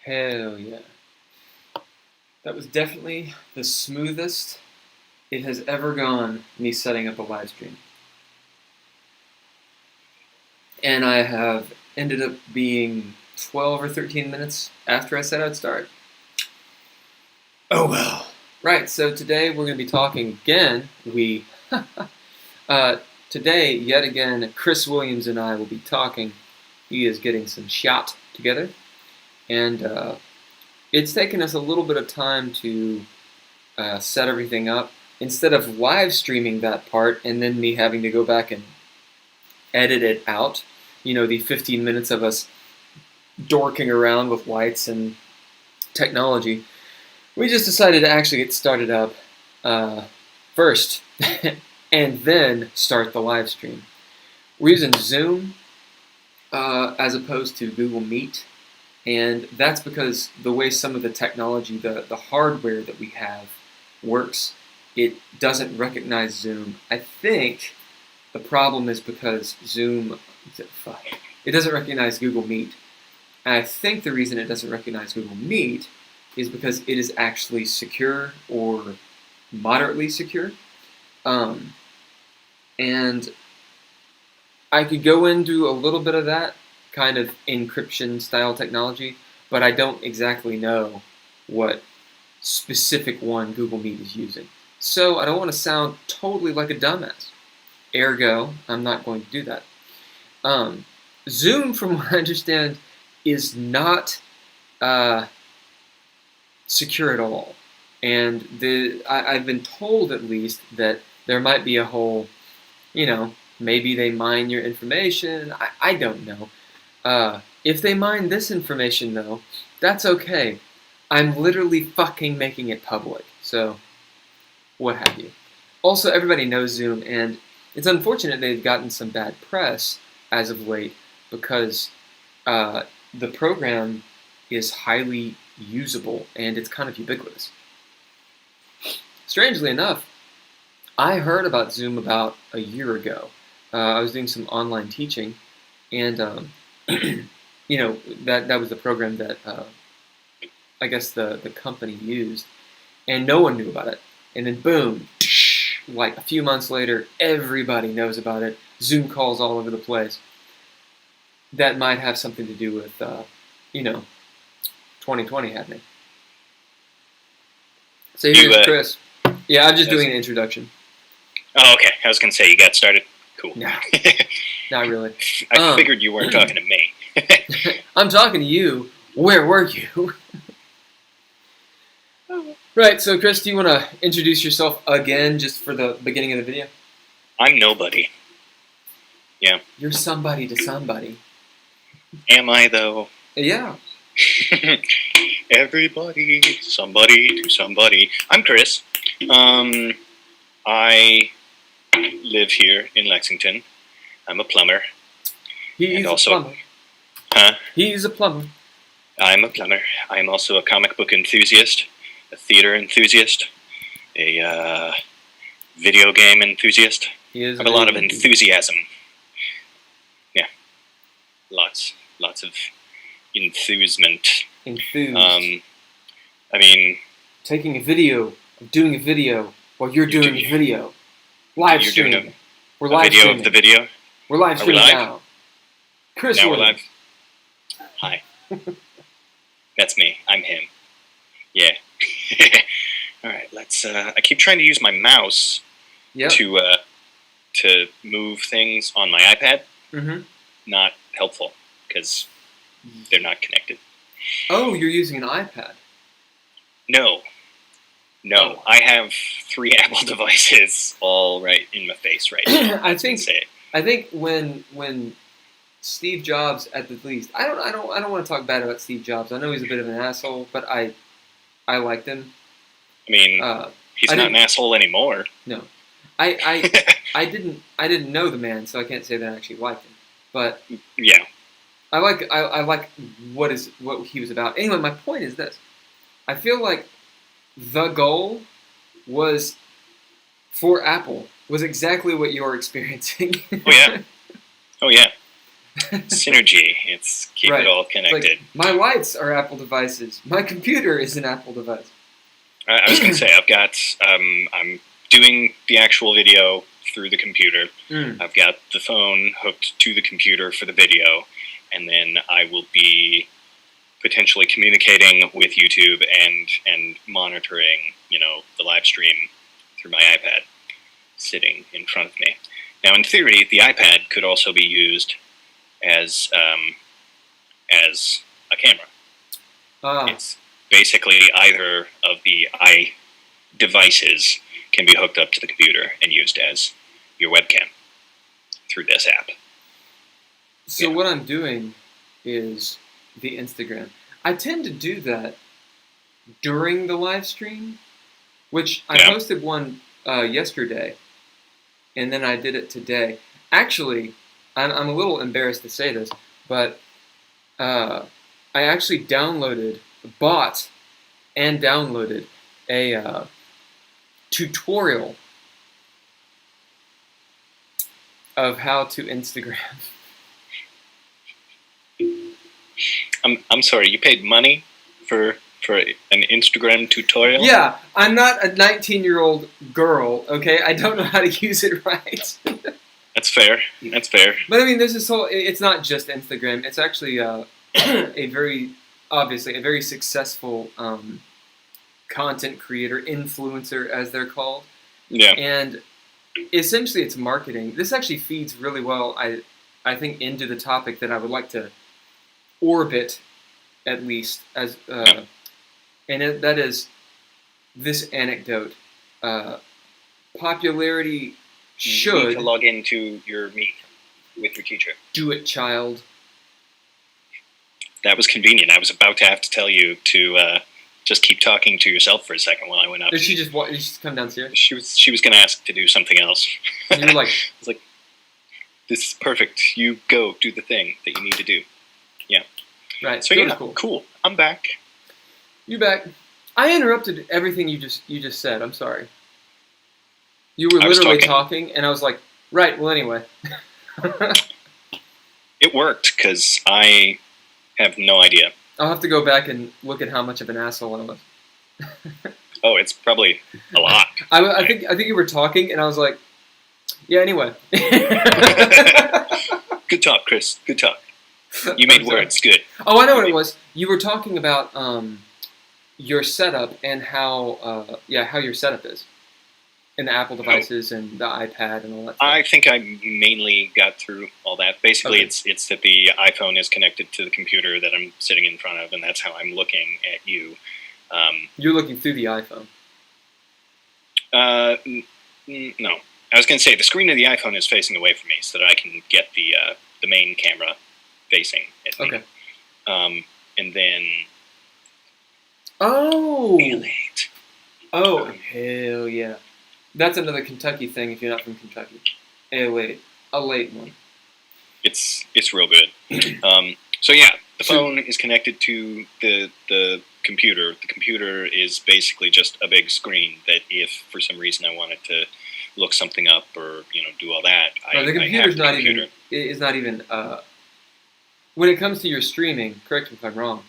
Hell yeah. That was definitely the smoothest it has ever gone, me setting up a live stream. And I have ended up being 12 or 13 minutes after I said I'd start. Oh well. Right, so today we're going to be talking again. Today, yet again, Chris Williams and I will be talking. He is getting some shot together. And it's taken us a little bit of time to set everything up. Instead of live streaming that part and then me having to go back and edit it out, the 15 minutes of us dorking around with lights and technology, we just decided to actually get started up first and then start the live stream. We're using Zoom as opposed to Google Meet, and that's because the way some of the technology, the hardware that we have works, it doesn't recognize Zoom. I think the problem is because it doesn't recognize Google Meet. And I think the reason it doesn't recognize Google Meet is because it is actually secure or moderately secure. And I could go into a little bit of that kind of encryption style technology, but I don't exactly know what specific one Google Meet is using. So I don't want to sound totally like a dumbass. Ergo, I'm not going to do that. Zoom, from what I understand, is not secure at all. And I've been told, at least, that there might be a whole, maybe they mine your information. I don't know. If they mine this information, though, that's okay. I'm literally fucking making it public. So, what have you. Also, everybody knows Zoom, and it's unfortunate they've gotten some bad press as of late because the program is highly usable and it's kind of ubiquitous. Strangely enough, I heard about Zoom about a year ago. I was doing some online teaching, and that was the program that I guess the company used, and no one knew about it. And then boom, like a few months later, everybody knows about it. Zoom calls all over the place. That might have something to do with 2020 happening. So here's Chris. Yeah, I'm just doing an introduction. Oh, okay. I was going to say, you got started? Cool. No, not really. I figured you weren't talking to me. I'm talking to you. Where were you? Right, so Chris, do you want to introduce yourself again just for the beginning of the video? I'm nobody. Yeah. You're somebody to somebody. Am I, though? Yeah. Everybody, somebody to somebody. I'm Chris. I live here in Lexington. I'm a plumber. He's a plumber. Huh? He's a plumber. I'm a plumber. I'm also a comic book enthusiast, a theater enthusiast, a video game enthusiast. I have a lot of enthusiasm. Yeah. Lots of enthusement. Enthused. I mean... Taking a video, doing a video, while you're doing a video. Live streaming. We're live video streaming. Of the video? We're live streaming now. Chris now Williams. We're live. Hi. That's me. I'm him. Yeah. Alright, let's... I keep trying to use my mouse to move things on my iPad. Mm-hmm. Not helpful, because they're not connected. Oh, you're using an iPad. No. No, I have 3 Apple devices all right in my face right now. I think when Steve Jobs, at the least, I don't want to talk bad about Steve Jobs. I know he's a bit of an asshole, but I liked him. I mean, he's not an asshole anymore. No, I didn't know the man, so I can't say that I actually liked him. But yeah, I like what he was about. Anyway, my point is this: I feel like the goal was for Apple was exactly what you're experiencing. Oh yeah. Synergy. It's keep right. it all connected. Like, my lights are Apple devices. My computer is an Apple device. I was going to say, I've got, I'm doing the actual video through the computer. I've got the phone hooked to the computer for the video, and then I will be potentially communicating with YouTube and monitoring, the live stream through my iPad sitting in front of me. Now, in theory, the iPad could also be used as a camera. It's basically either of the devices can be hooked up to the computer and used as your webcam through this app. So what I'm doing is the Instagram. I tend to do that during the live stream, which I posted one yesterday, and then I did it today. Actually, I'm a little embarrassed to say this, but I actually bought and downloaded a tutorial of how to Instagram. I'm sorry, you paid money for an Instagram tutorial? Yeah, I'm not a 19-year-old girl, okay? I don't know how to use it right. That's fair. That's fair. But I mean, there's this whole, it's not just Instagram. It's actually a very successful content creator, influencer, as they're called. Yeah. And essentially it's marketing. This actually feeds really well, I think, into the topic that I would like to orbit, at least, as that is this anecdote. Popularity should... You need to log into your Meet with your teacher. Do it, child. That was convenient. I was about to have to tell you to just keep talking to yourself for a second while I went up. Did she just come downstairs? She was going to ask to do something else. And you were like... I was like, this is perfect. You go do the thing that you need to do. Yeah. Right. So cool. I'm back. You back. I interrupted everything you just said. I'm sorry. You were literally talking, and I was like, right, well, anyway. It worked, because I have no idea. I'll have to go back and look at how much of an asshole I was. Oh, it's probably a lot. I think you were talking, and I was like, yeah, anyway. Good talk, Chris. Good talk. You made words. Good. Oh, I know what it was. You were talking about your setup and how your setup is. And the Apple devices and the iPad and all that stuff. I think I mainly got through all that. Basically, it's that the iPhone is connected to the computer that I'm sitting in front of, and that's how I'm looking at you. You're looking through the iPhone. No. I was going to say, the screen of the iPhone is facing away from me so that I can get the main camera facing at me. Okay. And then... Oh! Elite. Oh, hell yeah. That's another Kentucky thing if you're not from Kentucky. A late one. It's real good. So yeah, the phone is connected to the computer. The computer is basically just a big screen that if for some reason I wanted to look something up or do all that, the computer's not even. It's not even. When it comes to your streaming, correct me if I'm wrong.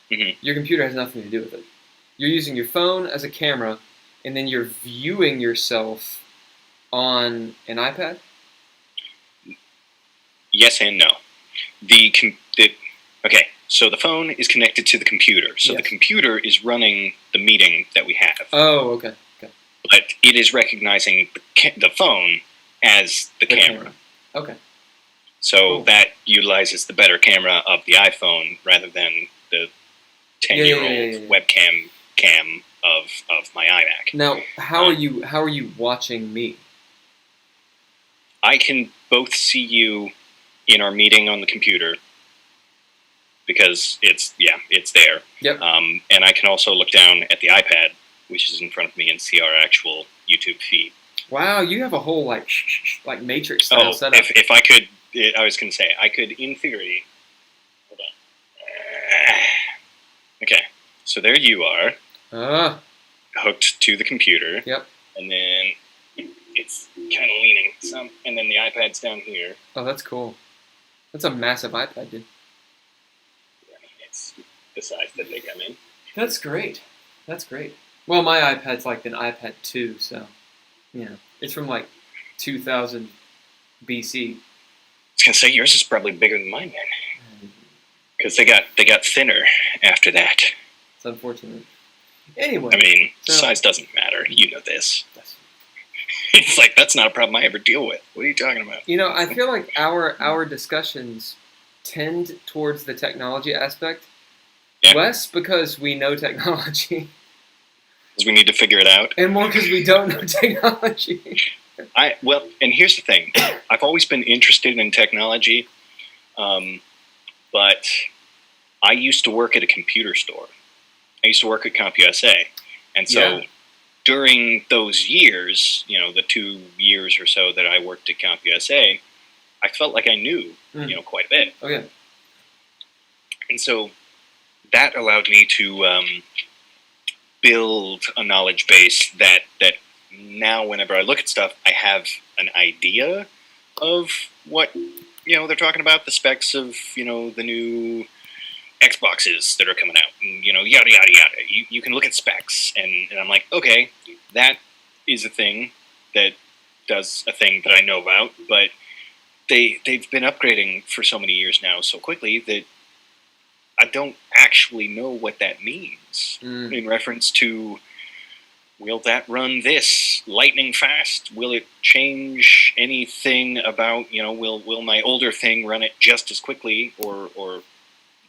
Mm-hmm. Your computer has nothing to do with it. You're using your phone as a camera. And then you're viewing yourself on an iPad? Yes and no. Okay, so the phone is connected to the computer. So the computer is running the meeting that we have. Oh, okay. But it is recognizing the phone as the camera. Okay. So that utilizes the better camera of the iPhone rather than the 10-year-old webcam cam of my iMac. Now, how are you watching me? I can both see you in our meeting on the computer because it's there. Yep. And I can also look down at the iPad, which is in front of me, and see our actual YouTube feed. Wow, you have a whole like Matrix style setup. If I could, I was going to say I could in theory. Hold on. Okay, so there you are. Hooked to the computer. Yep. And then it's kind of leaning some, and then the iPad's down here. Oh, that's cool. That's a massive iPad, dude. Yeah, it's the size that they come in. That's great. That's great. Well, my iPad's like an iPad 2, so, it's from like 2000 BC. I was gonna say yours is probably bigger than mine then, because they got thinner after that. It's unfortunate. Anyway, I mean, size doesn't matter. You know this. It's like that's not a problem I ever deal with. What are you talking about? I feel like our discussions tend towards the technology aspect, less because we know technology, because we need to figure it out, and more because we don't know technology. And here's the thing: I've always been interested in technology, but I used to work at a computer store. I used to work at CompUSA, and so during those years, the 2 years or so that I worked at CompUSA, I felt like I knew, quite a bit. Oh, yeah. And so that allowed me to build a knowledge base that now whenever I look at stuff, I have an idea of what, they're talking about, the specs of, the new Xboxes that are coming out, and, yada, yada, yada. You can look at specs, and I'm like, okay, that is a thing that does a thing that I know about, but they've been upgrading for so many years now so quickly that I don't actually know what that means in reference to, will that run this lightning fast? Will it change anything about, will my older thing run it just as quickly or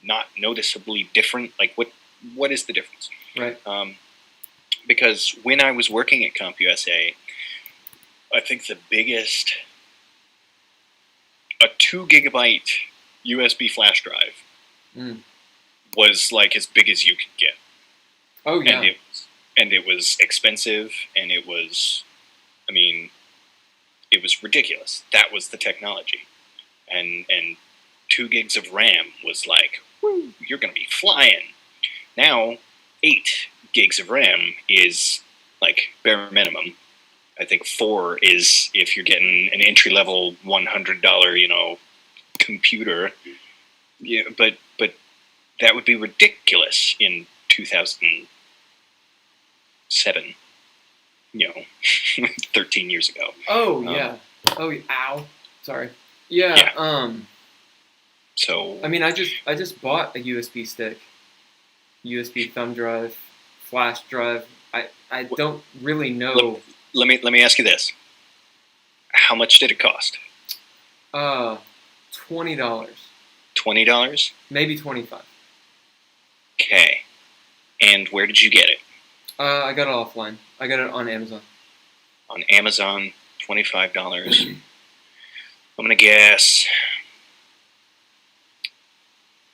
not noticeably different? Like, what is the difference? Right. Because when I was working at CompUSA, I think the biggest, a 2 gigabyte USB flash drive was like as big as you could get. Oh, yeah. And it was expensive, and it was ridiculous. That was the technology. And 2 gigs of RAM was like, woo, you're going to be flying. Now, 8 gigs of RAM is like bare minimum. I think 4 is if you're getting an entry-level $100, computer. Yeah, but that would be ridiculous in 2007. 13 years ago. Oh yeah. Ow. Sorry. Yeah. So I mean, I just bought a USB stick, USB thumb drive, flash drive. I don't really know. Let me ask you this: how much did it cost? $20. $20? Maybe $25. Okay. And where did you get it? I got it offline. I got it on Amazon. On Amazon, $25. I'm gonna guess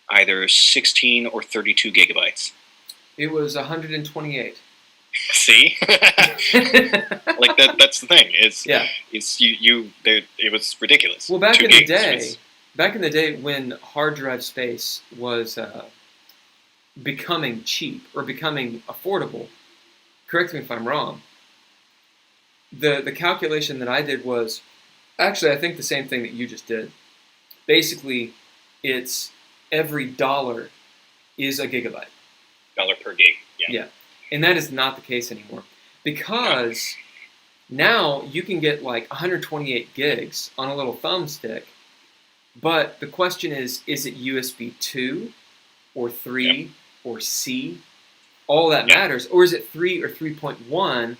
either 16 or 32 gigabytes. It was 128. See, like that's the thing. It was ridiculous. Well, back in the day when hard drive space was becoming cheap or becoming affordable. Correct me if I'm wrong. The calculation that I did was actually I think the same thing that you just did. Basically, it's every dollar is a gigabyte. Dollar per gig. Yeah. And that is not the case anymore. Because now you can get like 128 gigs on a little thumbstick, but the question is it USB 2 or 3 or C? All that matters. Or is it 3 or 3.1?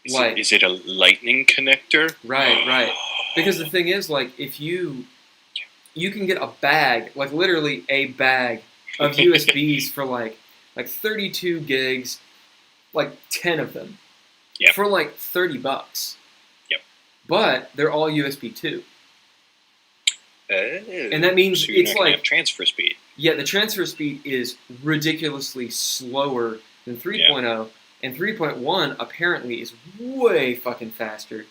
Is it a lightning connector? Right. Because the thing is, like, if you can get a bag, like literally a bag of USBs for like 32 gigs, like 10 of them, for like $30. Yep. But they're all USB 2. And that means so you're it's not gonna like have transfer speed. Yeah, the transfer speed is ridiculously slower than 3.0, and 3.1 apparently is way fucking faster.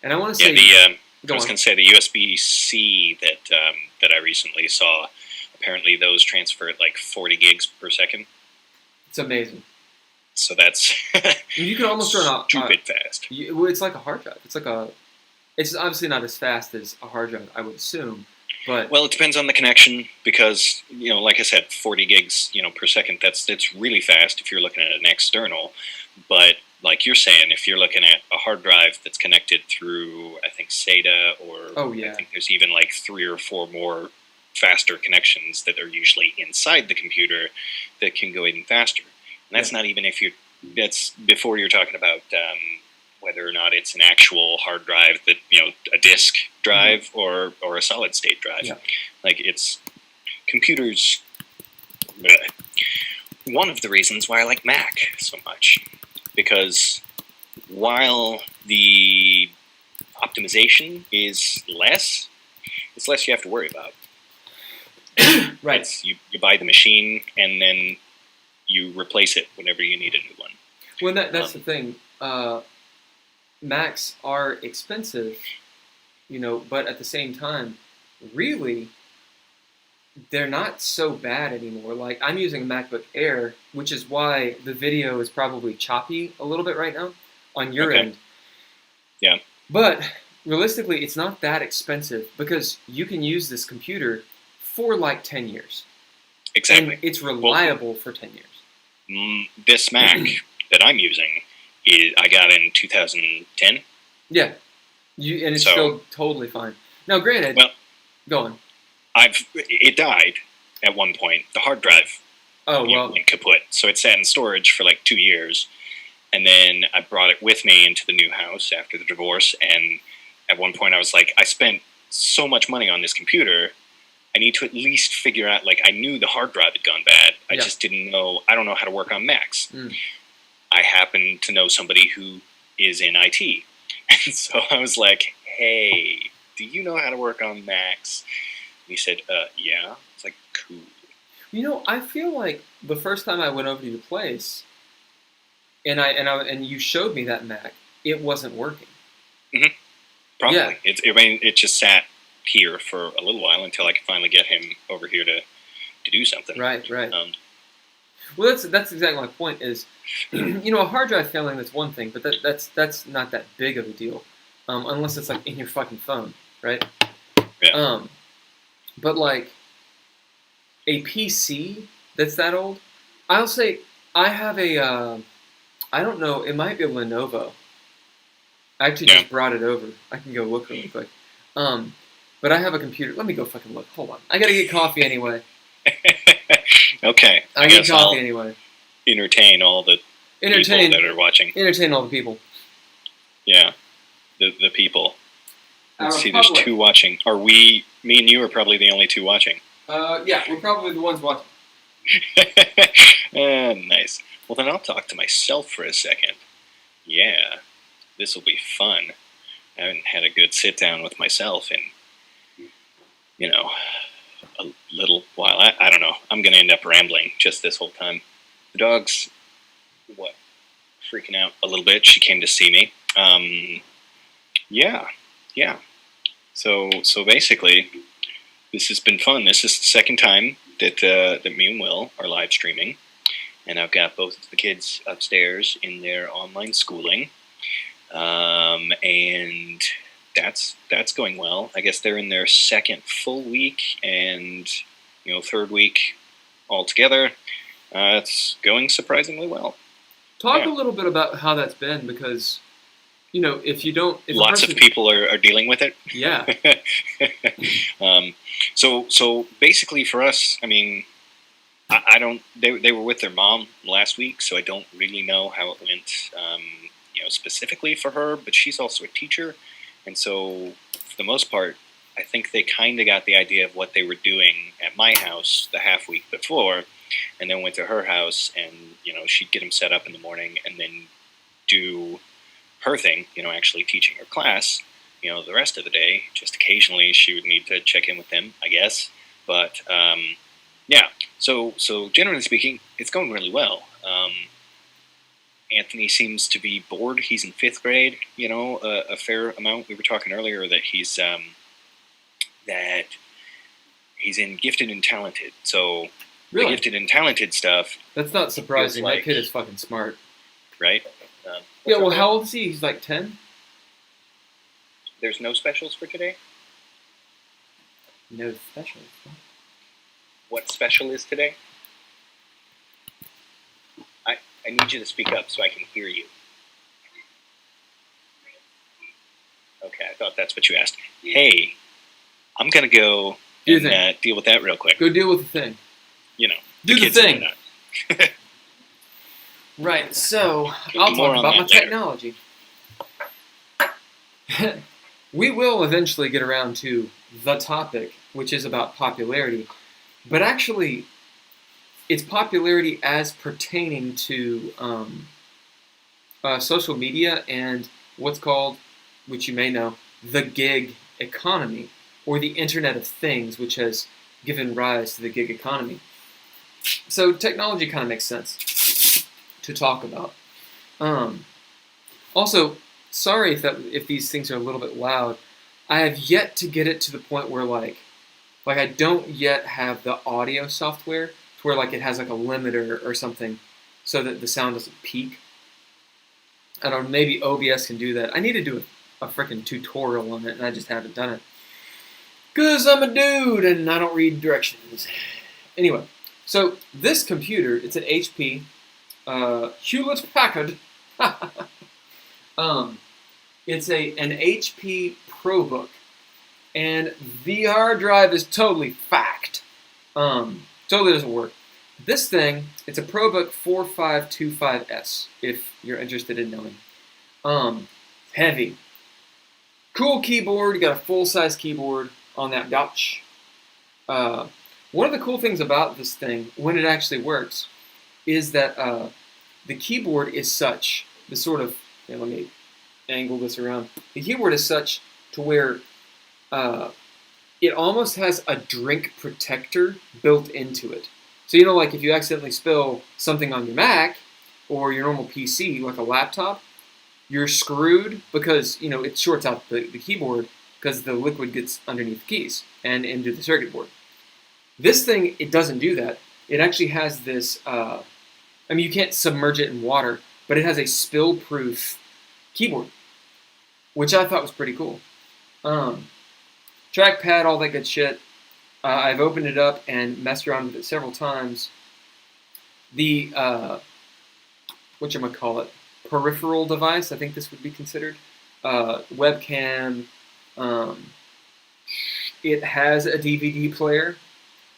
And I want to say, I was going to say the USB-C that I recently saw. Apparently, those transfer at like 40 gigs per second. It's amazing. So that's you can almost run stupid fast. It's like a hard drive. It's obviously not as fast as a hard drive, I would assume, But well, it depends on the connection because like I said, 40 gigs per second. That's really fast if you're looking at an external. But like you're saying, if you're looking at a hard drive that's connected through, I think SATA, or I think there's even like 3 or 4 more faster connections that are usually inside the computer that can go even faster. And that's not even if that's before you're talking about whether or not it's an actual hard drive that, a disk drive or a solid state drive. Yeah. Like it's computers. One of the reasons why I like Mac so much, because while the optimization is less, it's less you have to worry about. Right. You buy the machine and then you replace it whenever you need a new one. Well, that's the thing. Macs are expensive, but at the same time, really, they're not so bad anymore. Like, I'm using a MacBook Air, which is why the video is probably choppy a little bit right now on your end. Yeah. But realistically, it's not that expensive because you can use this computer for like 10 years. Exactly. And it's reliable for 10 years. This Mac that I'm using, I got in 2010. Yeah. And it's still totally fine. Now, granted, go on. It died at one point. The hard drive went kaput. So it sat in storage for like 2 years. And then I brought it with me into the new house after the divorce. And at one point I was like, I spent so much money on this computer. I need to at least figure out, like, I knew the hard drive had gone bad. I just didn't know, I don't know how to work on Macs. I happen to know somebody who is in IT. And so I was like, hey, do you know how to work on Macs? And he said, yeah. It's like, cool. I feel like the first time I went over to your place and you showed me that Mac, it wasn't working. Mm-hmm. Probably. Yeah. It just sat here for a little while until I could finally get him over here to do something. Right. Well, that's exactly my point. Is a hard drive failing, that's one thing, but that's not that big of a deal, unless it's like in your fucking phone, right? Yeah. But like a PC that's that old, I'll say I have a I don't know, it might be a Lenovo. I actually just brought it over. I can go look really quick. But I have a computer. Let me go fucking look. Hold on. I gotta get coffee anyway. Okay. I get coffee anyway. Entertain all the people that are watching. Entertain all the people. Yeah. The people. Let's see, there's 2 watching. Are me and you are probably the only 2 watching. Yeah, we're probably the ones watching. Nice. Well, then I'll talk to myself for a second. Yeah. This will be fun. I haven't had a good sit down with myself in, a little while. I don't know. I'm going to end up rambling just this whole time. The dog's, freaking out a little bit. She came to see me. Yeah. So basically, this has been fun. This is the second time that me and Will are live streaming. And I've got both of the kids upstairs in their online schooling. And that's going well. I guess they're in their second full week and, third week altogether. It's going surprisingly well. Talk a little bit about how that's been, because, if you don't... Lots of people are dealing with it. Yeah. So basically for us, I mean, I don't... They were with their mom last week, so I don't really know how it went, specifically for her, but she's also a teacher. And so, for the most part, I think they kind of got the idea of what they were doing at my house the half week before, and then went to her house, and, she'd get them set up in the morning, and then do her thing, actually teaching her class, the rest of the day. Just occasionally she would need to check in with them, I guess. But, yeah. So generally speaking, it's going really well. Anthony seems to be bored. He's in 5th grade, a fair amount. We were talking earlier that he's in gifted and talented. So really? The gifted and talented stuff. That's not surprising. That kid is fucking smart. Right? Yeah, well, how old is he? He's like 10? There's no specials for today? No special. What special is today? I need you to speak up so I can hear you. Okay, I thought that's what you asked. Hey, I'm going to go and deal with that real quick. Go deal with the thing. You know, do the thing. Right, so I'll talk about my technology. We will eventually get around to the topic, which is about popularity. But actually, it's popularity as pertaining to social media and what's called, which you may know, the gig economy, or the Internet of Things, which has given rise to the gig economy. So technology kind of makes sense to talk about. Also, sorry if these things are a little bit loud. I have yet to get it to the point where like I don't yet have the audio software to where like it has like a limiter or something so that the sound doesn't peak. I don't know, maybe OBS can do that. I need to do a freaking tutorial on it, and I just haven't done it. Because I'm a dude and I don't read directions. Anyway, so this computer, it's an HP Hewlett-Packard. It's an HP ProBook, and the hard drive is totally fact. Totally doesn't work. This thing, it's a ProBook 4525S, if you're interested in knowing. Heavy. Cool keyboard, you got a full-size keyboard on that gotch. One of the cool things about this thing, when it actually works, is that the keyboard is such, the sort of, let me angle this around. The keyboard is such to where it almost has a drink protector built into it. So, you know, like if you accidentally spill something on your Mac or your normal PC, like a laptop, you're screwed because, you know, it shorts out the keyboard because the liquid gets underneath the keys and into the circuit board. This thing, it doesn't do that. It actually has this, I mean, you can't submerge it in water, but it has a spill-proof keyboard, which I thought was pretty cool. Trackpad, all that good shit. I've opened it up and messed around with it several times. The, whatchamacallit, peripheral device, I think this would be considered. Webcam. It has a DVD player.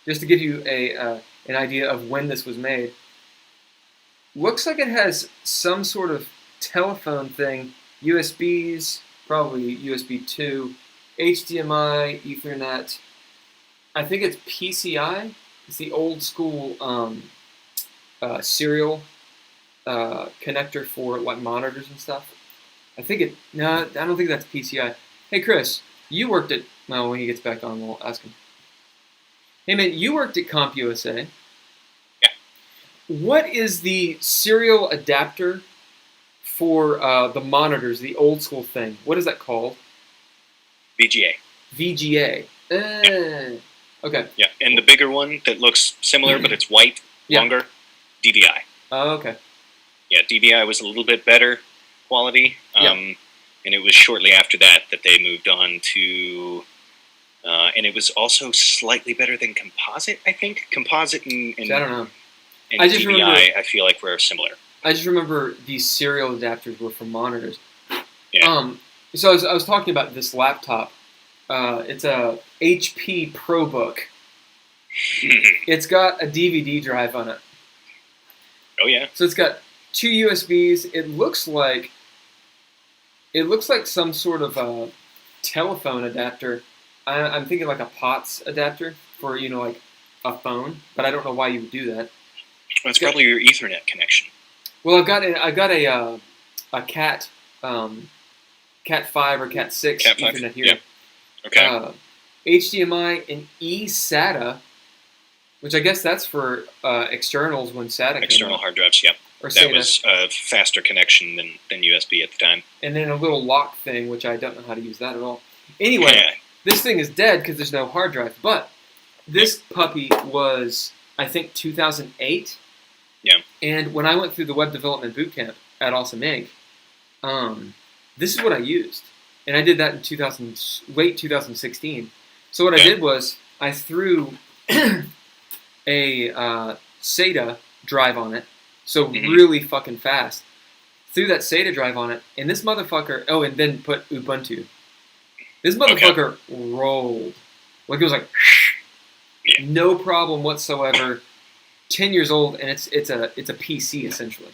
Just to give you an idea of when this was made. Looks like it has some sort of telephone thing. USBs, probably USB 2, HDMI, Ethernet. I think it's PCI. It's the old school serial connector for like monitors and stuff. I don't think that's PCI. Hey Chris, you worked at, well, when he gets back on, we'll ask him. Hey man, you worked at CompUSA. Yeah. What is the serial adapter for the monitors, the old school thing? What is that called? VGA. VGA. Yeah. Okay. Yeah, and the bigger one that looks similar but it's white, longer, DVI. Oh, okay. Yeah, DVI was a little bit better quality, and it was shortly after that they moved on to, and it was also slightly better than composite, I think. Composite and I don't know. And DVI, I feel like were similar. I just remember these serial adapters were for monitors. Yeah. So I was talking about this laptop. It's a HP ProBook. It's got a DVD drive on it. Oh yeah. So it's got 2 USBs. It looks like some sort of a telephone adapter. I'm thinking like a POTS adapter for, you know, like a phone, but I don't know why you would do that. Well, it's probably your Ethernet connection. Well, I've got a Cat 5 or Cat 6 Cat 5? Ethernet here. Yeah. Okay. HDMI and eSATA, which I guess that's for externals when SATA came External out. hard drives, yep. Or that SATA. was a faster connection than USB at the time. And then a little lock thing, which I don't know how to use that at all. Anyway, This thing is dead because there's no hard drive. But this puppy was, I think, 2008. Yeah. And when I went through the web development bootcamp at Awesome Inc., this is what I used. And I did that in late 2016. So what I did was, I threw a SATA drive on it, so really fucking fast. Threw that SATA drive on it, and this motherfucker. Oh, and then put Ubuntu. This motherfucker rolled. Like it was like, no problem whatsoever. 10 years old, and it's a PC essentially.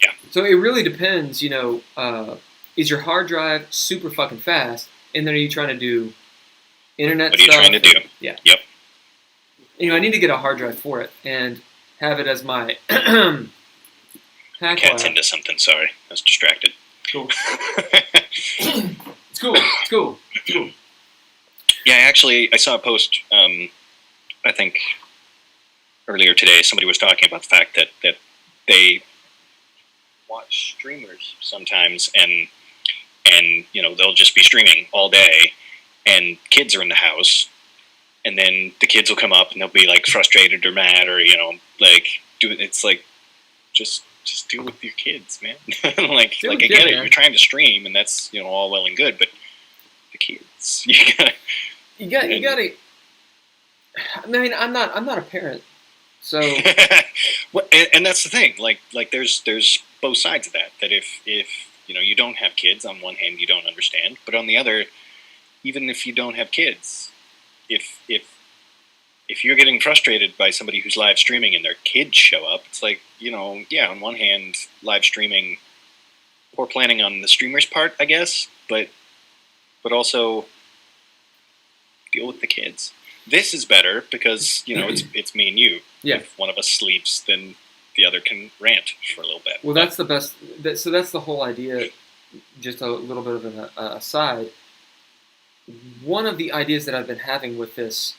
Yeah. So it really depends. Is your hard drive super fucking fast, and then are you trying to do internet stuff? What are you trying to do? Yeah. Yep. I need to get a hard drive for it and have it as my Cat's into something. Sorry, I was distracted. Cool. It's cool. Yeah, actually, I saw a post. I think earlier today, somebody was talking about the fact that they watch streamers sometimes, and they'll just be streaming all day, and kids are in the house, and then the kids will come up and they'll be like frustrated or mad or it's like just deal with your kids, man. I get it. You're trying to stream, and that's all well and good, but the kids, you gotta. I mean, I'm not a parent, so. Well, and that's the thing. Like there's both sides of that. That if you don't have kids, on one hand you don't understand, but on the other, even if you don't have kids, if you're getting frustrated by somebody who's live streaming and their kids show up, it's like, on one hand, live streaming, poor planning on the streamer's part, I guess, but also deal with the kids. This is better because, it's me and you. Yeah. If one of us sleeps, then the other can rant for a little bit. Well, that's the best. So that's the whole idea, just a little bit of an aside. One of the ideas that I've been having with this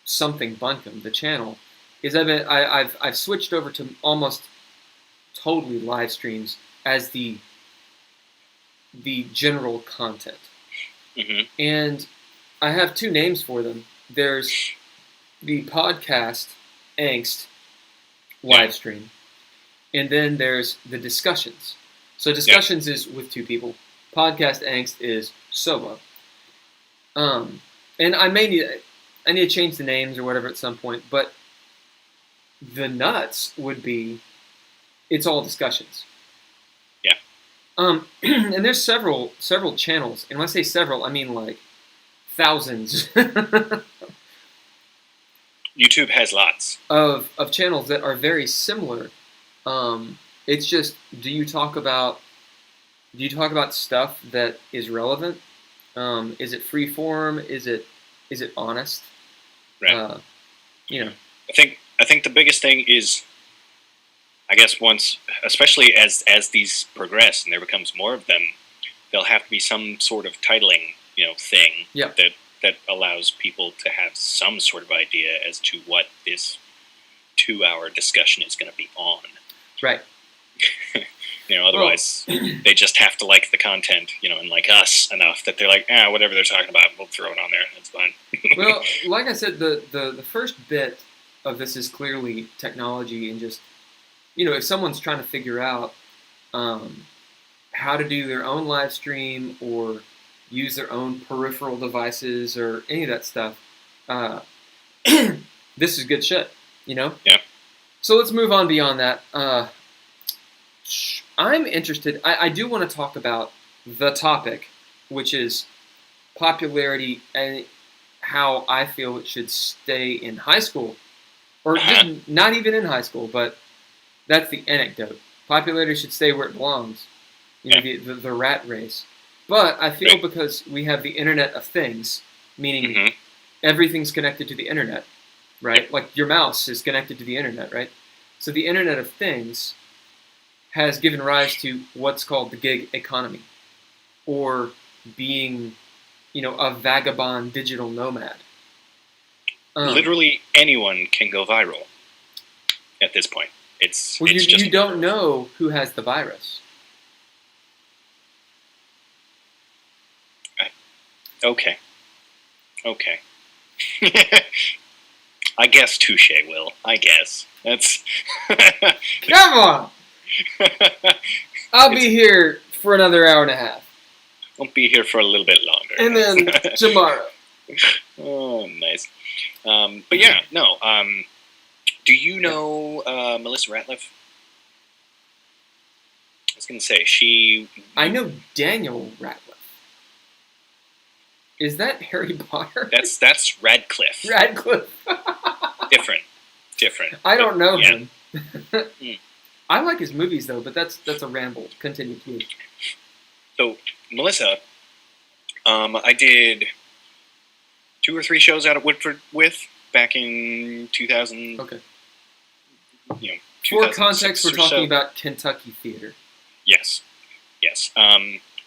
something bunkum, the channel, is I've switched over to almost totally live streams as the general content. Mm-hmm. And I have two names for them. There's the podcast angst live stream, and then there's the discussions. So discussions is with two people. Podcast angst is solo. And I need to change the names or whatever at some point, but the nuts would be it's all discussions. Yeah. And there's several channels, and when I say several, I mean like thousands. YouTube has lots of channels that are very similar. It's just, do you talk about stuff that is relevant? Is it free form? Is it honest? Right. I think the biggest thing is, I guess, once, especially as these progress and there becomes more of them, there'll have to be some sort of titling, thing that allows people to have some sort of idea as to what this 2-hour discussion is going to be on. Right. Otherwise they just have to like the content, and like us enough that they're like, whatever they're talking about, we'll throw it on there. That's fine. Well, like I said, the first bit of this is clearly technology and just, if someone's trying to figure out how to do their own live stream or use their own peripheral devices or any of that stuff, this is good shit, Yeah. So let's move on beyond that. I'm interested. I do want to talk about the topic, which is popularity and how I feel it should stay in high school, or just not even in high school, but that's the anecdote. Popularity should stay where it belongs, the rat race. But I feel because we have the Internet of Things, meaning everything's connected to the Internet, right? Like your mouse is connected to the Internet, right? So the Internet of Things has given rise to what's called the gig economy, or being, a vagabond digital nomad. Literally anyone can go viral at this point. You don't know who has the virus. Okay. I guess touche, Will. I guess. That's... Come on! I'll be here for another hour and a half. I'll be here for a little bit longer. And then tomorrow. Oh, nice. But yeah, no. Do you know Melissa Ratliff? I was going to say, I know Daniel Radcliffe. Is that Harry Potter? That's Radcliffe. Radcliffe. Different. I don't know yeah. him. I like his movies, though, but that's a ramble. Continue, please. So, Melissa, I did 2 or 3 shows out at Woodford with back in 2000. Okay. For context, we're talking about Kentucky theater. Yes.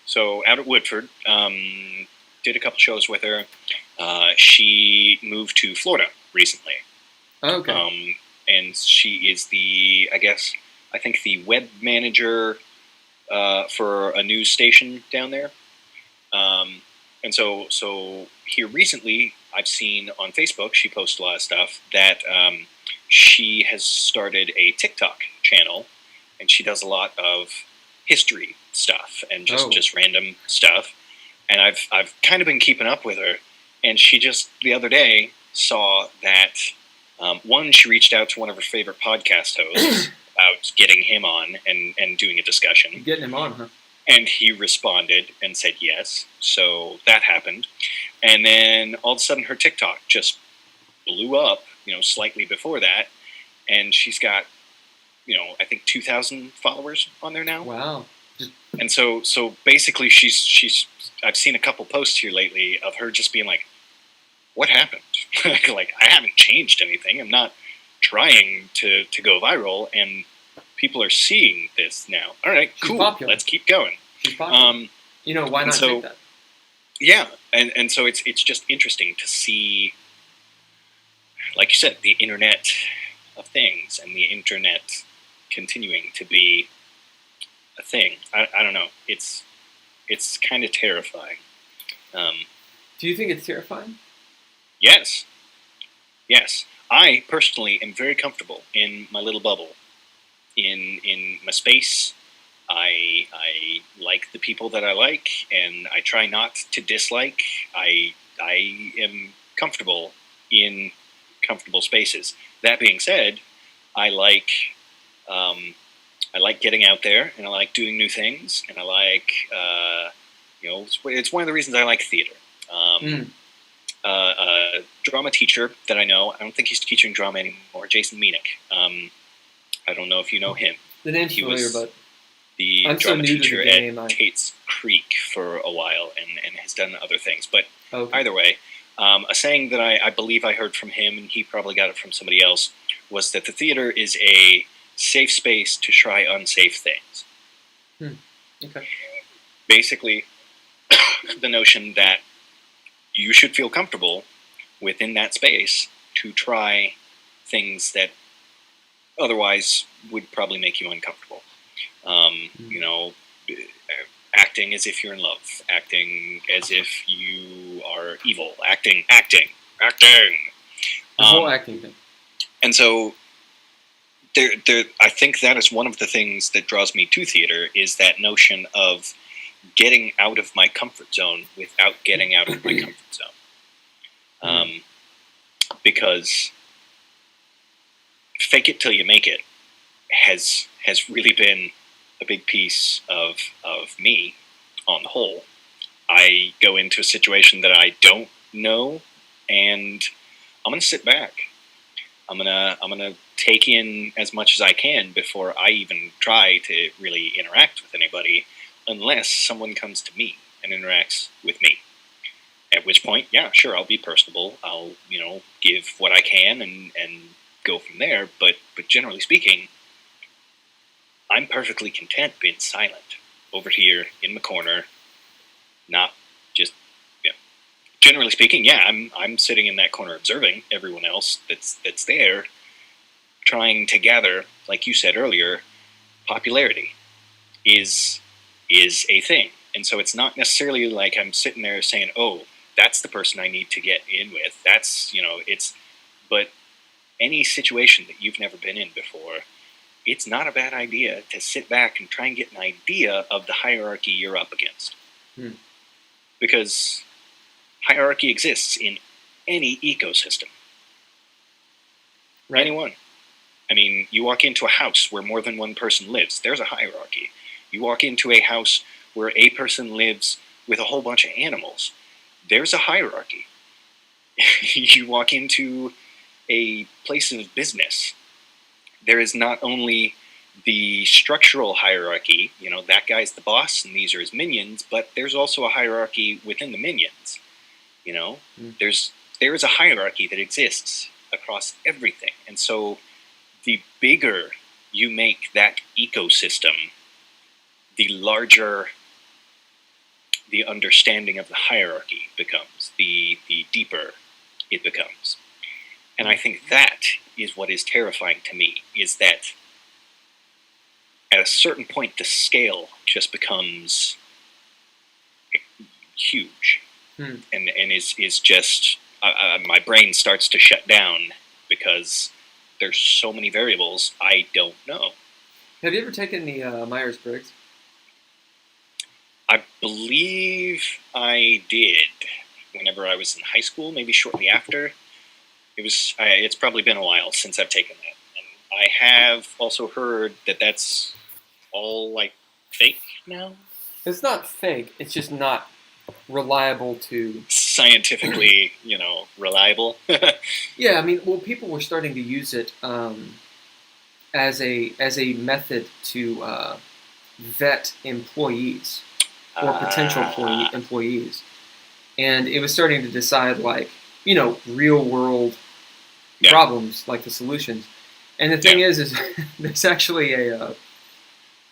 So out at Woodford, did a couple shows with her. She moved to Florida recently. Okay. And she is I think the web manager for a news station down there. And so here recently, I've seen on Facebook, she posts a lot of stuff, that she has started a TikTok channel, and she does a lot of history stuff and just random stuff. And I've kind of been keeping up with her, and she just the other day saw that one, she reached out to one of her favorite podcast hosts about getting him on and doing a discussion. Getting him on, huh? And he responded and said yes. So that happened. And then all of a sudden her TikTok just blew up, slightly before that. And she's got, I think 2,000 followers on there now. Wow. And so basically I've seen a couple posts here lately of her just being like, what happened? Like, I haven't changed anything. I'm not trying to go viral, and people are seeing this now. All right, She's cool. Popular. Let's keep going. She's popular. Why not take that? Yeah, and so it's just interesting to see, like you said, the internet of things and the internet continuing to be a thing. I don't know. It's kind of terrifying. Do you think it's terrifying? Yes. I personally am very comfortable in my little bubble, in my space. I like the people that I like, and I try not to dislike. I am comfortable in comfortable spaces. That being said, I like getting out there, and I like doing new things, and I like it's one of the reasons I like theater. A drama teacher that I know, I don't think he's teaching drama anymore, Jason Meenick. I don't know if you know him. The name's familiar, but the I'm drama so new teacher to the game, at Tate's Creek for a while and has done other things. But okay. Either way, a saying that I believe I heard from him, and he probably got it from somebody else, was that the theater is a safe space to try unsafe things. Okay. Basically, the notion that you should feel comfortable within that space to try things that otherwise would probably make you uncomfortable. Acting as if you're in love, acting as if you are evil, acting. The whole acting thing. And so I think that is one of the things that draws me to theater, is that notion of getting out of my comfort zone without getting out of my comfort zone. Because fake it till you make it has really been a big piece of me on the whole. I go into a situation that I don't know, and I'm going to sit back. I'm gonna take in as much as I can before I even try to really interact with anybody, unless someone comes to me and interacts with me. At which point, yeah, sure, I'll be personable. I'll, give what I can and go from there. But generally speaking, I'm perfectly content being silent over here in the corner, not just, Generally speaking, yeah, I'm sitting in that corner observing everyone else that's there, trying to gather, like you said earlier, popularity is a thing. And so it's not necessarily like I'm sitting there saying, oh, that's the person I need to get in with. That's, but any situation that you've never been in before, it's not a bad idea to sit back and try and get an idea of the hierarchy you're up against. Because hierarchy exists in any ecosystem. Right. Anyone. I mean, you walk into a house where more than one person lives, there's a hierarchy. You walk into a house where a person lives with a whole bunch of animals, there's a hierarchy. You walk into a place of business, there is not only the structural hierarchy, that guy's the boss and these are his minions, but there's also a hierarchy within the minions. There is a hierarchy that exists across everything. And so the bigger you make that ecosystem, the larger the understanding of the hierarchy becomes, the deeper it becomes. And I think that is what is terrifying to me, is that at a certain point the scale just becomes huge. And is just, my brain starts to shut down because there's so many variables I don't know. Have you ever taken the Myers-Briggs? I believe I did whenever I was in high school, maybe shortly after. It's probably been a while since I've taken that. And I have also heard that that's all, fake now? It's not fake. It's just not reliable to... Scientifically, reliable. Yeah, I mean, well, people were starting to use it as a method to vet employees or potential employees. And it was starting to decide, real world problems, like the solutions. And the thing is there's actually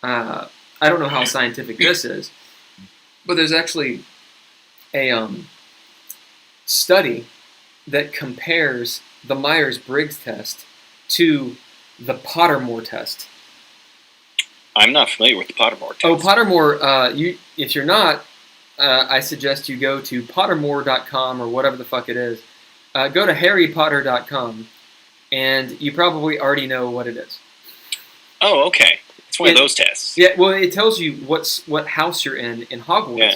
I don't know how scientific this is, but there's actually a study that compares the Myers-Briggs test to the Pottermore test. I'm not familiar with the Pottermore test. Oh, Pottermore, if you're not, I suggest you go to pottermore.com or whatever the fuck it is. Go to harrypotter.com, and you probably already know what it is. Oh, okay. It's one of those tests. Yeah, well, it tells you what house you're in Hogwarts. Yeah.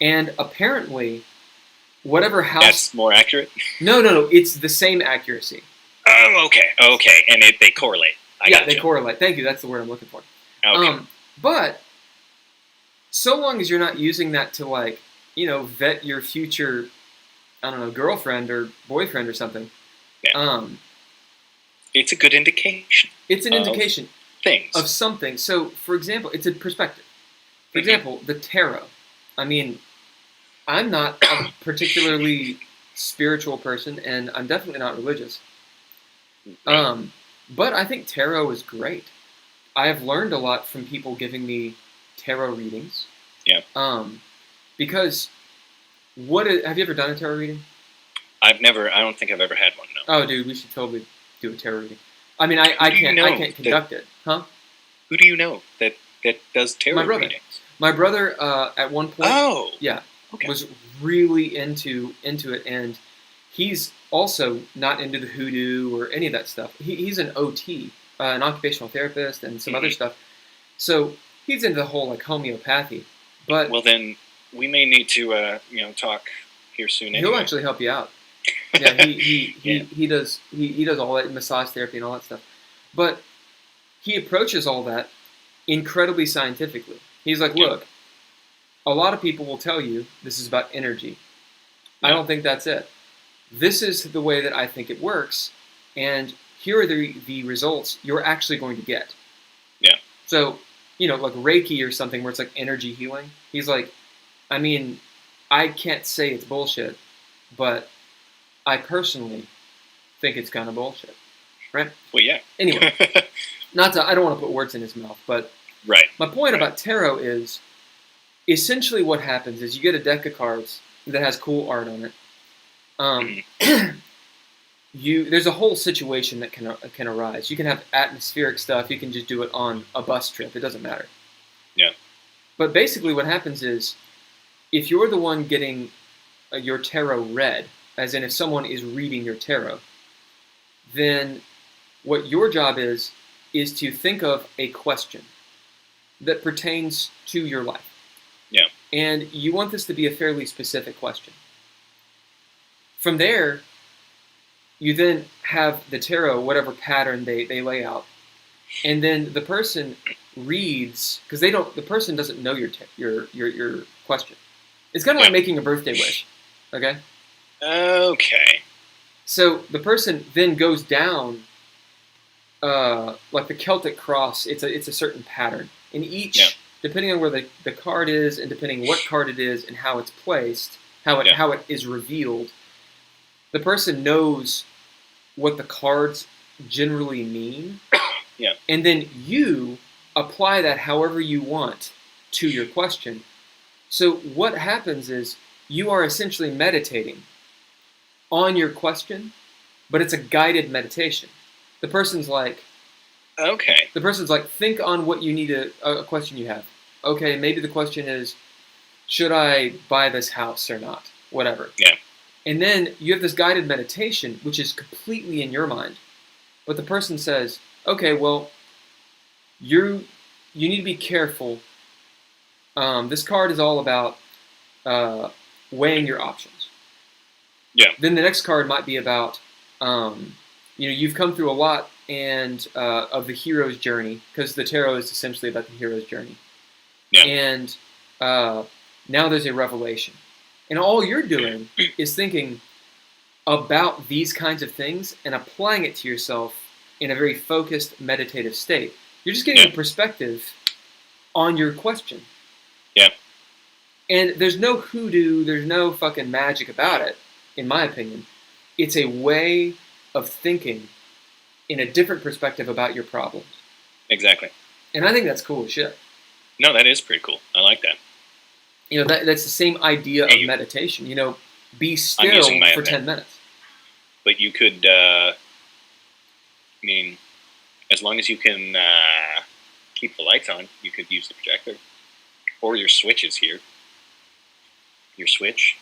And apparently, whatever house... That's more accurate? No, it's the same accuracy. Oh, okay. And they correlate. They correlate. Thank you, that's the word I'm looking for. Okay. But so long as you're not using that to vet your future, girlfriend or boyfriend or something. Yeah. It's a good indication. It's an indication things of something. So, for example, it's a perspective. For example, the tarot. I mean, I'm not a particularly spiritual person, and I'm definitely not religious. But I think tarot is great. I have learned a lot from people giving me tarot readings. Yeah. Because have you ever done a tarot reading? I don't think I've ever had one, no. Oh, dude, we should totally do a tarot reading. I mean, I can't conduct it. Huh? Who do you know that does tarot readings? My brother, at one point, okay. was really into it, and he's also not into the hoodoo or any of that stuff. He's an OT, an occupational therapist, and some other stuff. So he's into the whole homeopathy. But well, then we may need to talk here soon. He'll actually help you out. Yeah, he does all that massage therapy and all that stuff. But he approaches all that incredibly scientifically. He's like, look, a lot of people will tell you this is about energy. I don't think that's it. This is the way that I think it works, and here are the results you're actually going to get. Yeah. So, like Reiki or something where it's like energy healing. He's like, I mean, I can't say it's bullshit, but I personally think it's kind of bullshit. Right? Well, yeah. Anyway, I don't want to put words in his mouth, but right. My point about tarot is essentially what happens is you get a deck of cards that has cool art on it. There's a whole situation that can arise. You can have atmospheric stuff. You can just do it on a bus trip. It doesn't matter. Yeah. But basically what happens is if you're the one getting your tarot read, as in if someone is reading your tarot, then what your job is to think of a question that pertains to your life. Yeah. And you want this to be a fairly specific question. From there, you then have the tarot, whatever pattern they lay out, and then the person reads because the person doesn't know your question. It's kind of like making a birthday wish, okay? Okay. So the person then goes down, like the Celtic cross. It's a certain pattern, and each depending on where the card is, and depending what card it is, and how it's placed, how it is revealed, the person knows what the cards generally mean. Yeah. And then you apply that however you want to your question. So what happens is you are essentially meditating on your question, but it's a guided meditation. The person's like, think on what you need a question you have. Okay, maybe the question is, should I buy this house or not? Whatever. Yeah. And then you have this guided meditation, which is completely in your mind. But the person says, okay, well, you need to be careful. This card is all about weighing your options. Yeah. Then the next card might be about, you've come through a lot and of the hero's journey, because the tarot is essentially about the hero's journey. Yeah. And now there's a revelation. And all you're doing is thinking about these kinds of things and applying it to yourself in a very focused, meditative state. You're just getting a perspective on your question. Yeah. And there's no hoodoo, there's no fucking magic about it, in my opinion. It's a way of thinking in a different perspective about your problems. Exactly. And I think that's cool as shit. No, that is pretty cool. I like that. That's the same idea of meditation. Be still for 10 minutes. But you could, as long as you can keep the lights on, you could use the projector. Or your switch is here. Your switch.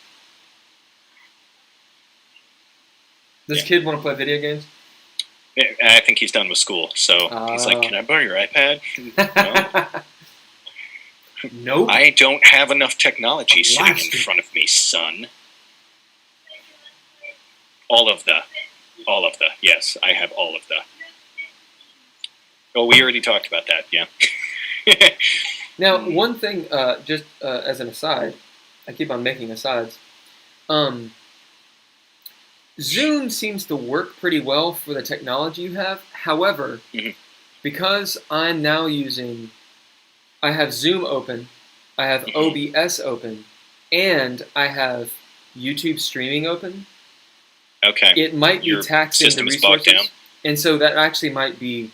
This kid want to play video games? I think he's done with school, so he's like, can I borrow your iPad? No. Nope. I don't have enough technology sitting in front of me, son. All of the. Yes, I have all of the. Oh, we already talked about that, yeah. Now, one thing, just as an aside, I keep on making asides. Zoom seems to work pretty well for the technology you have. However, because I'm now I have Zoom open, I have OBS open, and I have YouTube streaming open. Okay. It might be taxing the resources. Down. And so that actually might be...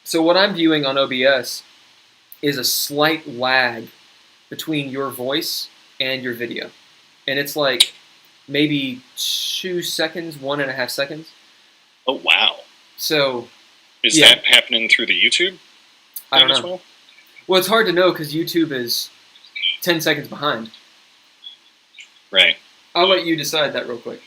So what I'm viewing on OBS is a slight lag between your voice and your video. And it's like maybe 2 seconds, 1.5 seconds. Oh, wow. So... Is that happening through the YouTube? I don't know. Well, it's hard to know because YouTube is 10 seconds behind. Right. I'll let you decide that real quick.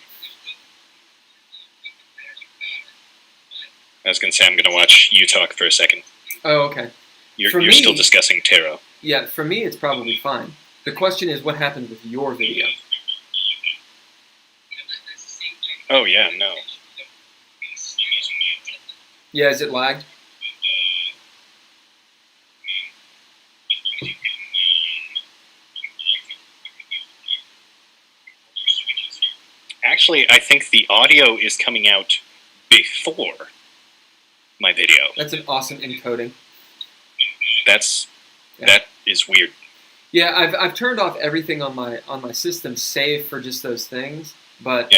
I was going to say I'm going to watch you talk for a second. Oh, okay. You're still discussing tarot. Yeah, for me it's probably fine. The question is what happened with your video. Oh, yeah, no. Yeah, is it lagged? Actually, I think the audio is coming out before my video. That's an awesome encoding. That is weird. Yeah, I've turned off everything on my system save for just those things, but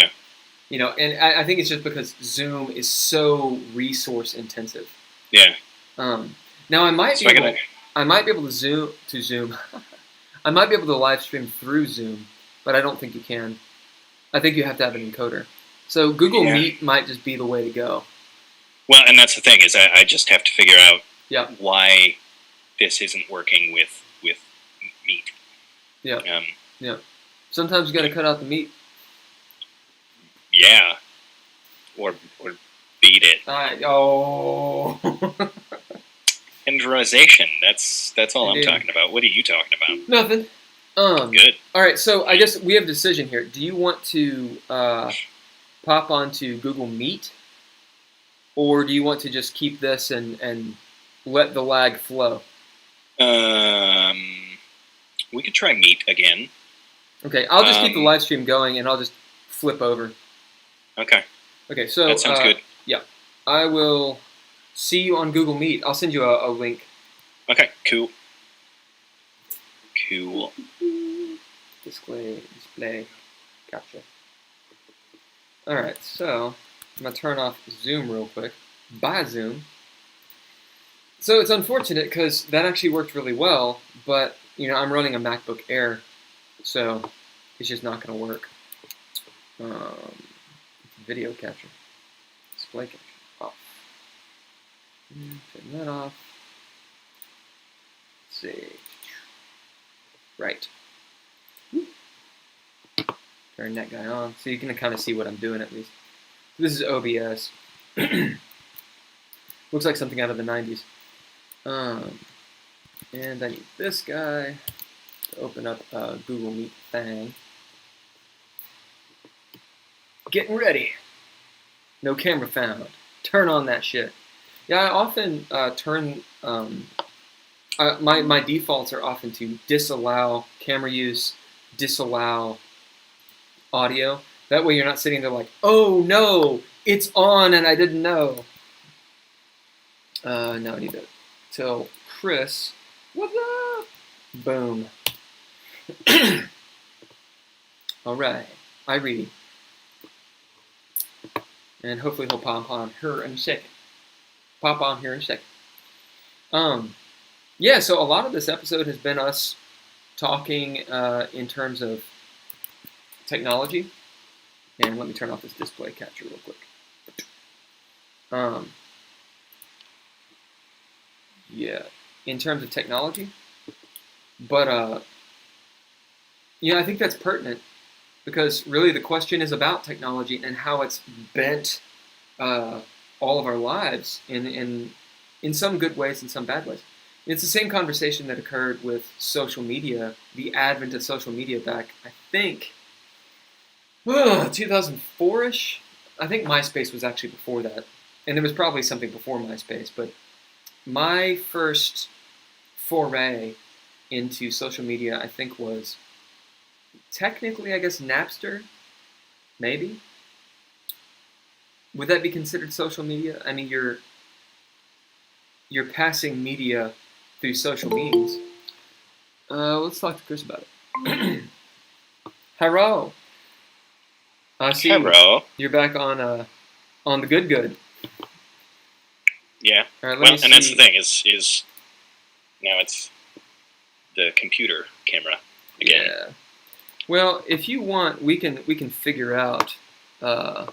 and I think it's just because Zoom is so resource intensive. Yeah. Now I might be able to Zoom. I might be able to live stream through Zoom, but I don't think you can. I think you have to have an encoder. So Google Meet might just be the way to go. Well, and that's the thing is I just have to figure out why this isn't working with Meet. Yeah. Yeah. Sometimes you got to cut out the meat. Yeah. Or beat it. Tenderization. That's all I'm talking about. What are you talking about? Nothing. Good. All right, so I guess we have a decision here. Do you want to pop onto Google Meet, or do you want to just keep this and let the lag flow? We could try Meet again. Okay, I'll just keep the live stream going, and I'll just flip over. Okay. Okay, so that sounds good. Yeah, I will see you on Google Meet. I'll send you a link. Okay, cool. Cool. Display, capture. All right, so I'm gonna turn off Zoom real quick. Bye, Zoom. So it's unfortunate because that actually worked really well, but I'm running a MacBook Air, so it's just not gonna work. Video capture, display capture, off. Turn that off. Let's see. Right. Turn that guy on, so you can kind of see what I'm doing at least. So this is OBS. Looks like something out of the 90s. And I need this guy to open up a Google Meet thing. Getting ready. No camera found. Turn on that shit. Yeah, I often turn. My defaults are often to disallow camera use, disallow audio. That way you're not sitting there like, oh no, it's on and I didn't know. Now I need to tell Chris, what's up? Boom. All right, I read. And hopefully he'll pop on here in a second. Yeah, so a lot of this episode has been us talking in terms of technology. And let me turn off this display capture real quick. Yeah, in terms of technology. But, I think that's pertinent because really the question is about technology and how it's bent all of our lives in some good ways and some bad ways. It's the same conversation that occurred with social media, the advent of social media back, I think, 2004-ish? I think MySpace was actually before that. And there was probably something before MySpace, but my first foray into social media, I think, was technically, I guess, Napster, maybe? Would that be considered social media? I mean, you're passing media through social means. Let's talk to Chris about it. Hello. I see. Hello. You're back on the good. Yeah. All right, well, and that's the thing is now it's the computer camera again. Yeah. Well, if you want, we can figure out. I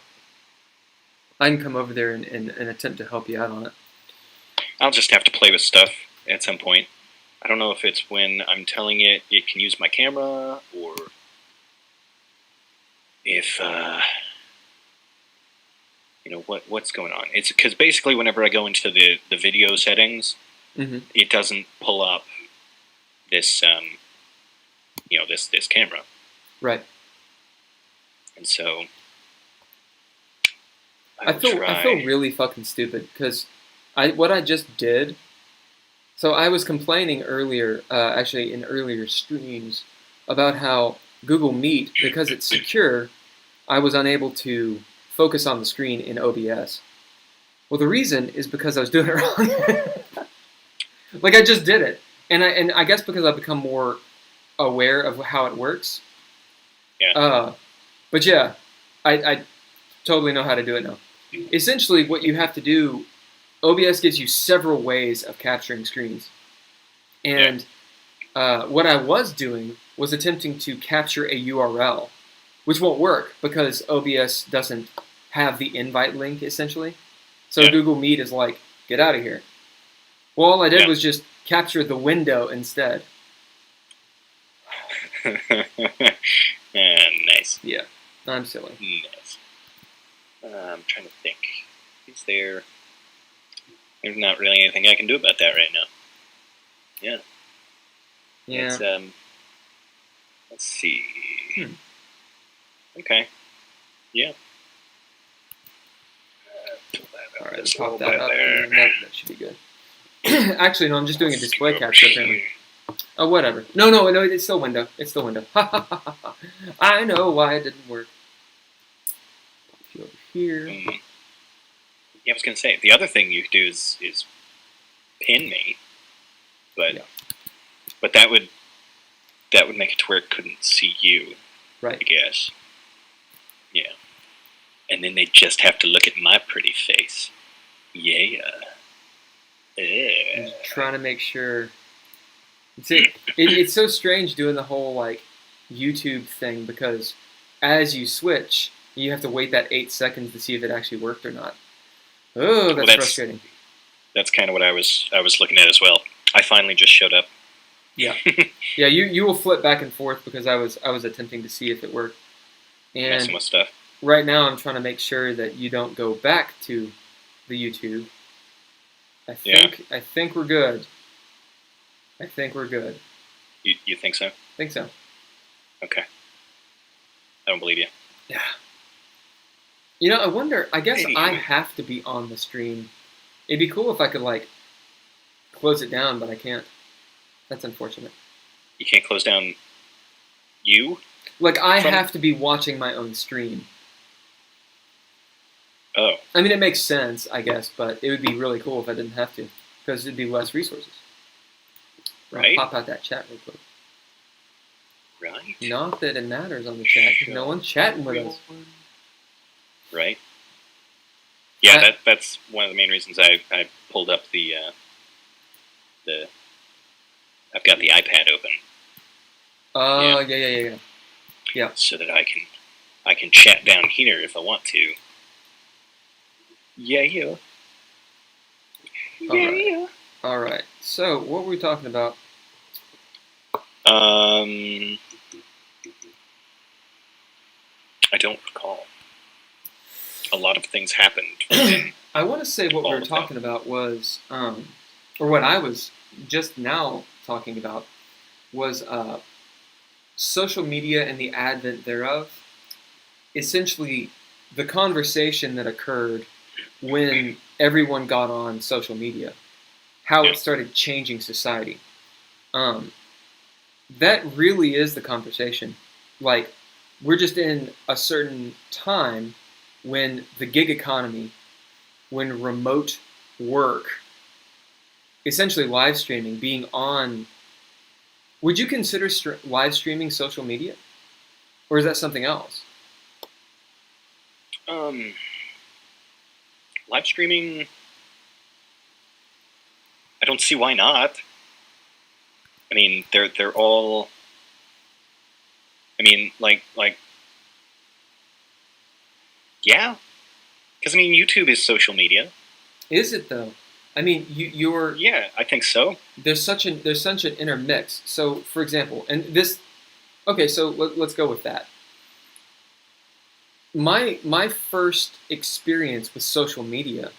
can come over there and attempt to help you out on it. I'll just have to play with stuff at some point. I don't know if it's when I'm telling it can use my camera or if what's going on. It's because basically whenever I go into the video settings, it doesn't pull up this this camera. Right. And so I feel really fucking stupid because what I just did. So I was complaining earlier, actually in earlier streams, about how Google Meet, because it's secure, I was unable to focus on the screen in OBS. Well, the reason is because I was doing it wrong. Like I just did it, and I guess because I've become more aware of how it works. Yeah. But yeah, I totally know how to do it now. Essentially, what you have to do, OBS gives you several ways of capturing screens. And what I was doing was attempting to capture a URL, which won't work because OBS doesn't have the invite link, essentially. So Google Meet is like, get out of here. Well, all I did was just capture the window instead. Nice. Yeah, I'm silly. Nice. I'm trying to think. Is there... There's not really anything I can do about that right now. Yeah. Yeah. It's, Let's see. Hmm. Okay. Yeah. All right, let's pop that up. That should be good. Actually, no, I'm just doing a display capture apparently. Oh, whatever. No, it's still window. It's still window. I know why it didn't work. Over here. Yeah, I was gonna say the other thing you could do is pin me, but that would make it to where it couldn't see you. Right. I guess. Yeah. And then they just have to look at my pretty face. Yeah. I'm just trying to make sure. It's so strange doing the whole like YouTube thing because as you switch, you have to wait that 8 seconds to see if it actually worked or not. Oh, that's frustrating. That's kind of what I was looking at as well. I finally just showed up. Yeah, yeah. You will flip back and forth because I was attempting to see if it worked. And messing with stuff. Right now, I'm trying to make sure that you don't go back to the YouTube. I think we're good. I think we're good. You think so? I think so. Okay. I don't believe you. Yeah. You know, I wonder. I guess I have to be on the stream. It'd be cool if I could like close it down, but I can't. That's unfortunate. You can't close down you? Like I have to be watching my own stream. Oh. I mean, it makes sense, I guess, but it would be really cool if I didn't have to, because it'd be less resources. Right. I'll pop out that chat real quick. Right. Not that it matters on the chat, because no one's chatting with us. Right. Yeah, that's one of the main reasons I pulled up the I've got the iPad open. Oh, yeah. Yeah. So that I can chat down here if I want to. Yeah. All right. So, what were we talking about? I don't recall. A lot of things happened. I want to say what we were talking about was, or what I was just now talking about was social media and the advent thereof. Essentially, the conversation that occurred when everyone got on social media, how it started changing society. That really is the conversation. Like, we're just in a certain time when the gig economy, when remote work, essentially live streaming, being on. Would you consider live streaming social media? Or is that something else? Live streaming, I don't see why not. I mean, they're all. I mean, like, yeah, because I mean, YouTube is social media. Is it though? I mean, you're. Yeah, I think so. There's such an intermix. So, for example, and this. Okay, so let's go with that. My first experience with social media,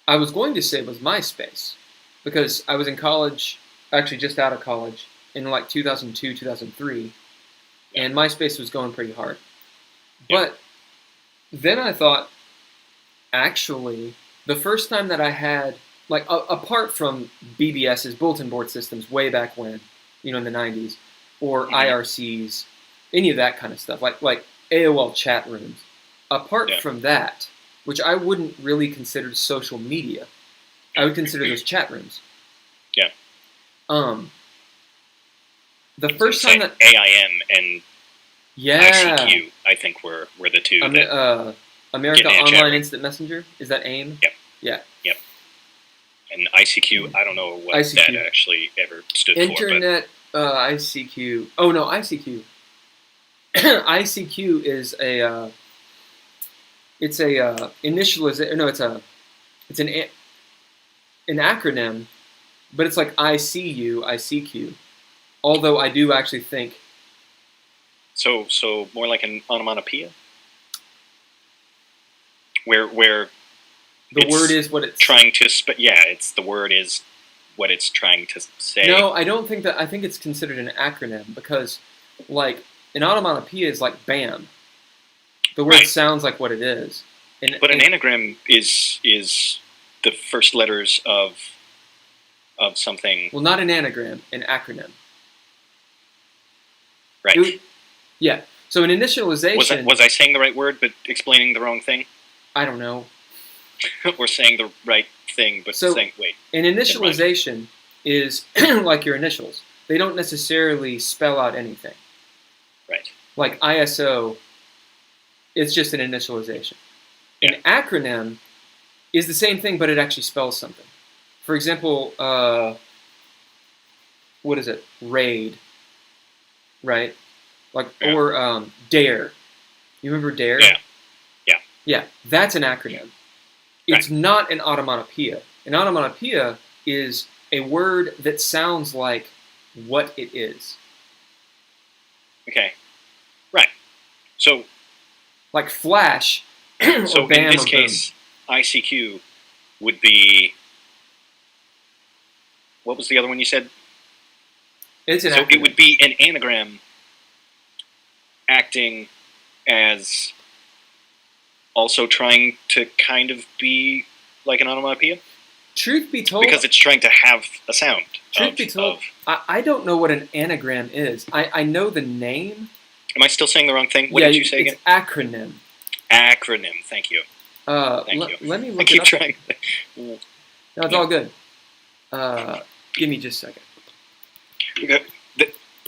I was going to say was MySpace, because I was in college, actually just out of college, in like 2002, 2003, and MySpace was going pretty hard. But then I thought, actually, the first time that I had, like, apart from BBS's, bulletin board systems, way back when, in the 90s, or IRCs, any of that kind of stuff, like AOL chat rooms. Apart from that, which I wouldn't really consider social media, I would consider those chat rooms. Yeah. The first time that AIM and ICQ, I think were the two. America Online Instant Messenger, is that AIM? Yep. Yeah. Yep. And ICQ, I don't know what that actually ever stood for. Internet ICQ. Oh no, ICQ. ICQ is it's an acronym, but it's like ICQ. Although I do actually think. So more like an onomatopoeia, where the word is what it's trying to. It's the word is what it's trying to say. No, I don't think that. I think it's considered an acronym because like an onomatopoeia is like bam. The word Right. sounds like what it is. But an anagram is the first letters of something. Well, not an anagram, an acronym. Right. Yeah. So an initialization. Was I saying the right word but explaining the wrong thing? I don't know. Or saying the right thing but saying wait. An initialization is like your initials. They don't necessarily spell out anything. Right. Like ISO, it's just an initialization. Yeah. An acronym is the same thing, but it actually spells something. For example, what is it? RAID, right? Like or DARE. You remember DARE? Yeah. Yeah. Yeah, that's an acronym. It's not an onomatopoeia. An onomatopoeia is a word that sounds like what it is. Okay. Right. So. Like flash. So bam, in this case, ICQ would be. What was the other one you said? It's an so acronym. It would be an anagram acting as also trying to kind of be like an onomatopoeia? Truth be told... Because it's trying to have a sound. Truth be told, I don't know what an anagram is. I know the name. Am I still saying the wrong thing? What did you say again? It's acronym. Acronym, thank you. Thank you. Let me look I keep it up. trying. No, it's all good. Give me just a second. Okay.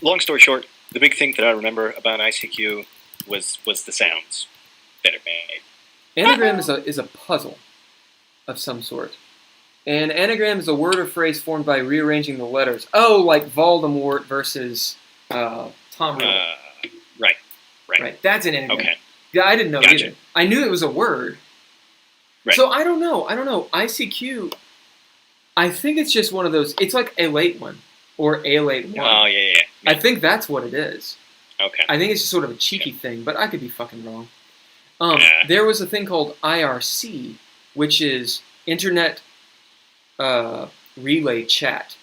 Long story short, the big thing that I remember about ICQ was the sounds that it made. Anagram is a puzzle of some sort. An anagram is a word or phrase formed by rearranging the letters. Oh, like Voldemort versus Tom Riddle. Right. That's an anagram. Okay. Yeah, I didn't know Gotcha. either. I knew it was a word. Right. So I don't know. ICQ, I think it's just one of those. It's like a late one or a late one. Oh, yeah. I think that's what it is. Okay. I think it's just sort of a cheeky thing, but I could be fucking wrong. There was a thing called IRC, which is Internet Relay Chat.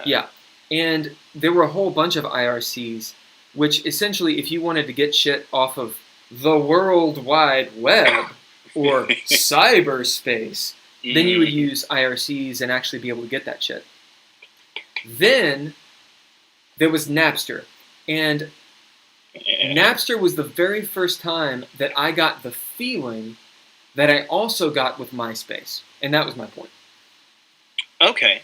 Yeah. And there were a whole bunch of IRCs, which essentially, if you wanted to get shit off of the World Wide Web or cyberspace, then you would use IRCs and actually be able to get that shit. Then there was Napster. And Napster was the very first time that I got the feeling that I also got with MySpace. And that was my point. Okay.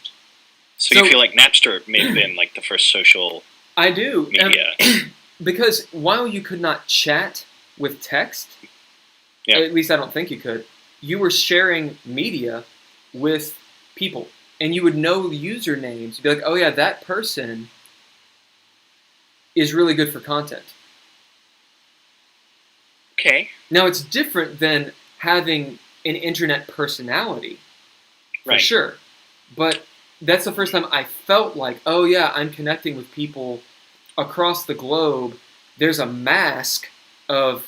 So you feel like Napster may have been like the first social I do. media. Because while you could not chat with text, at least I don't think you could, you were sharing media with people. And you would know the usernames. You'd be like, oh yeah, that person is really good for content. Okay. Now it's different than having an internet personality, for sure. But that's the first time I felt like, oh yeah, I'm connecting with people across the globe. There's a mask of,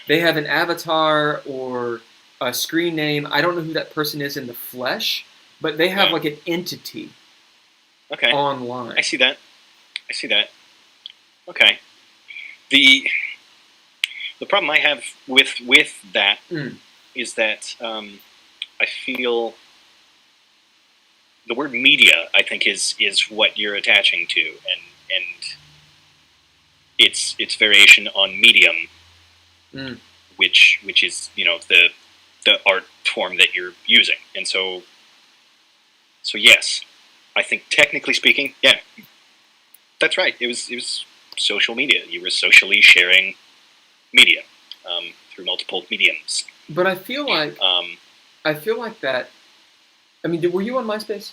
they have an avatar or a screen name. I don't know who that person is in the flesh, but they have like an entity online. I see that. Okay. The problem I have with that is that I feel the word media, I think, is what you're attaching to, and it's variation on medium, which is the art form that you're using, and so yes, I think technically speaking, yeah, that's right. It was social media. You were socially sharing media through multiple mediums. But I feel like that. I mean, were you on MySpace?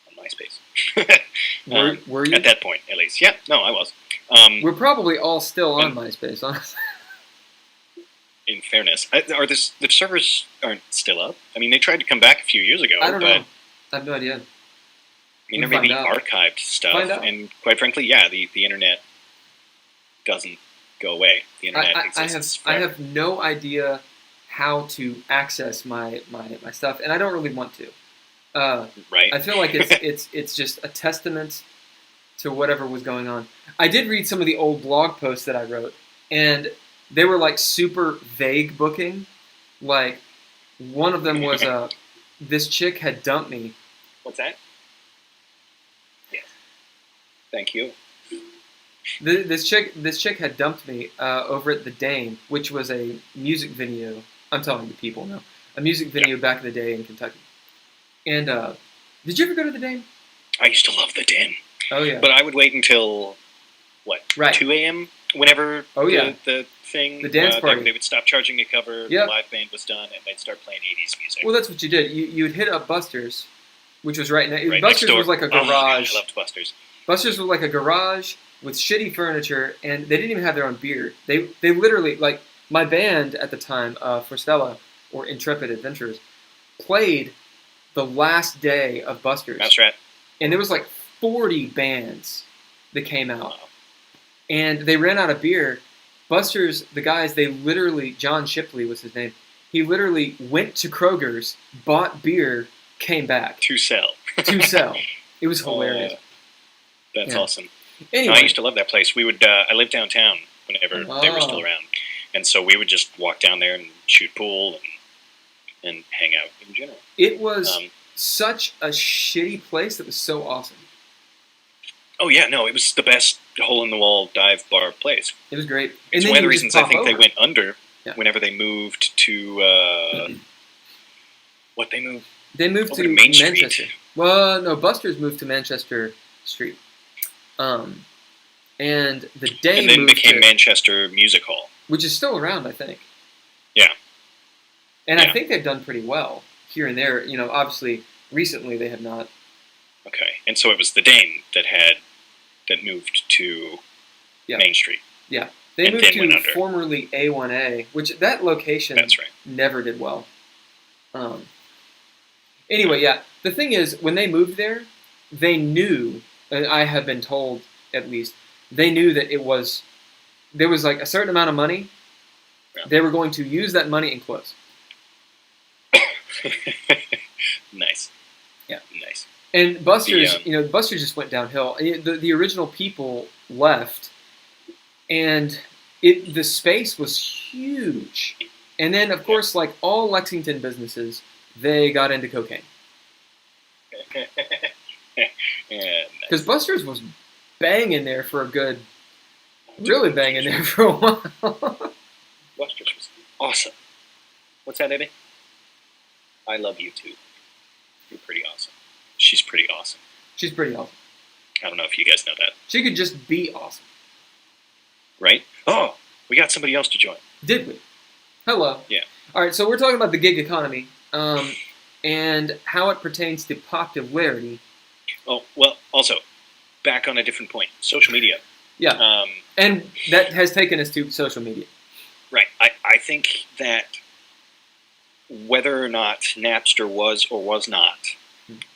On MySpace. Were you? At that point, at least. Yeah, no, I was. We're probably all still on MySpace, honestly. In fairness, the servers aren't still up. I mean, they tried to come back a few years ago. I don't know. I have no idea. I mean, there may be archived stuff, and quite frankly, yeah, the internet doesn't go away. The internet exists forever. I have no idea how to access my stuff, and I don't really want to. Right. I feel like it's just a testament to whatever was going on. I did read some of the old blog posts that I wrote, and they were like super vague booking. Like one of them was this chick had dumped me. What's that? Yes. Thank you. This chick had dumped me over at the Dame, which was a music venue. I'm telling the people now, a music venue back in the day in Kentucky. And did you ever go to the Dame? I used to love the Dame. Oh yeah. But I would wait until what? Right. 2 a.m. Whenever the thing the dance party. They would stop charging a cover. The live band was done, and they'd start playing 80s music. Well, that's what you did. You'd hit up Buster's, which was right Right Buster's next door. was like a garage. Oh, I loved Buster's. Buster's was like a garage with shitty furniture, and they didn't even have their own beer. They literally, like, my band at the time, Forstella, or Intrepid Adventurers, played the last day of Buster's. That's right. And there was like 40 bands that came out. Wow. And they ran out of beer. Buster's, the guys, they literally, John Shipley was his name, he literally went to Kroger's, bought beer, came back. To sell. To sell. It was hilarious. That's awesome. Anyway. No, I used to love that place. We would. I lived downtown whenever they were still around, and so we would just walk down there and shoot pool and hang out in general. It was such a shitty place that was so awesome. Oh yeah, no, it was the best hole-in-the-wall dive bar place. It was great. It's one of the reasons I think they went under whenever they moved to what they moved. They moved to Main Manchester. Street. Well, no, Buster's moved to Manchester Street. And the Dame and then moved became to, Manchester Music Hall, which is still around, I think. Yeah. And I think they've done pretty well here and there. You know, obviously, recently they have not. Okay, and so it was the Dame that moved to Main Street. Yeah, they moved to formerly A1A, which that location never did well. Anyway, the thing is, when they moved there, they knew, and I have been told at least, they knew that there was like a certain amount of money. Yeah. They were going to use that money and close. Nice. Yeah. Nice. And Buster's, Buster's just went downhill. The original people left, and the space was huge. And then, of course, like all Lexington businesses, they got into cocaine. Because Buster's was banging there for a good, really banging there for a while. Buster's was awesome. What's that, Amy? I love you too. You're pretty awesome. She's pretty awesome. She's pretty awesome. I don't know if you guys know that. She could just be awesome. Right? Oh, we got somebody else to join. Did we? Hello. Yeah. All right, so we're talking about the gig economy and how it pertains to popularity. Oh, well, also, back on a different point, social media. Yeah. And that has taken us to social media. Right. I think that whether or not Napster was or was not,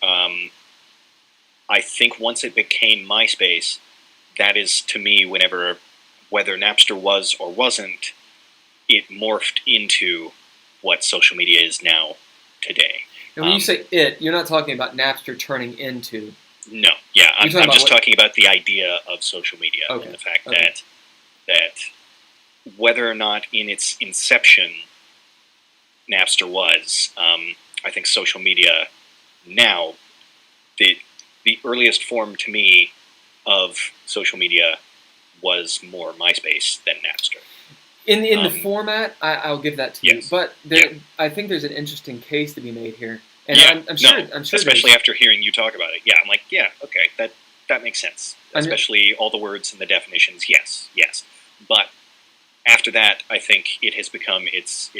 I think once it became MySpace, that is, to me, whether Napster was or wasn't, it morphed into what social media is now today. And when you say it, you're not talking about Napster turning into... No, yeah, I'm just talking about the idea of social media and the fact that whether or not in its inception Napster was, I think social media now, the earliest form to me of social media was more MySpace than Napster. In the format, I'll give that to you. But I think there's an interesting case to be made here. And I'm sure especially after hearing you talk about it. Yeah, I'm like, yeah, okay, that makes sense. Especially all the words and the definitions. Yes. But after that, I think it has become it's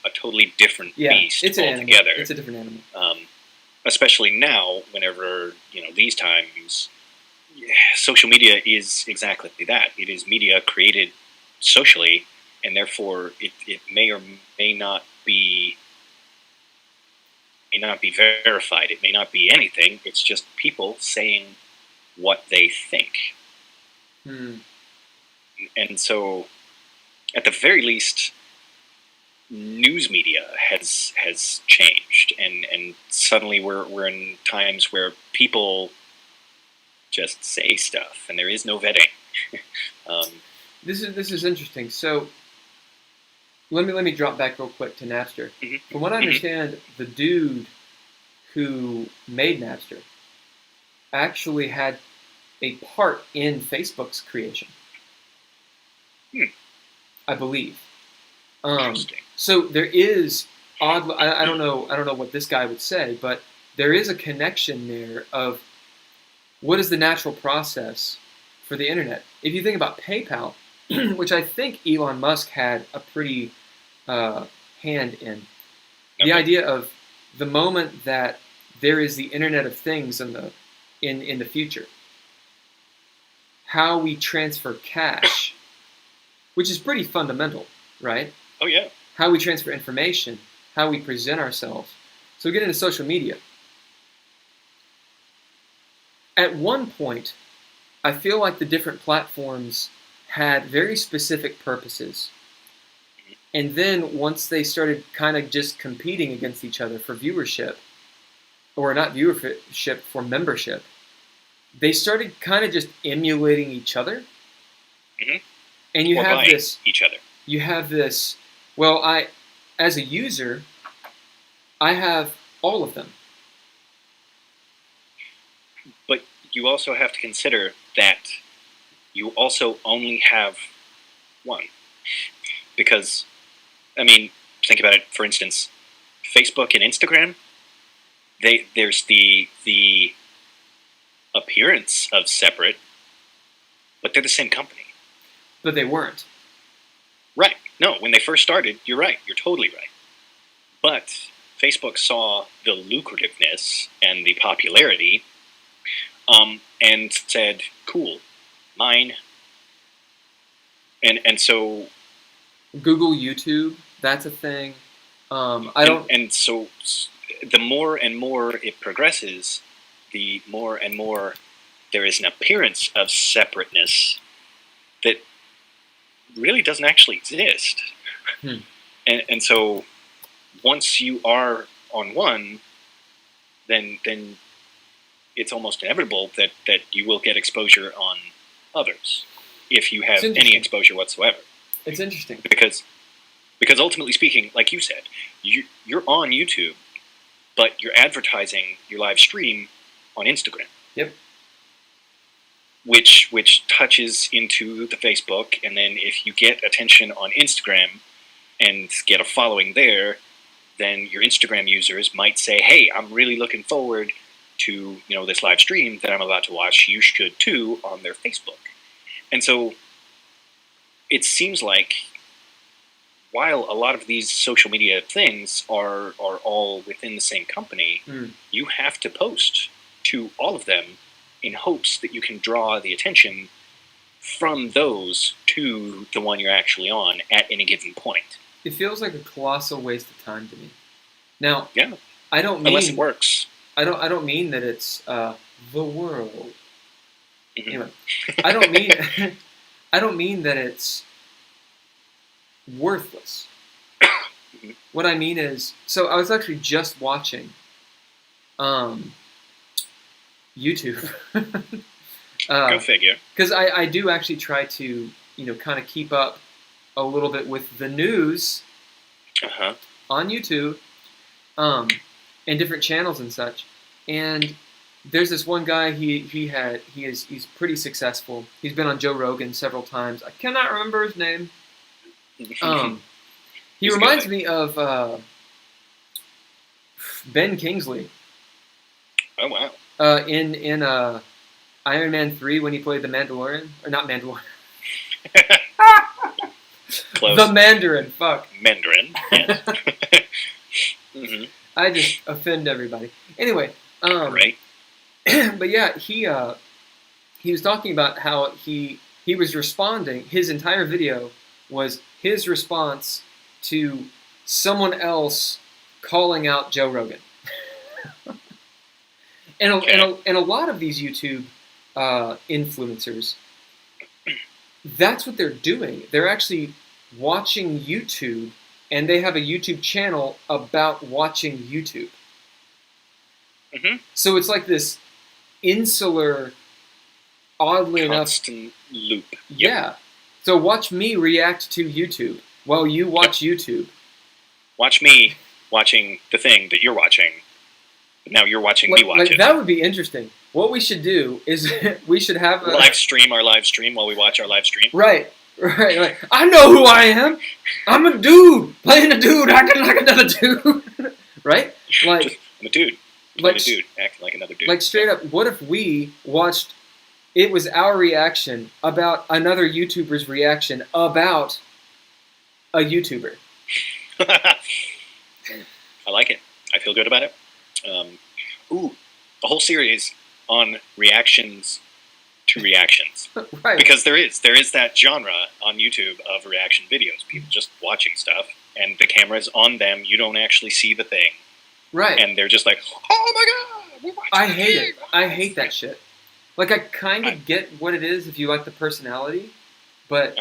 a totally different beast altogether. It's a different animal. Especially now, whenever these times, social media is exactly that. It is media created socially, and therefore it may or may not be verified. It may not be anything. It's just people saying what they think. And so, at the very least, news media has changed, and suddenly we're in times where people just say stuff, and there is no vetting. This is interesting. So let me drop back real quick to Napster. Mm-hmm. From what I understand, the dude who made Napster actually had a part in Facebook's creation. I believe. Interesting. So there is odd. I don't know what this guy would say, but there is a connection there of what is the natural process for the internet. If you think about PayPal, which I think Elon Musk had a pretty hand in, the idea of the moment that there is the Internet of Things in the future, how we transfer cash, which is pretty fundamental, right? Oh yeah. How we transfer information, how we present ourselves. So we get into social media. At one point, I feel like the different platforms had very specific purposes. And then once they started kind of just competing against each other for viewership, or not viewership, for membership, they started kind of just emulating each other. Mm-hmm. And you or have this each other. You have this, well, as a user, I have all of them. But you also have to consider that you also only have one. Because, I mean, think about it, for instance, Facebook and Instagram, there's the appearance of separate, but they're the same company. But they weren't. Right. No, when they first started, you're right. You're totally right. But Facebook saw the lucrativeness and the popularity and said, cool, mine. And so... Google, YouTube, that's a thing. And so the more and more it progresses, the more and more there is an appearance of separateness that really doesn't actually exist. And so once you are on one, then it's almost inevitable that you will get exposure on others if you have any exposure whatsoever. It's interesting. Because ultimately speaking, like you said, you're on YouTube, but you're advertising your live stream on Instagram. Yep. Which touches into the Facebook, and then if you get attention on Instagram and get a following there, then your Instagram users might say, hey, I'm really looking forward to this live stream that I'm about to watch. You should too on their Facebook. And so it seems like while a lot of these social media things are all within the same company, you have to post to all of them in hopes that you can draw the attention from those to the one you're actually on at any given point. It feels like a colossal waste of time to me. Now, yeah, I don't mean unless it works. I don't mean that it's the world. Mm-hmm. Anyway, I don't mean that it's worthless. Mm-hmm. What I mean is, so I was actually just watching YouTube. Go figure. Because I do actually try to, kind of keep up a little bit with the news on YouTube, and different channels and such. And there's this one guy, he's pretty successful. He's been on Joe Rogan several times. I cannot remember his name. He reminds me of Ben Kingsley. Oh wow. In Iron Man 3 when he played the Mandalorian, or not Mandalorian. Close. The Mandarin. Fuck. Mandarin. Yes. Mm-hmm. I just offend everybody. Anyway. Right. But yeah, he was talking about how he was responding. His entire video was his response to someone else calling out Joe Rogan. And a lot of these YouTube influencers, that's what they're doing. They're actually watching YouTube, and they have a YouTube channel about watching YouTube. Mm-hmm. So it's like this insular oddly enough, constant loop. Yeah. So watch me react to YouTube while you watch YouTube. Watch me watching the thing that you're watching. Now you're watching me watch it. That would be interesting. What we should do is we should have a live stream while we watch our live stream. Right. Like, I know who I am. I'm a dude playing a dude acting like another dude. Right? Like I'm a dude playing a dude acting like another dude. Like straight up, what if we watched? It was our reaction about another YouTuber's reaction about a YouTuber. I like it. I feel good about it. A whole series on reactions to reactions. Right. Because there is that genre on YouTube of reaction videos. People just watching stuff, and the camera's on them. You don't actually see the thing. Right. And they're just like, oh my god, we're watching I hate it. I hate that shit. Like, I kind of get what it is if you like the personality, but...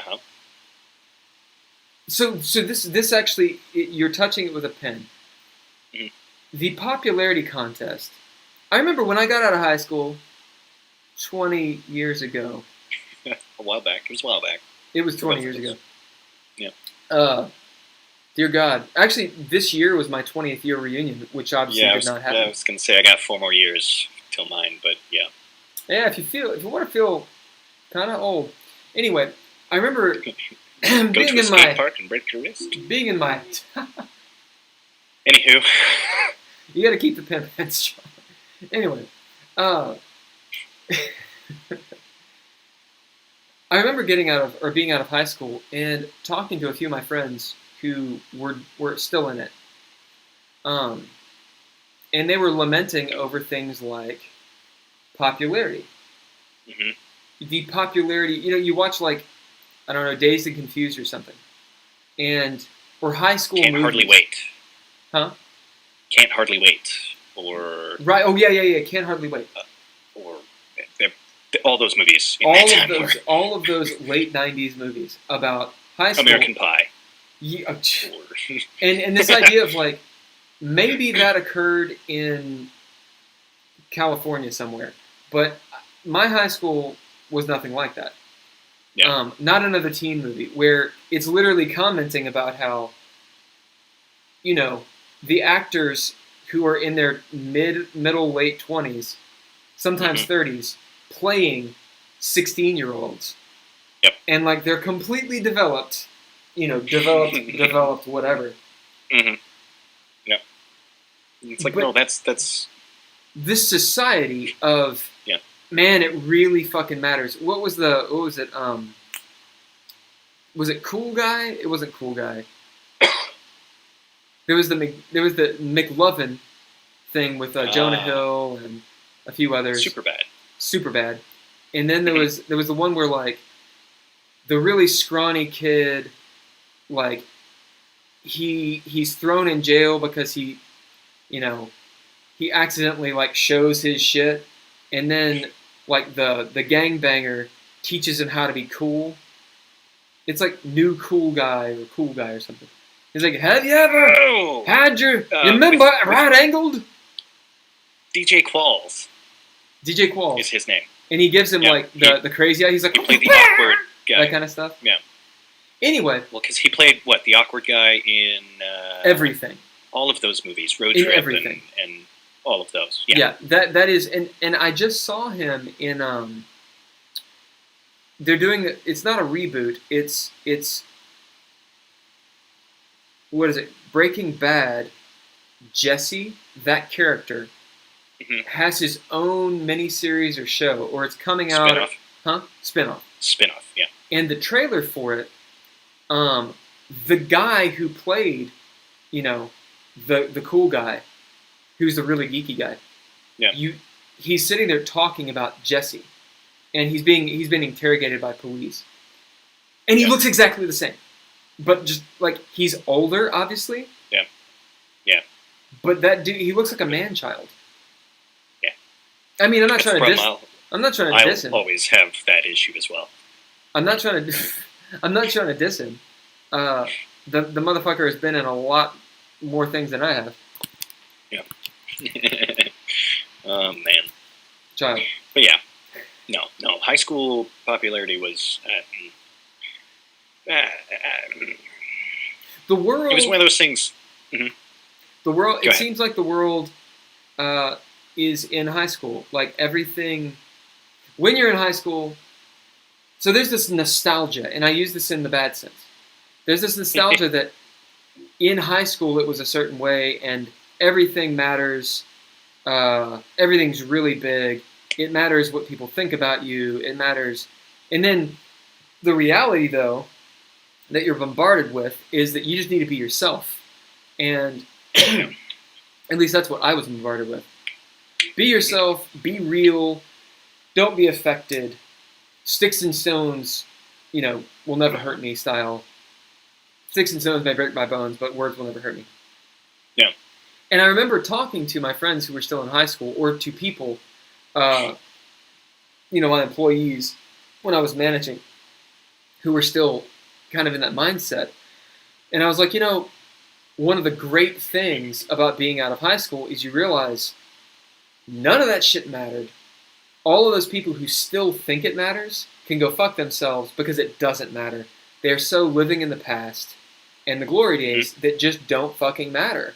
So this actually, you're touching it with a pen. Mm-hmm. The popularity contest. I remember when I got out of high school 20 years ago. A while back. It was a while back. It was 20 years ago. Yeah. Dear God. Actually, this year was my 20th year reunion, which obviously did not happen. Yeah, I was going to say I got 4 more years till mine, but yeah. Yeah, if you want to feel kind of old. Anyway, I remember being to a skate park and break your wrist. Being in my... Anywho. You got to keep the pen strong. Anyway, I remember being out of high school and talking to a few of my friends who were still in it. And they were lamenting over things like popularity. Mm-hmm. The popularity, you watch like, I don't know, Dazed and Confused or something. Or high school Can't movies. Hardly Wait. Huh? Can't Hardly Wait. Or... Right, oh yeah, Can't Hardly Wait. Or all those movies. All of those late 90s movies about high school. American Pie. Yeah, and this idea of like, maybe that occurred in California somewhere, but my high school was nothing like that. Yeah. Not another teen movie where it's literally commenting about how, the actors who are in their middle, late 20s, sometimes 30s, playing 16-year-olds. Yep. And like they're completely developed, developed whatever. Mm-hmm. Yep. It's like, no, that's this society of man, it really fucking matters. What was it? Was it Cool Guy? It wasn't Cool Guy. There was the McLovin thing with Jonah Hill and a few others. Super bad. And then there was the one where like the really scrawny kid, like he's thrown in jail because he accidentally like shows his shit, and then like the gangbanger teaches him how to be cool. It's like New Cool Guy or something. He's like, have you ever had your member right-angled? DJ Qualls. DJ Qualls is his name. And he gives him the crazy eye. He's like, he played the awkward guy. That kind of stuff. Yeah. Anyway. Well, because he played, the awkward guy in... everything. All of those movies. Road Trip and all of those. Yeah, that is... And I just saw him in... they're doing... It's not a reboot. It's what is it? Breaking Bad, Jesse, that character, has his own miniseries or show, or it's coming out... Spinoff. Huh? Spinoff, yeah. And the trailer for it, the guy who played, the cool guy, who's the really geeky guy, he's sitting there talking about Jesse, and he's been interrogated by police, and he looks exactly the same, but just like he's older, obviously. Yeah. But that dude, he looks like a man-child. Yeah. I mean, I'm not trying to diss him. I'll always have that issue as well. I'm not trying to diss him. The motherfucker has been in a lot more things than I have. Yeah. Oh man. Child. But yeah. No. High school popularity was the world. It was one of those things. Mm-hmm. The world. It seems like the world is in high school. Like everything, when you're in high school. So there's this nostalgia, and I use this in the bad sense. There's this nostalgia that in high school it was a certain way, and everything matters. Everything's really big. It matters what people think about you. It matters. And then the reality, though, that you're bombarded with is that you just need to be yourself. And at least that's what I was bombarded with. Be yourself. Be real. Don't be affected. Sticks and stones, will never hurt me style. Sticks and stones may break my bones, but words will never hurt me. Yeah. And I remember talking to my friends who were still in high school, or to people, my employees, when I was managing, who were still kind of in that mindset. And I was like, one of the great things about being out of high school is you realize none of that shit mattered. All of those people who still think it matters can go fuck themselves because it doesn't matter. They're so living in the past and the glory days that just don't fucking matter.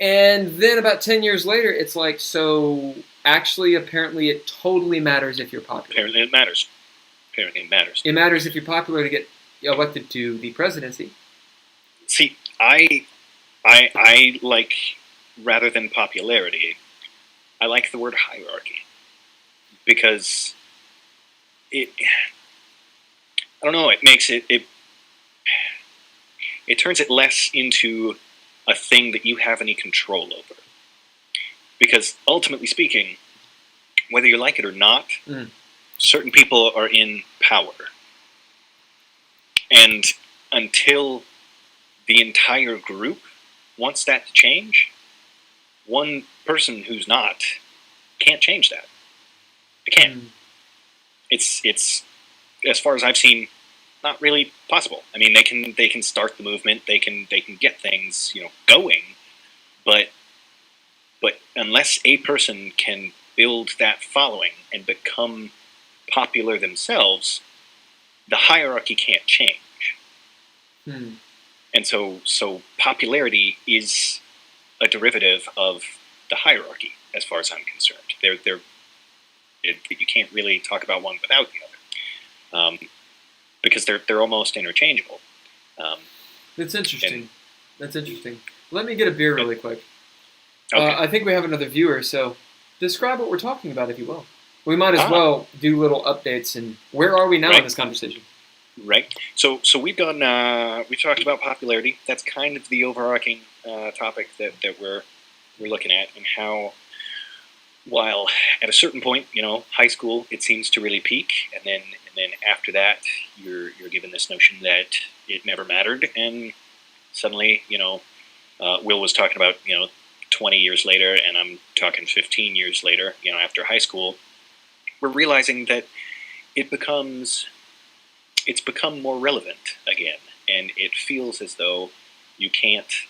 And then about 10 years later, it's like, so actually, apparently, it totally matters if you're popular. Apparently it matters. It matters if you're popular to get elected to the presidency. See, I like, rather than popularity, I like the word hierarchy. Because I don't know, it makes it turns it less into a thing that you have any control over. Because ultimately speaking, whether you like it or not, certain people are in power. And until the entire group wants that to change, one person who's not can't change that. They can't. It's as far as I've seen, not really possible. I mean, they can start the movement, they can get things going, but unless a person can build that following and become popular themselves, the hierarchy can't change. And so popularity is a derivative of the hierarchy, as far as I'm concerned. You can't really talk about one without the other, because they're almost interchangeable. That's interesting. Let me get a beer really quick. Okay. I think we have another viewer, so describe what we're talking about, if you will. We might as well do little updates. And where are we now in this conversation? Right. So we've talked about popularity. That's kind of the overarching topic that we're looking at, and how, while at a certain point, high school, it seems to really peak, and then after that, you're given this notion that it never mattered, and suddenly, Will was talking about 20 years later, and I'm talking 15 years later, after high school, we're realizing that it's become more relevant again, and it feels as though you can't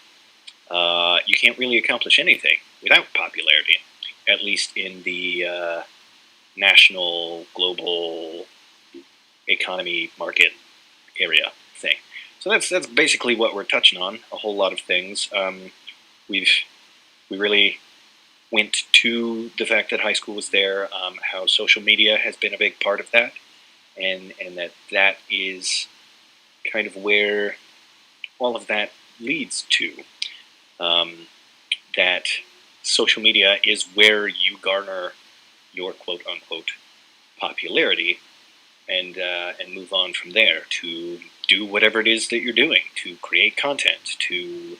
really accomplish anything without popularity. At least in the national, global economy market area thing. So that's basically what we're touching on. A whole lot of things. We really went to the fact that high school was there, how social media has been a big part of that, and that is kind of where all of that leads to. That social media is where you garner your quote-unquote popularity, and move on from there to do whatever it is that you're doing, to create content, to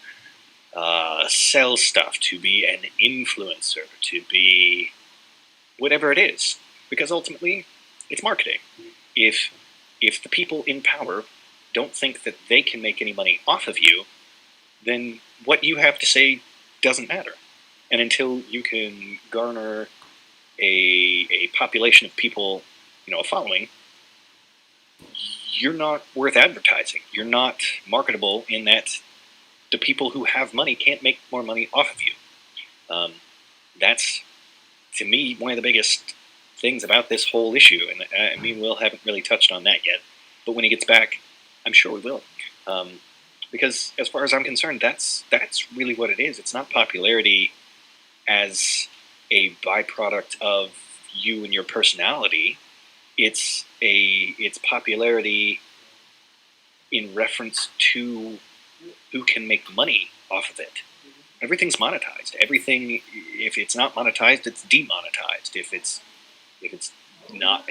sell stuff, to be an influencer, to be whatever it is. Because ultimately, it's marketing. If the people in power don't think that they can make any money off of you, then what you have to say doesn't matter. And until you can garner a population of people, a following, you're not worth advertising. You're not marketable in that the people who have money can't make more money off of you. That's, to me, one of the biggest things about this whole issue, and I mean, Will haven't really touched on that yet, but when he gets back, I'm sure we will. Because as far as I'm concerned, that's really what it is. It's not popularity as a byproduct of you and your personality. It's popularity in reference to who can make money off of it. Everything's monetized. Everything, if it's not monetized, it's demonetized. If it's not,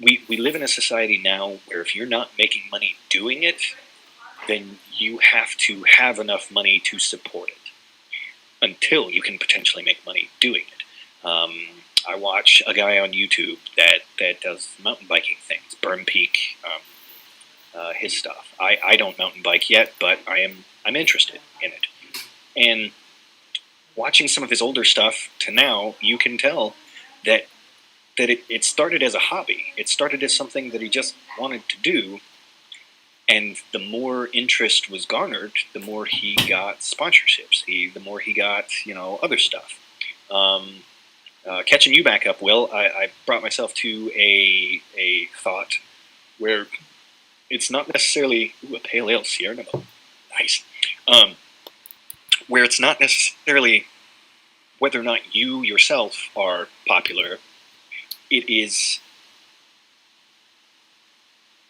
we live in a society now where if you're not making money doing it, then you have to have enough money to support it until you can potentially make money doing it. I watch a guy on YouTube that does mountain biking things, Burn Peak, his stuff. I don't mountain bike yet, but I'm interested in it. And watching some of his older stuff to now, you can tell that it started as a hobby. It started as something that he just wanted to do. And the more interest was garnered, the more he got sponsorships. The more he got, other stuff. Catching you back up, Will, I brought myself to a thought where it's not necessarily a pale ale Sierra Nevada. Nice. Where it's not necessarily whether or not you yourself are popular. It is,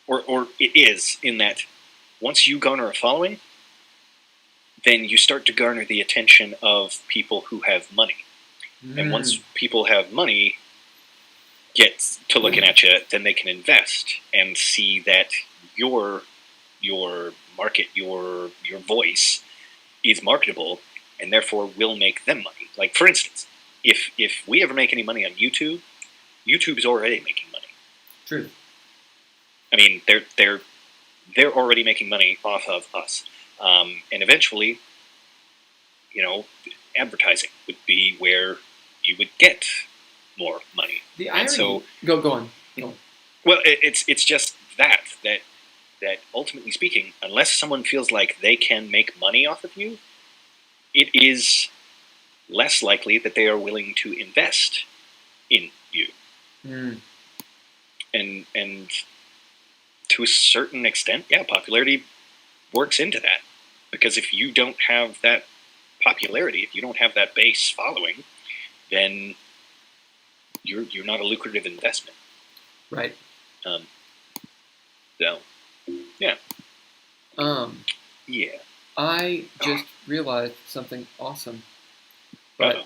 or it is in that once you garner a following, then you start to garner the attention of people who have money. And once people have money, get to looking at you, then they can invest and see that your market, your voice is marketable, and therefore will make them money. Like, for instance, if we ever make any money on YouTube, YouTube's already making money. True. I mean, they're already making money off of us, and eventually, advertising would be where you would get more money. The irony. So, go on. Well, it's just that ultimately speaking, unless someone feels like they can make money off of you, it is less likely that they are willing to invest in you. And to a certain extent, popularity works into that. Because if you don't have that popularity, if you don't have that base following, then you're not a lucrative investment. Right. So, yeah. Yeah. I just realized something awesome, but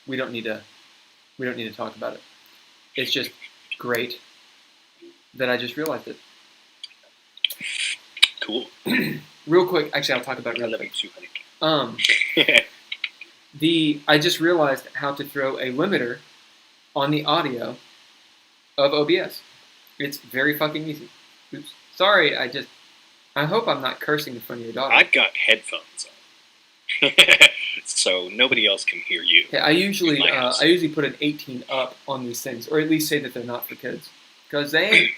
we don't need to talk about it. It's just great that I just realized it. Cool. Real quick, actually, I'll talk about it real quick. I just realized how to throw a limiter on the audio of OBS. It's very fucking easy. Oops. Sorry, I hope I'm not cursing in front of your daughter. I've got headphones on, so nobody else can hear you. Yeah, I usually put an 18 up on these things, or at least say that they're not for kids, because they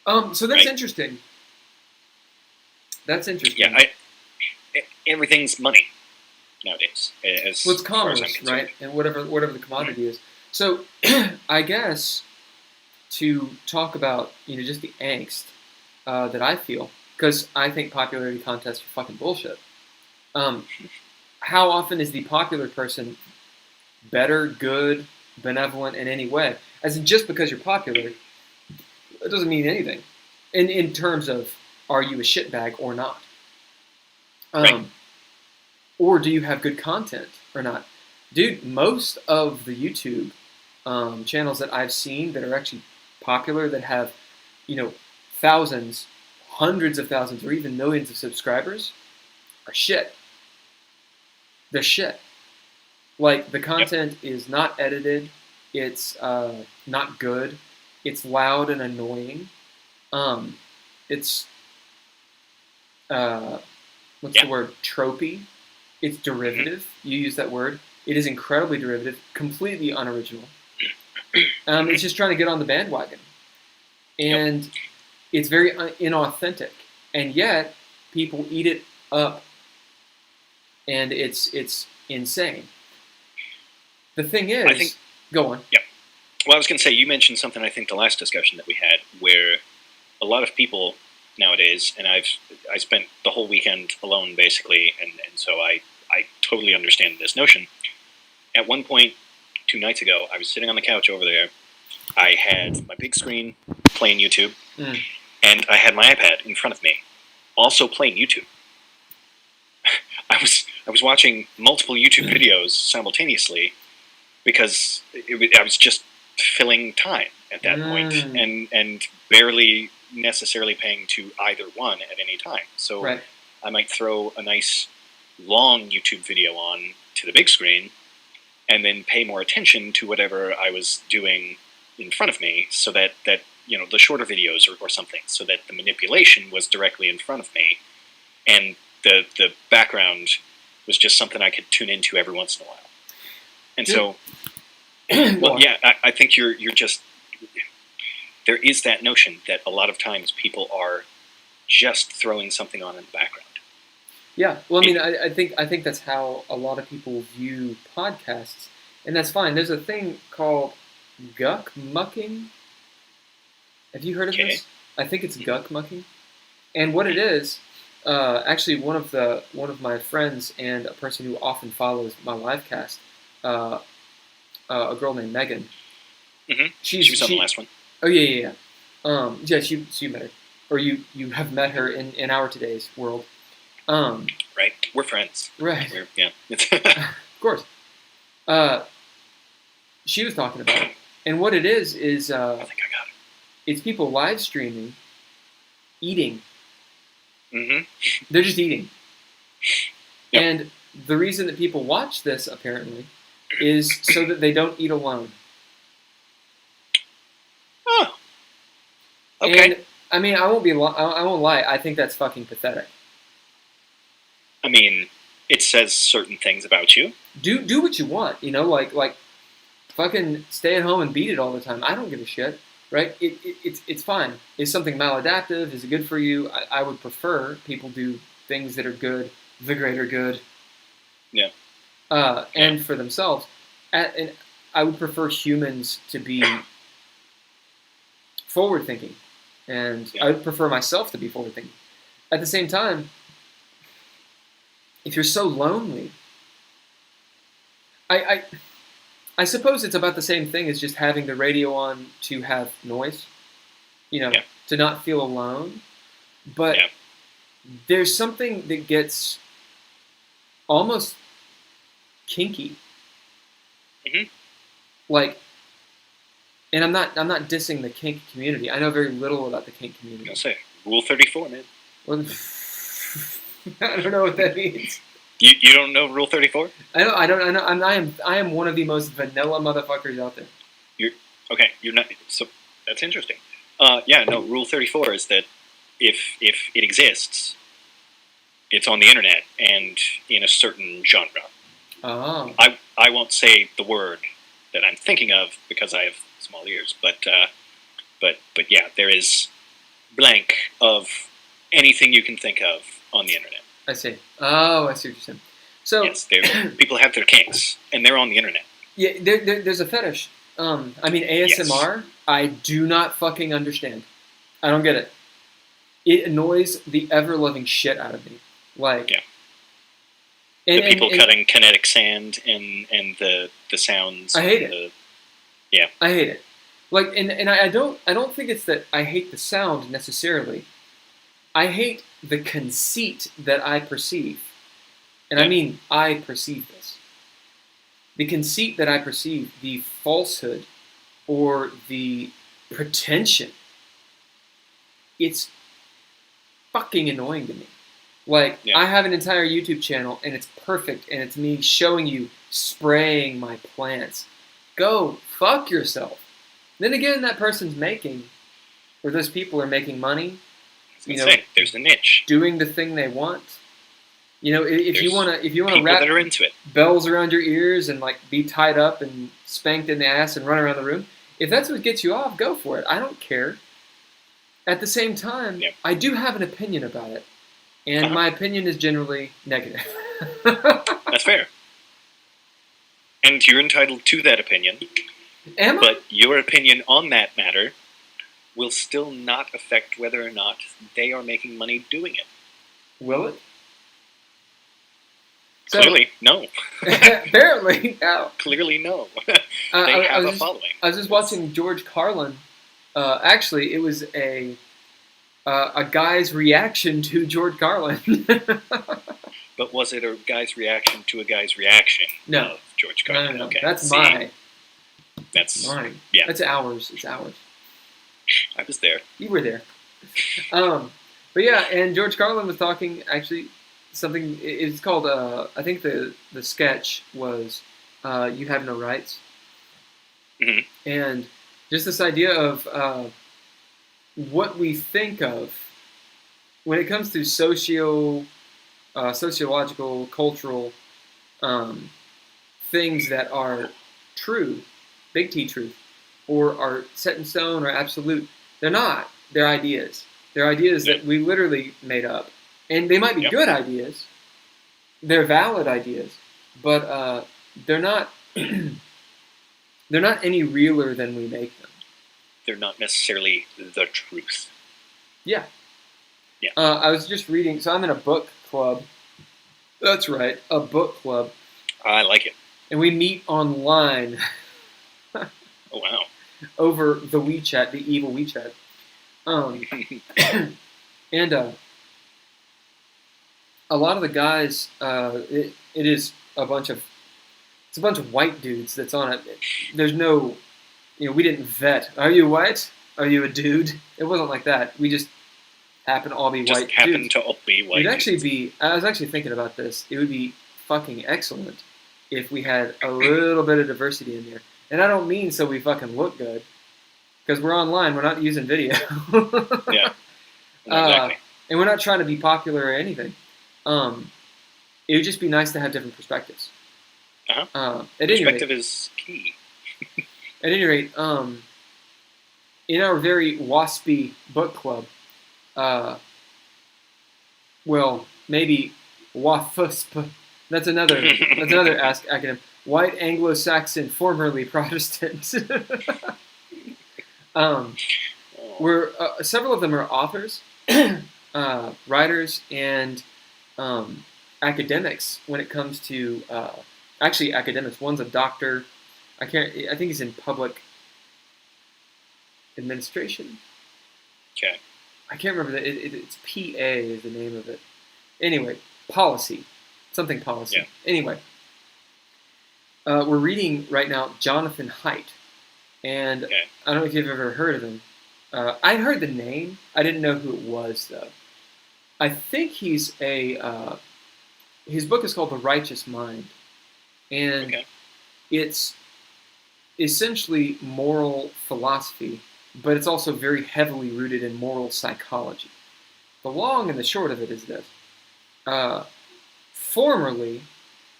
ain't. So that's interesting. That's interesting. Yeah, everything's money nowadays. It's commerce, right? And whatever the commodity is. So I guess to talk about just the angst that I feel, because I think popularity contests are fucking bullshit. How often is the popular person better, good, benevolent in any way? As in, just because you're popular, it doesn't mean anything. In terms of, are you a shitbag or not? Right. Or do you have good content or not? Dude, most of the YouTube channels that I've seen that are actually popular, that have, thousands, hundreds of thousands, or even millions of subscribers, are shit. They're shit. Like, the content is not edited. It's not good. It's loud and annoying. It's what's the word? Tropey. It's derivative. You use that word. It is incredibly derivative, completely unoriginal. It's just trying to get on the bandwagon. And it's very inauthentic. And yet, people eat it up. And it's insane. The thing is, Go on. Yeah. Well, I was going to say, you mentioned something, I think, the last discussion that we had, where a lot of people nowadays, and I spent the whole weekend alone, basically, and so I totally understand this notion. At one point, 2 nights ago, I was sitting on the couch over there. I had my big screen playing YouTube, and I had my iPad in front of me, also playing YouTube. I was watching multiple YouTube videos simultaneously because I was just filling time at that point, and barely necessarily paying to either one at any time. So right. I might throw a nice long YouTube video on to the big screen, and then pay more attention to whatever I was doing in front of me, so that the shorter videos or something, so that the manipulation was directly in front of me, and the background was just something I could tune into every once in a while. And so, well, yeah, I think you're just, there is that notion that a lot of times people are just throwing something on in the background. Yeah, well, I mean, I think that's how a lot of people view podcasts, and that's fine. There's a thing called guck mucking. Have you heard of this? I think it's guck mucking, and what it is, actually, one of my friends and a person who often follows my livecast, a girl named Megan. Mm-hmm. She was on the last one. Oh yeah. Yeah, you met her, or you have met her in our today's world. Right, we're friends. Right. Yeah. Of course. She was talking about it, and what it is I think I got it. It's people live streaming, eating. Mm-hmm. They're just eating. Yep. And the reason that people watch this apparently is so that they don't eat alone. Oh. Okay. And I mean, I won't lie. I think that's fucking pathetic. I mean, it says certain things about you. Do what you want, like fucking stay at home and beat it all the time. I don't give a shit, right? It's fine. Is something maladaptive? Is it good for you? I would prefer people do things that are good, the greater good. Yeah. And for themselves. And I would prefer humans to be forward-thinking. And I would prefer myself to be forward-thinking. At the same time, if you're so lonely, I suppose it's about the same thing as just having the radio on to have noise, to not feel alone. But there's something that gets almost kinky. Mm-hmm. Like, and I'm not dissing the kink community. I know very little about the kink community. I'll say Rule 34, man. Well, I don't know what that means. You don't know Rule 34? I know. I am one of the most vanilla motherfuckers out there. You're not. So that's interesting. Rule 34 is that if it exists, it's on the internet and in a certain genre. Oh. I won't say the word that I'm thinking of because I have small ears, but yeah, there is blank of anything you can think of on the internet. I see. Oh, I see what you're saying. So yes, people have their kinks, and they're on the internet. Yeah, there's a fetish. I mean, ASMR, yes. I do not fucking understand. I don't get it. It annoys the ever-loving shit out of me. Like, yeah. The people cutting kinetic sand and the sounds. I hate it. Yeah. I hate it. Like, and I don't think it's that I hate the sound necessarily. I hate the conceit that I perceive. And I mean, I perceive this. The conceit that I perceive, the falsehood or the pretension, it's fucking annoying to me. Like, I have an entire YouTube channel, and it's perfect, and it's me showing you spraying my plants. Go fuck yourself. Then again, that person's making, or those people are making money. There's the niche. Doing the thing they want. If you wanna wrap that are into it. Bells around your ears and like be tied up and spanked in the ass and run around the room, if that's what gets you off, go for it. I don't care. At the same time, I do have an opinion about it, and my opinion is generally negative. That's fair. And you're entitled to that opinion. Am I? But your opinion on that matter will still not affect whether or not they are making money doing it. Will it? So, Clearly, no. Apparently, no. Clearly, no. They have a following. I was just watching George Carlin. Actually, it was a guy's reaction to George Carlin. But was it a guy's reaction to a guy's reaction of George Carlin? No. Okay. That's mine. That's mine. Yeah. That's ours. It's ours. I was there. You were there. But yeah, and George Carlin was talking actually something. It's called. I think the sketch was "You Have No Rights," and just this idea of what we think of when it comes to sociological, cultural things that are true, big T truth, or are set in stone or absolute. They're not. They're ideas. They're ideas that we literally made up. And they might be good ideas. They're valid ideas. But they're not they're not any realer than we make them. They're not necessarily the truth. Yeah. Yeah. I was just reading, so I'm in a book club. That's right, a book club. I like it. And we meet online. Oh, wow. Over the WeChat, the evil WeChat. And a lot of the guys, it is a bunch of white dudes that's on it. There's no, we didn't vet. Are you white? Are you a dude? It wasn't like that. We just happen to all be white dudes. Just happen to all be white dudes. I was actually thinking about this. It would be fucking excellent if we had a little bit of diversity in there. And I don't mean so we fucking look good. Because we're online, we're not using video. Yeah, exactly. And we're not trying to be popular or anything. It would just be nice to have different perspectives. Perspective is key. At any rate, in our very waspy book club, well, maybe WAFUSP. That's another acronym. White Anglo-Saxon, formerly Protestant. We're several of them are authors, writers, and academics. When it comes to actually academics, one's a doctor. I think he's in public administration. Okay. I can't remember it's PA is the name of it. Anyway, policy, something policy. Yeah. Anyway, we're reading right now Jonathan Haidt. And I don't know if you've ever heard of him. I heard the name. I didn't know who it was, though. I think he's his book is called The Righteous Mind. And it's essentially moral philosophy, but it's also very heavily rooted in moral psychology. The long and the short of it is this. Formerly,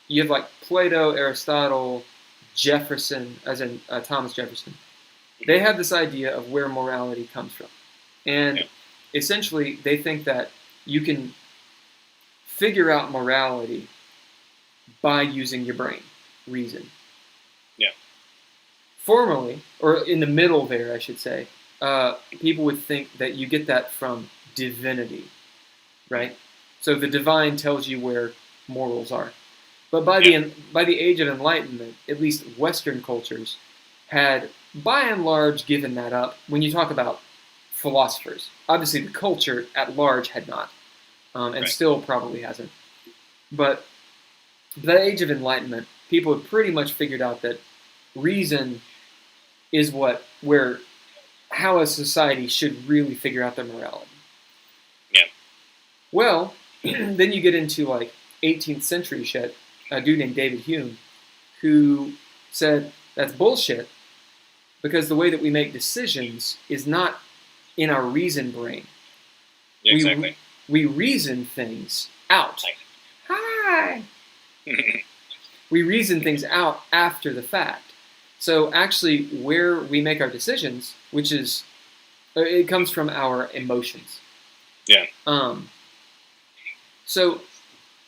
you have like Plato, Aristotle, Jefferson, as in Thomas Jefferson. They have this idea of where morality comes from. And essentially, they think that you can figure out morality by using your brain, reason. Yeah. Formerly, or in the middle there, I should say, people would think that you get that from divinity, right? So the divine tells you where morals are. But by the Age of Enlightenment, at least Western cultures had, by and large, given that up. When you talk about philosophers, obviously the culture at large had not, and still probably hasn't. But the Age of Enlightenment, people had pretty much figured out that reason is how a society should really figure out their morality. Yeah. Well, then you get into like 18th century shit. A dude named David Hume, who said that's bullshit because the way that we make decisions is not in our reason brain. Yeah, exactly. We reason things out. Hi. We reason things out after the fact. So actually, where we make our decisions, which is, it comes from our emotions. Yeah. So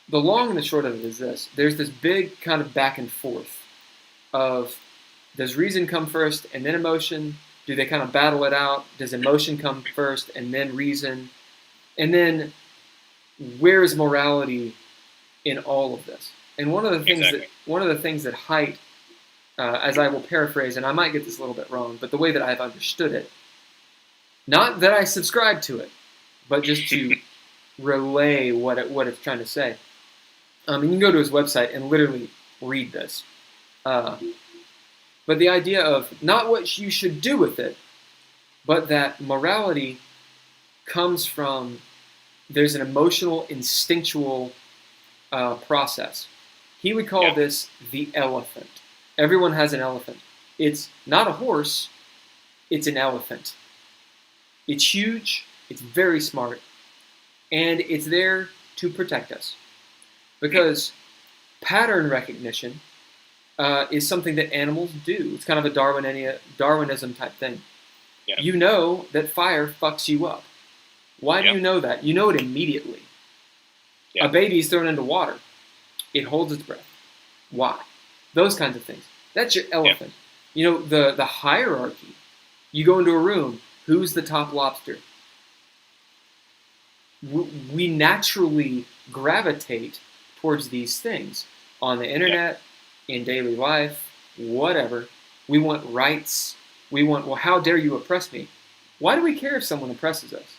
the long and the short of it is this. There's this big kind of back and forth of, does reason come first and then emotion? Do they kind of battle it out? Does emotion come first and then reason? And then where is morality in all of this? And one of the things that Haidt, as I will paraphrase, and I might get this a little bit wrong, but the way that I've understood it, not that I subscribe to it, but just to relay what it's trying to say. You can go to his website and literally read this. But the idea of not what you should do with it, but that morality comes from, there's an emotional, instinctual process. He would call this the elephant. Everyone has an elephant. It's not a horse, it's an elephant. It's huge, it's very smart, and it's there to protect us. Because pattern recognition is something that animals do. It's kind of a Darwinism type thing. Yeah. You know that fire fucks you up. Why do you know that? You know it immediately. Yeah. A baby is thrown into water. It holds its breath. Why? Those kinds of things. That's your elephant. Yeah. You know, the hierarchy. You go into a room. Who's the top lobster? We naturally gravitate towards these things on the internet, in daily life, whatever. We want rights. We want, well, how dare you oppress me? Why do we care if someone oppresses us?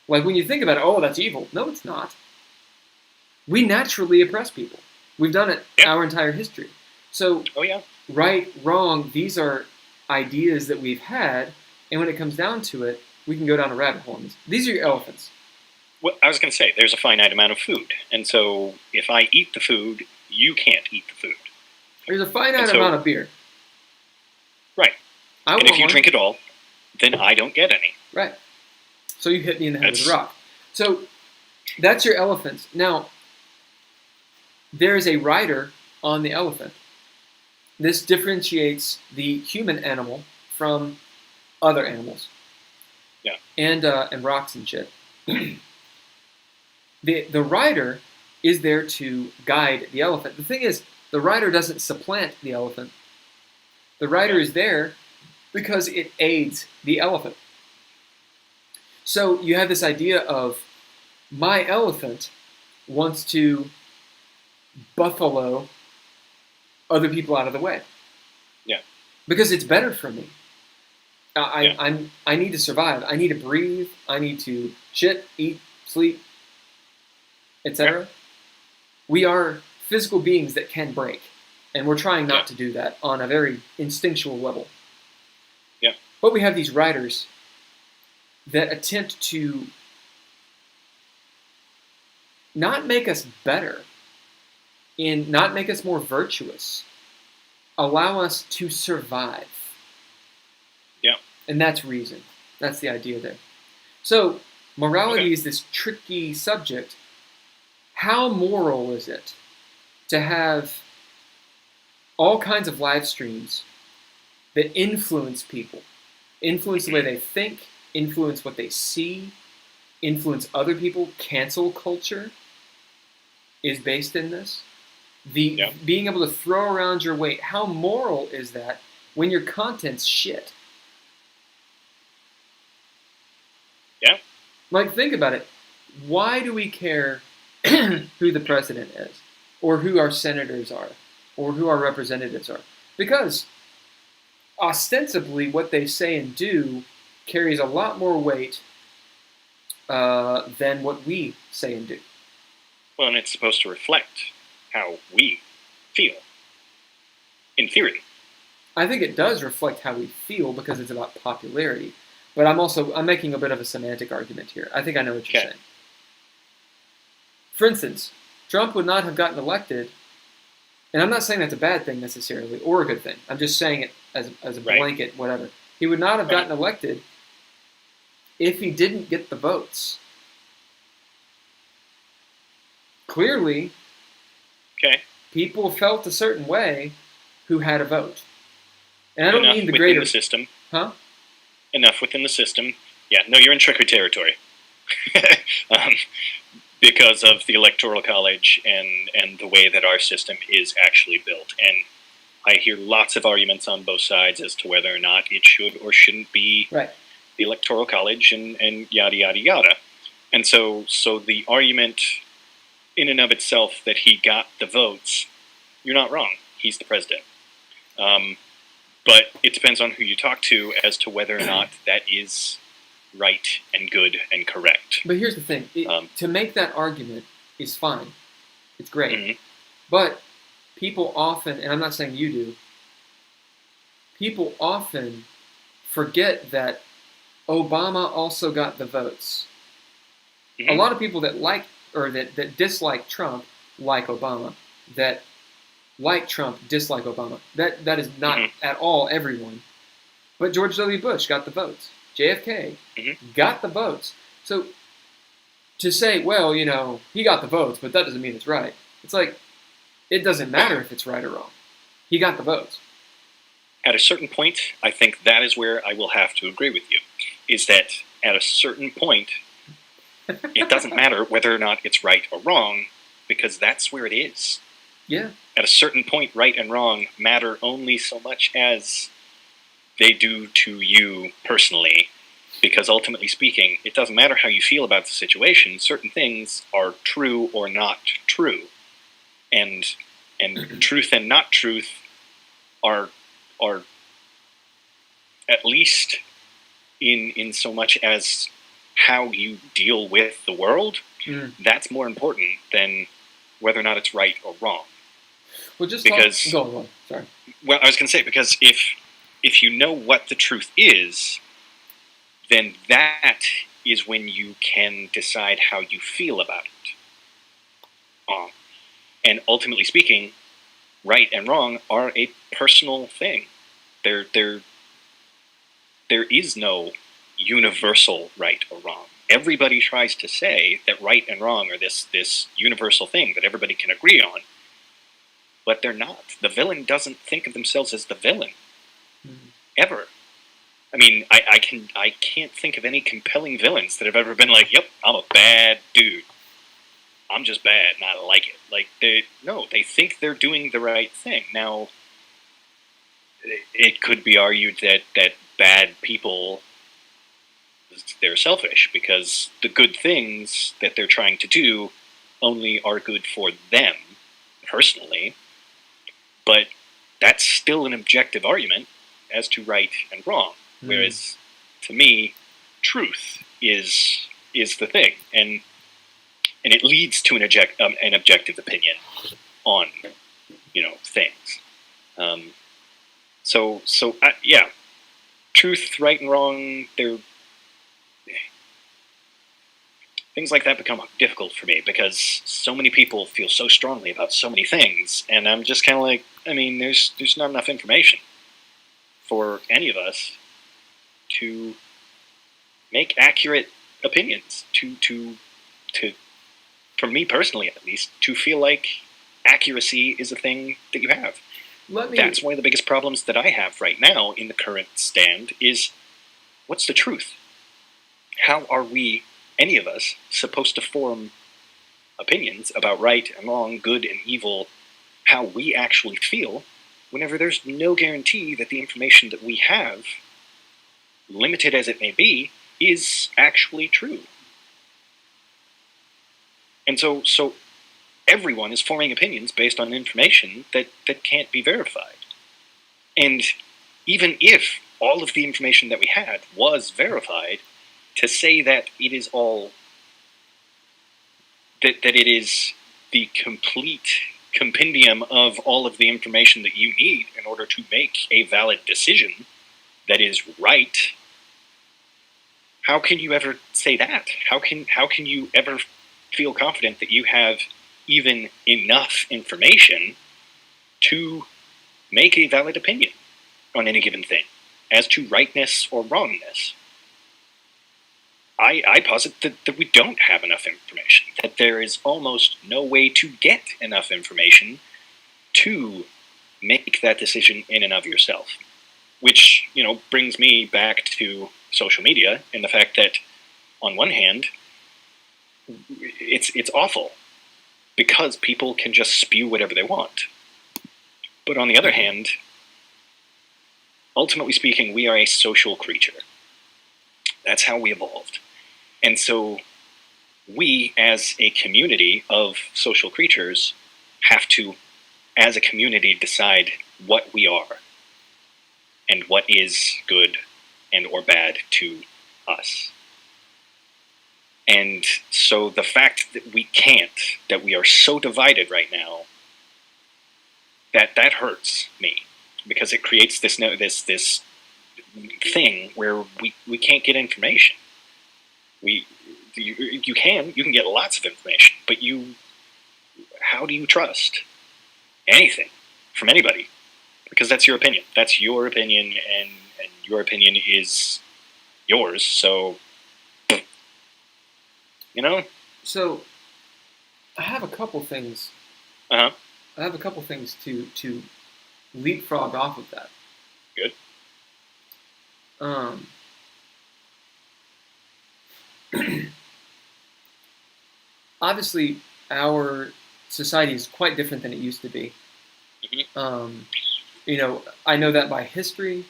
Like when you think about it, oh, that's evil. No, it's not. We naturally oppress people. We've done it our entire history. So, right, wrong, these are ideas that we've had, and when it comes down to it, we can go down a rabbit hole. These are your elephants. Well, I was going to say, there's a finite amount of food. And so if I eat the food, you can't eat the food. There's a finite amount of beer. Right. And if you drink it all, then I don't get any. Right. So you hit me in the head with a rock. So that's your elephants. Now, there's a rider on the elephant. This differentiates the human animal from other animals. Yeah. And rocks and shit. The rider is there to guide the elephant. The thing is, the rider doesn't supplant the elephant. The rider is there because it aids the elephant. So you have this idea of, my elephant wants to buffalo other people out of the way. Yeah. Because it's better for me. I need to survive. I need to breathe. I need to shit, eat, sleep, etc. We are physical beings that can break. And we're trying not to do that on a very instinctual level. Yeah. But we have these riders that attempt to not make us better, and not make us more virtuous, allow us to survive. Yeah. And that's reason. That's the idea there. So, morality is this tricky subject. How moral is it to have all kinds of live streams that influence people, influence the way they think, influence what they see, influence other people? Cancel culture is based in this. Being able to throw around your weight. How moral is that when your content's shit? Yeah. Like, think about it. Why do we care who the president is, or who our senators are, or who our representatives are? Because ostensibly what they say and do carries a lot more weight than what we say and do. Well, and it's supposed to reflect how we feel, in theory. I think it does reflect how we feel because it's about popularity. But I'm making a bit of a semantic argument here. I think I know what you're saying. For instance, Trump would not have gotten elected, and I'm not saying that's a bad thing necessarily, or a good thing. I'm just saying it as a blanket, whatever. He would not have gotten elected if he didn't get the votes. Clearly, people felt a certain way who had a vote. And I don't mean the greater... the system. Huh? Enough within the system. Yeah, no, you're in tricky territory. Because of the Electoral College and the way that our system is actually built. And I hear lots of arguments on both sides as to whether or not it should or shouldn't be right. the Electoral College and yada, yada, yada. And so the argument in and of itself that he got the votes, you're not wrong. He's the president. But it depends on who you talk to as to whether or not that is right and good and correct. But here's the thing. To make that argument is fine. It's great. Mm-hmm. But people often, and I'm not saying you do, people often forget that Obama also got the votes. Mm-hmm. A lot of people that like or that dislike Trump like Obama, that like Trump dislike Obama. That is not at all everyone. But George W. Bush got the votes. JFK got the votes. So to say, well, you know, he got the votes, but that doesn't mean it's right. It's like, it doesn't matter if it's right or wrong. He got the votes. At a certain point, I think that is where I will have to agree with you, is that at a certain point, it doesn't matter whether or not it's right or wrong, because that's where it is. Yeah. At a certain point, right and wrong matter only so much as they do to you personally, because ultimately speaking, it doesn't matter how you feel about the situation. Certain things are true or not true, and truth and not truth are at least in so much as how you deal with the world. That's more important than whether or not it's right or wrong. Well, just because go on. Sorry. Well, I was going to say, because if you know what the truth is, then that is when you can decide how you feel about it. And ultimately speaking, right and wrong are a personal thing. There is no universal right or wrong. Everybody tries to say that right and wrong are this universal thing that everybody can agree on, but they're not. The villain doesn't think of themselves as the villain, ever. I mean, I can't think of any compelling villains that have ever been like, yep, I'm a bad dude. I'm just bad and I like it. Like, they think they're doing the right thing. Now, it could be argued that bad people, they're selfish, because the good things that they're trying to do only are good for them, personally. But that's still an objective argument as to right and wrong. Whereas, to me, truth is the thing, and it leads to an objective opinion on, things. Yeah, truth, right and wrong, things like that become difficult for me, because so many people feel so strongly about so many things, and I'm just kind of like, I mean, there's not enough information for any of us to make accurate opinions, to for me personally at least, to feel like accuracy is a thing that you have. That's one of the biggest problems that I have right now in the current stand is, what's the truth? How are we, any of us, supposed to form opinions about right and wrong, good and evil, how we actually feel, whenever there's no guarantee that the information that we have, limited as it may be, is actually true? And so everyone is forming opinions based on information that can't be verified. And even if all of the information that we had was verified, to say that it is all, that it is the complete compendium of all of the information that you need in order to make a valid decision that is right, how can you ever say that? How can you ever feel confident that you have even enough information to make a valid opinion on any given thing as to rightness or wrongness? I posit that we don't have enough information, that there is almost no way to get enough information to make that decision in and of yourself. Which, brings me back to social media and the fact that, on one hand, it's awful because people can just spew whatever they want. But on the other hand, ultimately speaking, we are a social creature. That's how we evolved. And so we, as a community of social creatures, have to, as a community, decide what we are and what is good and or bad to us. And so the fact that we can't, that we are so divided right now, that hurts me, because it creates this thing where we can't get information. You can get lots of information, but how do you trust anything from anybody? Because that's your opinion. That's your opinion, and your opinion is yours. So, So, I have a couple things. Uh-huh. I have a couple things to leapfrog off of that. Good. Obviously, our society is quite different than it used to be. Mm-hmm. I know that by history,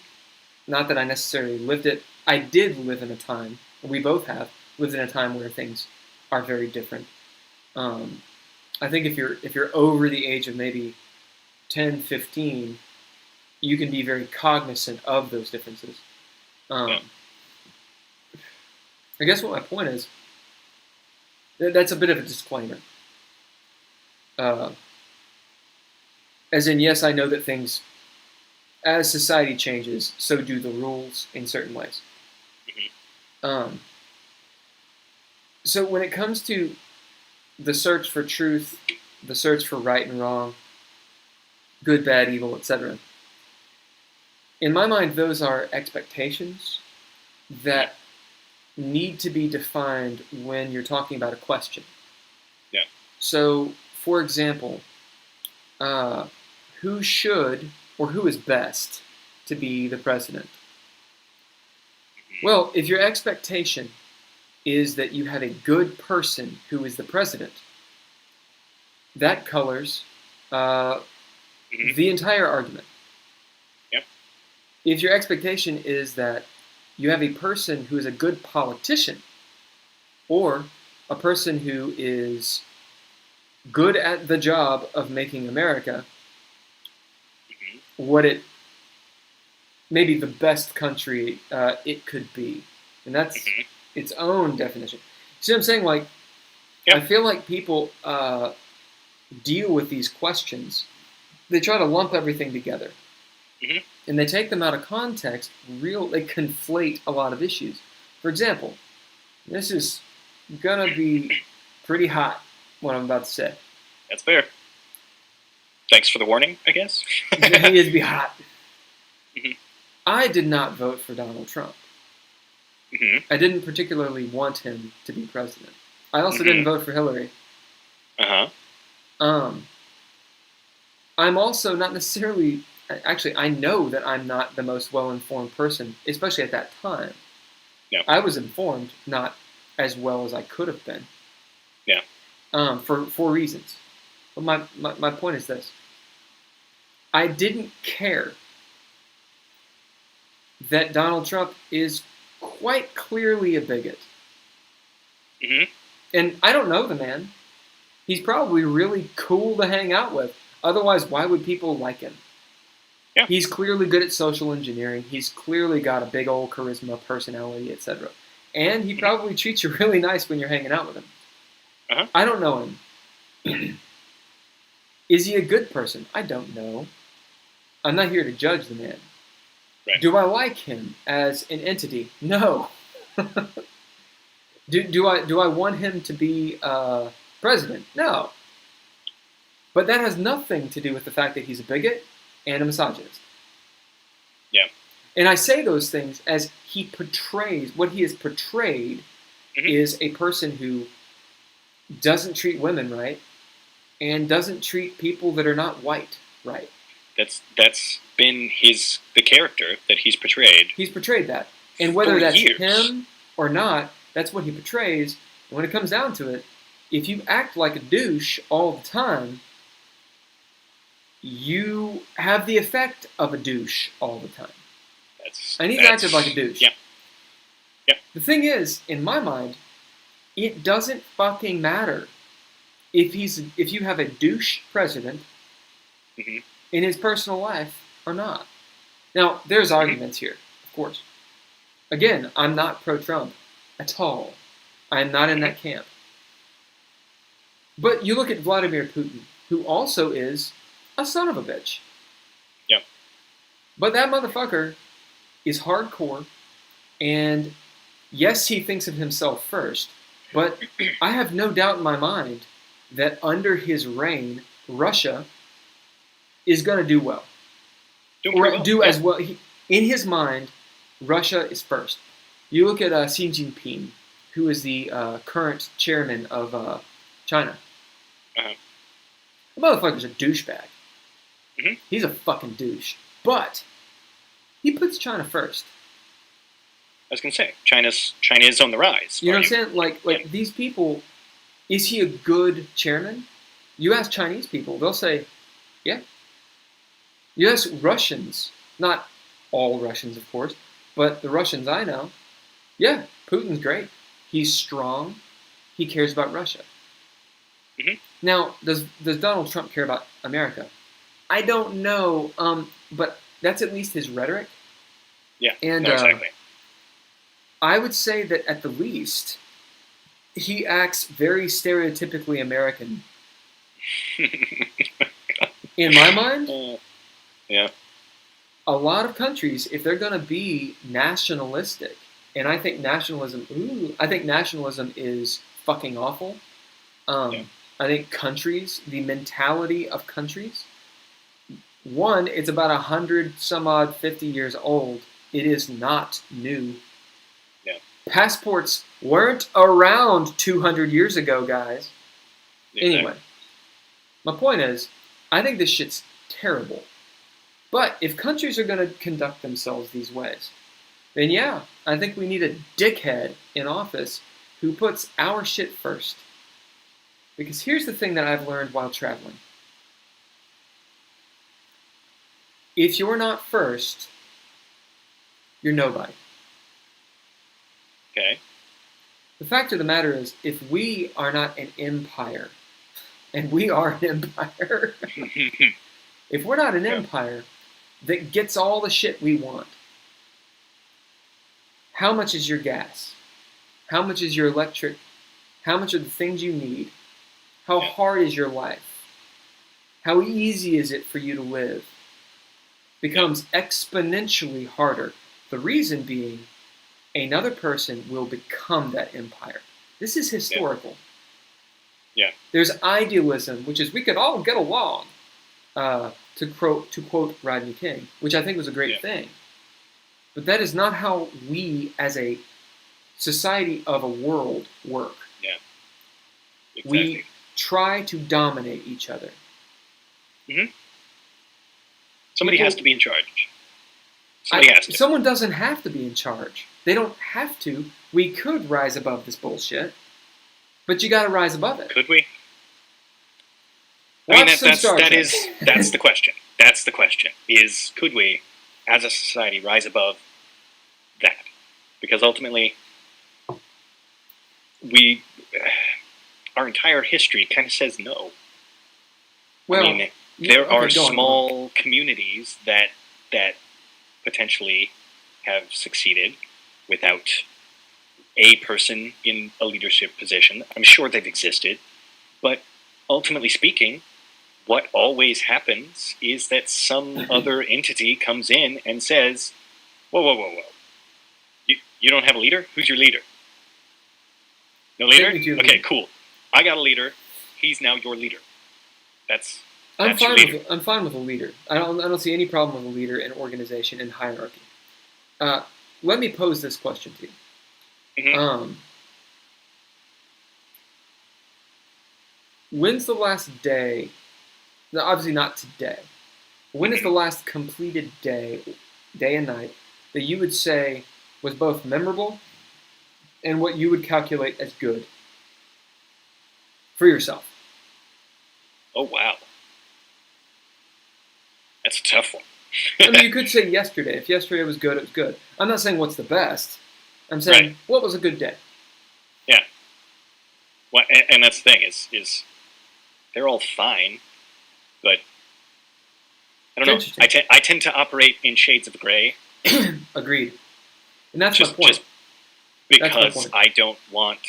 not that I necessarily lived it. I did live in a time, we both have lived in a time where things are very different. I think if you're over the age of maybe 10, 15, you can be very cognizant of those differences. Yeah. I guess what my point is, that's a bit of a disclaimer. As in, yes, I know that things, as society changes, so do the rules in certain ways. Mm-hmm. So when it comes to the search for truth, the search for right and wrong, good, bad, evil, etc., in my mind, those are expectations that need to be defined when you're talking about a question. Yeah. So, for example, who should or who is best to be the president? Well, if your expectation is that you have a good person who is the president, that colors the entire argument. Yep. If your expectation is that you have a person who is a good politician, or a person who is good at the job of making America what it, maybe the best country it could be. And that's its own definition. See what I'm saying? Like, Yep. I feel like people deal with these questions. They try to lump everything together. Mm-hmm. And they take them out of context. They conflate a lot of issues. For example, this is going to be pretty hot, what I'm about to say. That's fair. Thanks for the warning, I guess. He is be hot. Mm-hmm. I did not vote for Donald Trump. Mm-hmm. I didn't particularly want him to be president. I also didn't vote for Hillary. Uh-huh. I'm also not necessarily... Actually, I know that I'm not the most well-informed person, especially at that time. Yeah. I was informed, not as well as I could have been. Yeah. For reasons. But my point is this. I didn't care that Donald Trump is quite clearly a bigot. Mm-hmm. And I don't know the man. He's probably really cool to hang out with. Otherwise, why would people like him? Yeah. He's clearly good at social engineering. He's clearly got a big old charisma, personality, etc. And he probably treats you really nice when you're hanging out with him. Uh-huh. I don't know him. Is he a good person? I don't know. I'm not here to judge the man. Right. Do I like him as an entity? No. Do I want him to be president? No. But that has nothing to do with the fact that he's a bigot and a misogynist. Yeah. And I say those things as he portrays, what he has portrayed is a person who doesn't treat women right and doesn't treat people that are not white right. That's been the character that he's portrayed. He's portrayed that. And whether for that's years. him or not, that's what he portrays. And when it comes down to it, if you act like a douche all the time, you have the effect of a douche all the time. And he's That's acted like a douche. Yeah. Yeah. The thing is, in my mind, it doesn't fucking matter if you have a douche president Mm-hmm. in his personal life or not. Now, there's arguments here, of course. Again, I'm not pro-Trump at all. I'm not in that camp. But you look at Vladimir Putin, who also is a son of a bitch. Yeah. But that motherfucker is hardcore, and yes, he thinks of himself first, but I have no doubt in my mind that under his reign, Russia is going to do well. Do as well. In his mind, Russia is first. You look at Xi Jinping, who is the current chairman of China. Uh-huh. The motherfucker's a douchebag. Mm-hmm. He's a fucking douche. But he puts China first. I was going to say, China is on the rise. You know what I'm saying? Like these people, is he a good chairman? You ask Chinese people, they'll say, yeah. You ask Russians, not all Russians, of course, but the Russians I know, yeah, Putin's great. He's strong. He cares about Russia. Mm-hmm. Now, does Donald Trump care about America? I don't know, but that's at least his rhetoric. Yeah, and exactly. I would say that at the least, he acts very stereotypically American. In my mind, yeah. A lot of countries, if they're going to be nationalistic, and I think nationalism is fucking awful. I think countries, the mentality of countries, one, it's about 100 some odd 50 years old. It is not new. Yeah. Passports weren't around 200 years ago, guys. Exactly. Anyway, my point is, I think this shit's terrible. But if countries are going to conduct themselves these ways, then yeah, I think we need a dickhead in office who puts our shit first. Because here's the thing that I've learned while traveling. If you're not first, you're nobody. Okay. The fact of the matter is, if we are not an empire, and we are an empire, if we're not an empire that gets all the shit we want, how much is your gas? How much is your electric? How much are the things you need? How hard is your life? How easy is it for you to live? Becomes exponentially harder. The reason being, another person will become that empire. This is historical. Yeah. There's idealism, which is we could all get along, to quote Rodney King, which I think was a great thing. But that is not how we, as a society of a world, work. Yeah. Exactly. We try to dominate each other. Mm-hmm. Somebody has to be in charge. Someone doesn't have to be in charge. They don't have to. We could rise above this bullshit, but you got to rise above it. Could we? I mean, that's the question. That's the question. Is could we, as a society, rise above that? Because ultimately, our entire history kind of says no. Well, I mean, there are small communities that potentially have succeeded without a person in a leadership position. I'm sure they've existed, but ultimately speaking, what always happens is that some other entity comes in and says, whoa. You don't have a leader? Who's your leader? No leader? Okay, cool. I got a leader. He's now your leader. I'm fine with a leader. I don't see any problem with a leader in organization and hierarchy. Let me pose this question to you. Mm-hmm. When's the last day? Now, obviously not today. When is the last completed day and night, that you would say was both memorable and what you would calculate as good for yourself? Oh, wow. That's a tough one. I mean, you could say yesterday. If yesterday was good, it was good. I'm not saying what's the best. I'm saying what was a good day. Yeah. Well, and that's the thing is they're all fine, but I don't know. I tend to operate in shades of gray. Agreed. And that's my point. Just because I don't want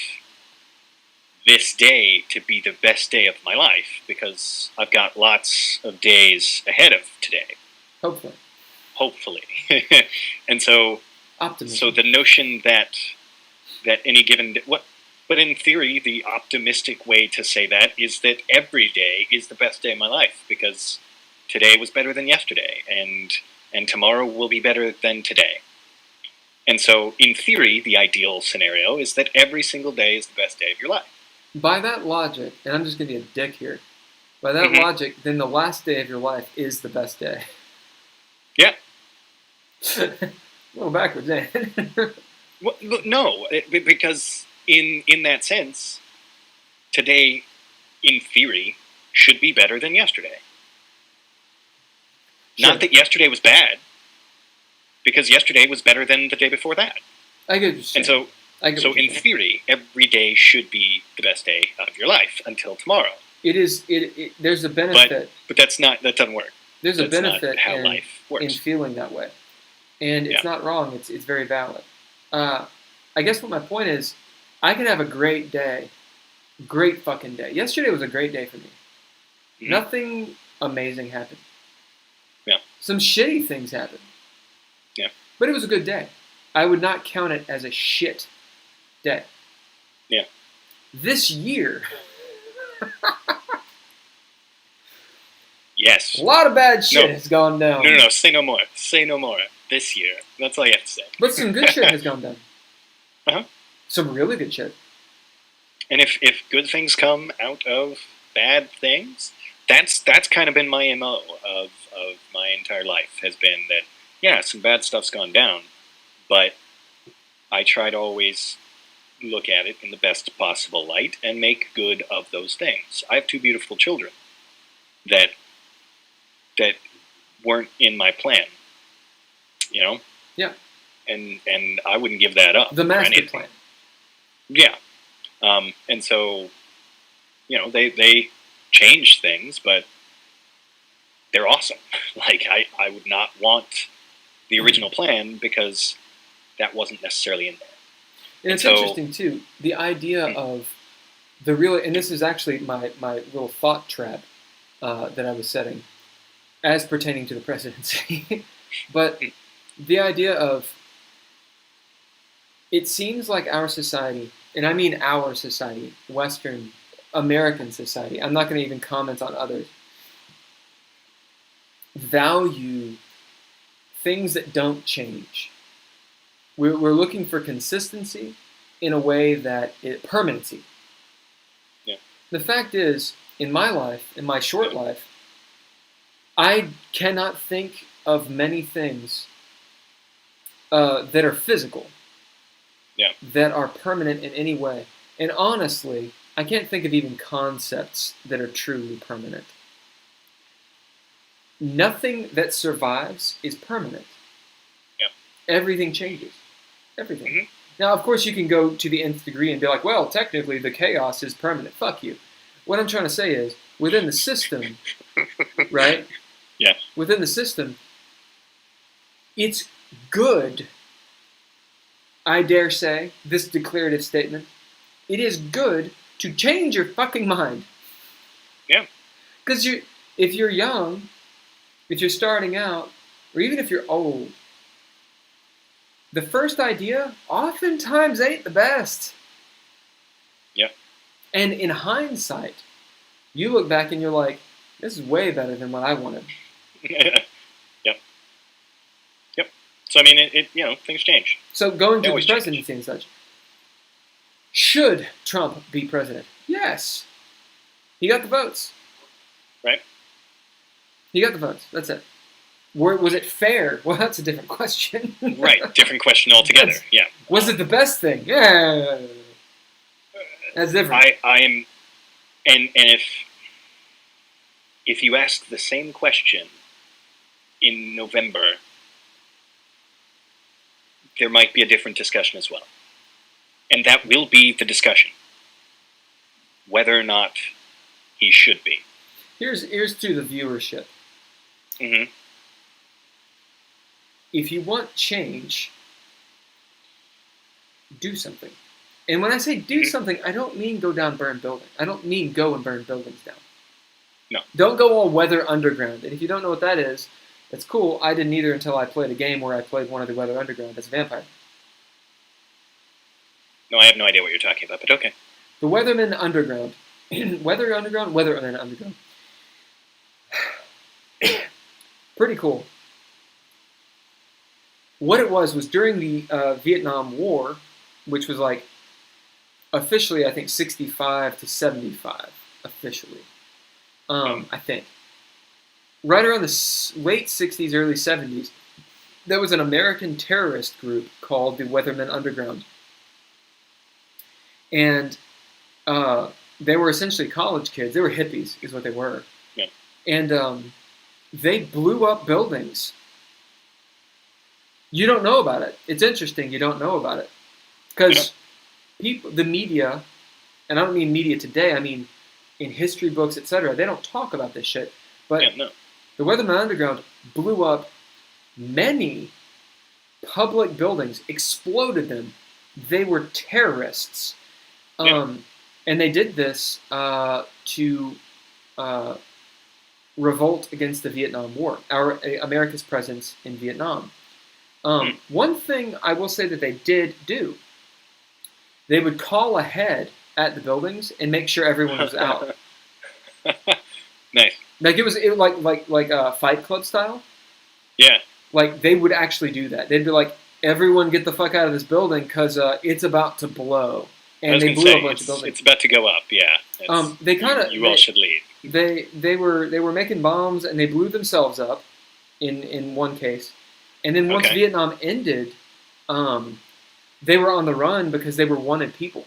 this day to be the best day of my life, because I've got lots of days ahead of today. Hopefully. And so, optimism. So the notion that any given but in theory, the optimistic way to say that is that every day is the best day of my life, because today was better than yesterday, and tomorrow will be better than today. And so, in theory, the ideal scenario is that every single day is the best day of your life. By that logic, and I'm just going to be a dick here, by that logic, then the last day of your life is the best day. Yeah. A little backwards, eh? Well, no, because in that sense, today, in theory, should be better than yesterday. Sure. Not that yesterday was bad, because yesterday was better than the day before that. I get what you're saying. And so in theory, every day should be the best day of your life until tomorrow. It is. There's a benefit, but that doesn't work. There's a benefit how life works. In feeling that way, and it's not wrong. It's very valid. I guess what my point is, I can have a great day, great fucking day. Yesterday was a great day for me. Mm-hmm. Nothing amazing happened. Yeah. Some shitty things happened. Yeah. But it was a good day. I would not count it as a shit day. Yeah. This year. Yes. A lot of bad shit has gone down. No. Say no more. Say no more. This year. That's all you have to say. But some good shit has gone down. Uh-huh. Some really good shit. And if good things come out of bad things, that's kind of been my MO of my entire life, has been that, yeah, some bad stuff's gone down, but I try to always look at it in the best possible light and make good of those things. I have two beautiful children that weren't in my plan, you know? Yeah. And I wouldn't give that up. The master plan. Yeah. And so, you know, they change things, but they're awesome. Like, I would not want the original plan because that wasn't necessarily in there. And it's interesting, too, the idea of the real, and this is actually my little thought trap that I was setting as pertaining to the presidency. But the idea of, it seems like our society, and I mean our society, Western American society, I'm not going to even comment on others, value things that don't change. We're looking for consistency in a way that permanency. Yeah. The fact is, in my life, in my short life, I cannot think of many things that are physical, that are permanent in any way. And honestly, I can't think of even concepts that are truly permanent. Nothing that survives is permanent. Yeah. Everything changes. Everything. Mm-hmm. Now, of course, you can go to the nth degree and be like, well, technically the chaos is permanent. Fuck you. What I'm trying to say is, within the system, right? Yeah. Within the system, it's good, I dare say, this declarative statement, it is good to change your fucking mind. Yeah. Because if you're young, if you're starting out, or even if you're old, the first idea oftentimes ain't the best. Yeah. And in hindsight, you look back and you're like, this is way better than what I wanted. Yep. So, I mean, it things change. So going to the presidency and such, should Trump be president? Yes. He got the votes. Right. He got the votes. That's it. Was it fair? Well, that's a different question. Right. Different question altogether. Yeah. Was it the best thing? Yeah. That's different. I am, and if you ask the same question in November, there might be a different discussion as well. And that will be the discussion. Whether or not he should be. Here's to the viewership. Mm-hmm. If you want change, do something. And when I say do something, I don't mean go down, burn buildings. I don't mean go and burn buildings down. No. Don't go all Weather Underground. And if you don't know what that is, it's cool. I didn't either until I played a game where I played one of the Weather Underground as a vampire. No, I have no idea what you're talking about, but okay. The Weatherman Underground. Weatherman Underground. Pretty cool. What it was during the Vietnam War, which was like officially, I think, 65 to 75, officially. I think. Right around the late 60s, early 70s, there was an American terrorist group called the Weathermen Underground. And they were essentially college kids. They were hippies, is what they were. Yeah. And they blew up buildings. You don't know about it. It's interesting you don't know about it. Because people, the media, and I don't mean media today, I mean in history books, etc., they don't talk about this shit. But the Weatherman Underground blew up many public buildings, exploded them. They were terrorists. And they did this to revolt against the Vietnam War, America's presence in Vietnam. One thing I will say that they did do, they would call ahead at the buildings and make sure everyone was out. Nice. Like it was like Fight Club style. Yeah. Like they would actually do that. They'd be like, "Everyone, get the fuck out of this building because it's about to blow." And they blew a bunch of buildings. It's about to go up. Yeah. They kind of. You all should leave. They were making bombs and they blew themselves up, in one case, and then once Vietnam ended, they were on the run because they were wanted people.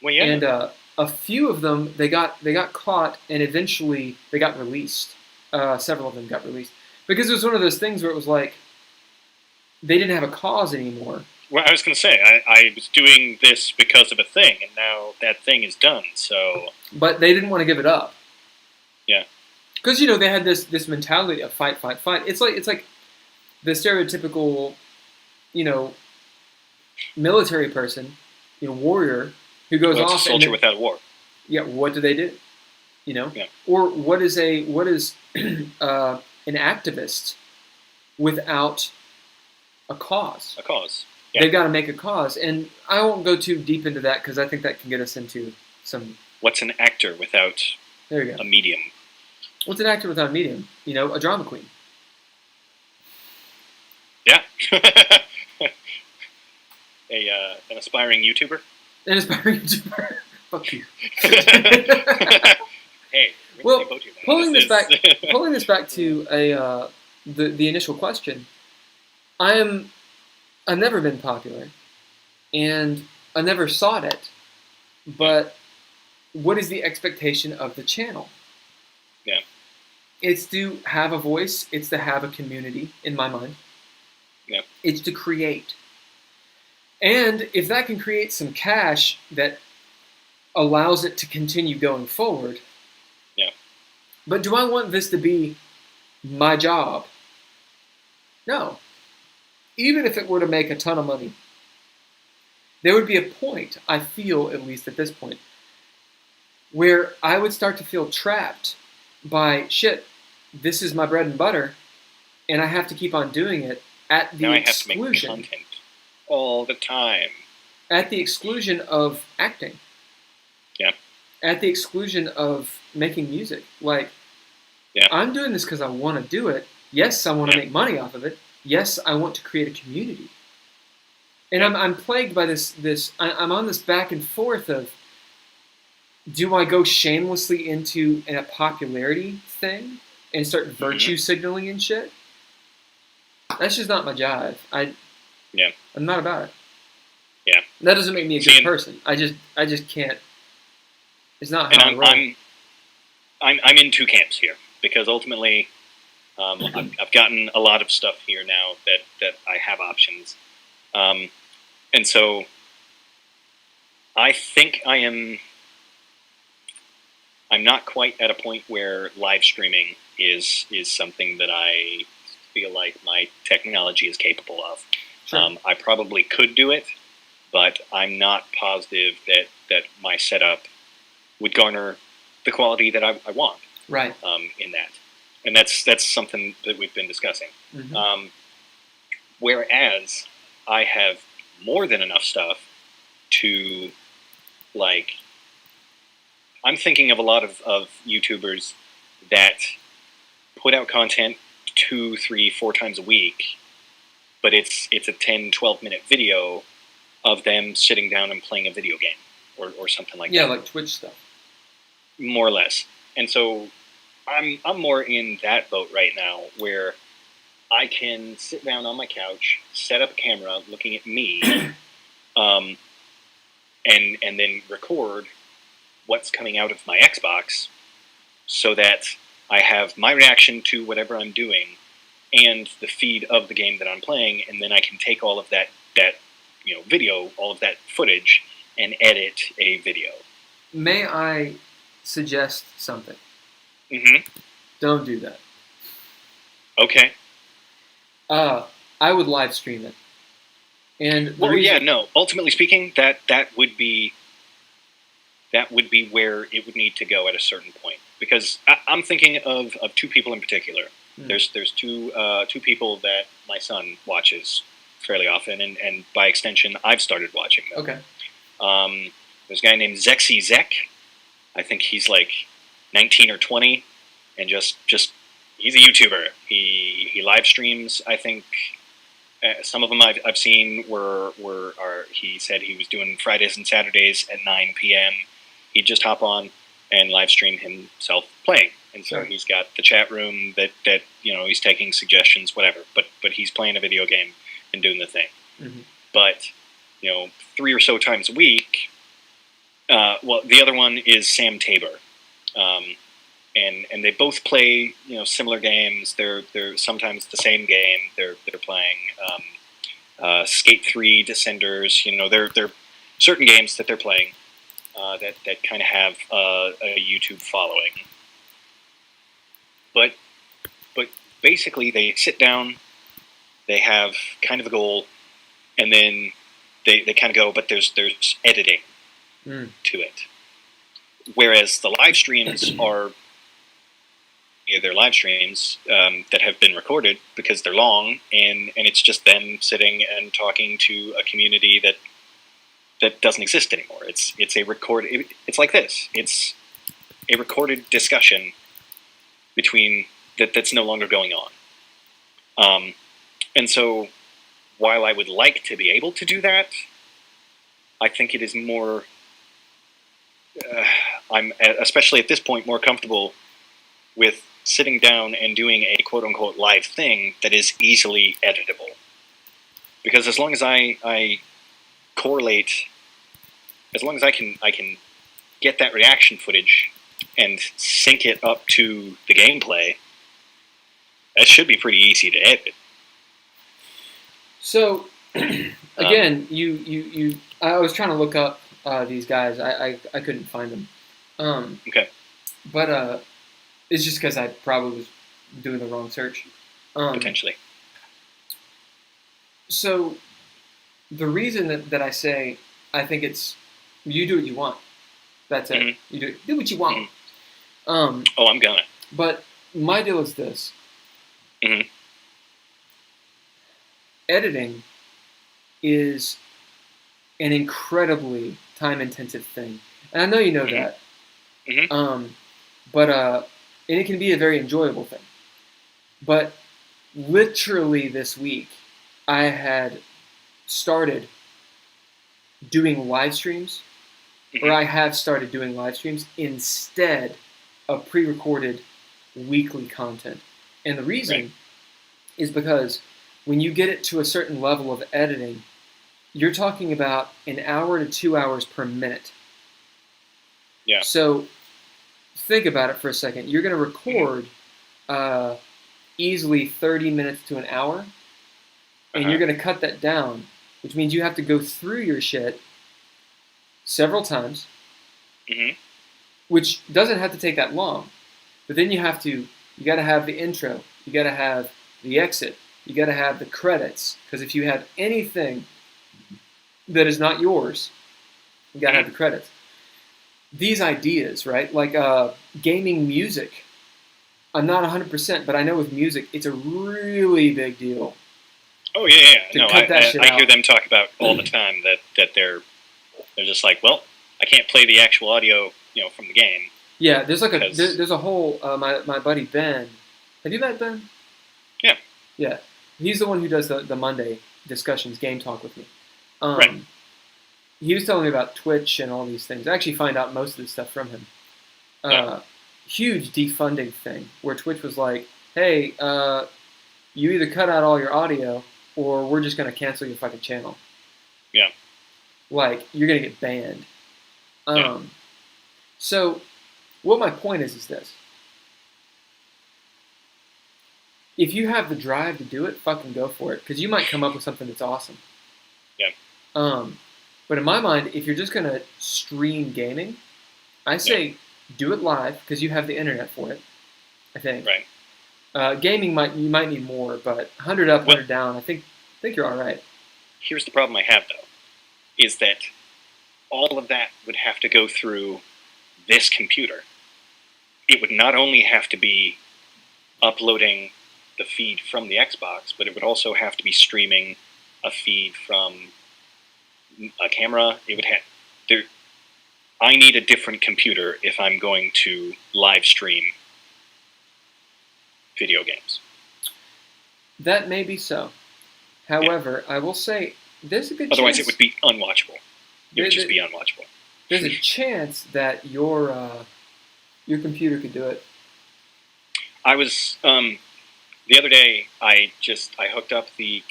Well, yeah. And a few of them they got caught and eventually they got released. Several of them got released because it was one of those things where it was like they didn't have a cause anymore. Well, I was going to say, I was doing this because of a thing, and now that thing is done, so... But they didn't want to give it up. Yeah. Because, they had this mentality of fight, fight, fight. It's like the stereotypical, military person, warrior, who goes off... It's a soldier without war. Yeah, what do they do? Yeah. Or what is an activist without a cause? A cause. Yeah. They've got to make a cause, and I won't go too deep into that because I think that can get us into some... What's an actor without a medium? What's an actor without a medium? A drama queen. Yeah. An aspiring YouTuber? An aspiring YouTuber? Fuck you. Hey, well, pulling this back to the initial question, I've never been popular, and I never sought it, but what is the expectation of the channel? Yeah. It's to have a voice, it's to have a community, in my mind. Yeah. It's to create. And if that can create some cash that allows it to continue going forward, yeah. But do I want this to be my job? No. Even if it were to make a ton of money, there would be a point, I feel, at least at this point, where I would start to feel trapped by, shit, this is my bread and butter, and I have to keep on doing it at the exclusion. I have to make content all the time. At the exclusion of acting. Yeah. At the exclusion of making music. Like, I'm doing this because I want to do it. Yes, I want to make money off of it. Yes, I want to create a community. And I'm plagued by this I'm on this back and forth of, do I go shamelessly into a popularity thing and start virtue signaling and shit? That's just not my jive. I'm not about it. Yeah. That doesn't make me a good person. I just can't. It's not how I roll. I'm in two camps here because ultimately I've gotten a lot of stuff here now that I have options, and so I think I'm not quite at a point where live streaming is something that I feel like my technology is capable of. Sure. I probably could do it, but I'm not positive that my setup would garner the quality that I want. Right. In that, and that's something that we've been discussing. Mm-hmm. Whereas I have more than enough stuff to, like, I'm thinking of a lot of YouTubers that put out content 2, 3, 4 times a week, but it's a 10, 12-minute video of them sitting down and playing a video game or something like that. Yeah, like Twitch stuff. More or less. And so I'm more in that boat right now, where I can sit down on my couch, set up a camera looking at me, and then record what's coming out of my Xbox, so that I have my reaction to whatever I'm doing and the feed of the game that I'm playing, and then I can take all of that video, all of that footage, and edit a video. May I suggest something? Mm-hmm. Don't do that. Okay. I would live stream it. And ultimately speaking, that would be where it would need to go at a certain point, because I'm thinking of 2 people in particular. There's 2 people that my son watches fairly often, and by extension, I've started watching them. Okay. There's a guy named Zexy Zek. I think he's like 19 or 20, and just he's a YouTuber. He live streams. I think some of them I've seen he said he was doing Fridays and Saturdays at 9 p.m. He'd just hop on and live stream himself playing. And so he's got the chat room that he's taking suggestions, whatever. But he's playing a video game and doing the thing. Mm-hmm. But 3 or so times a week. The other one is Sam Tabor, and they both play similar games. They're sometimes the same game. They're playing Skate 3, Descenders. They're certain games that they're playing that kind of have a YouTube following. But basically, they sit down, they have kind of a goal, and then they kind of go, but there's editing to it. Whereas the live streams are they're live streams that have been recorded because they're long, and it's just them sitting and talking to a community that doesn't exist anymore. It's a recorded. It's like this. It's a recorded discussion between that's no longer going on. And so, while I would like to be able to do that, I think it is more. I'm especially at this point more comfortable with sitting down and doing a quote-unquote live thing that is easily editable. Because as long as I correlate, as long as I can get that reaction footage and sync it up to the gameplay, that should be pretty easy to edit. So, again, you I was trying to look up these guys. I couldn't find them. Okay. But it's just because I probably was doing the wrong search. Potentially. So, the reason that I say I think it's you do what you want. That's it. Mm-hmm. You do what you want. I'm gonna. But my deal is this. Mm-hmm. Editing is an incredibly time-intensive thing, and I know you know that. Mm-hmm. And it can be a very enjoyable thing. But literally this week, I had started doing live streams, or I have started doing live streams instead of pre-recorded weekly content. And the reason is because when you get it to a certain level of editing, you're talking about 1 hour to 2 hours per minute. Yeah. So think about it for a second. You're going to record easily 30 minutes to an hour, and you're going to cut that down, which means you have to go through your shit several times, which doesn't have to take that long. But then you got to have the intro, you got to have the exit, you got to have the credits, because if you have anything that is not yours, you got to have the credits. These ideas, right? Like gaming music. I'm not 100%, but I know with music, it's a really big deal. Oh yeah. No, I hear them talk about all the time that they're just like, well, I can't play the actual audio, from the game. Yeah, there's like there's a whole my buddy Ben. Have you met Ben? Yeah. Yeah, he's the one who does the Monday discussions, game talk with me. Right. He was telling me about Twitch and all these things. I actually find out most of this stuff from him. Huge defunding thing where Twitch was like, hey, you either cut out all your audio or we're just going to cancel your fucking channel. Yeah. Like, you're going to get banned. So, what my point is this. If you have the drive to do it, fucking go for it. Because you might come up with something that's awesome. Yeah. But in my mind, if you're just going to stream gaming, I say do it live because you have the internet for it, I think. Right. Gaming you might need more, but 100 up, 100 down, I think you're all right. Here's the problem I have, though, is that all of that would have to go through this computer. It would not only have to be uploading the feed from the Xbox, but it would also have to be streaming a feed from a camera. It would have I need a different computer if I'm going to live stream video games. That may be so. However, I will say there's a good Otherwise, chance... it would be unwatchable. It would just be unwatchable. There's a chance that your computer could do it. I was the other day. I hooked up the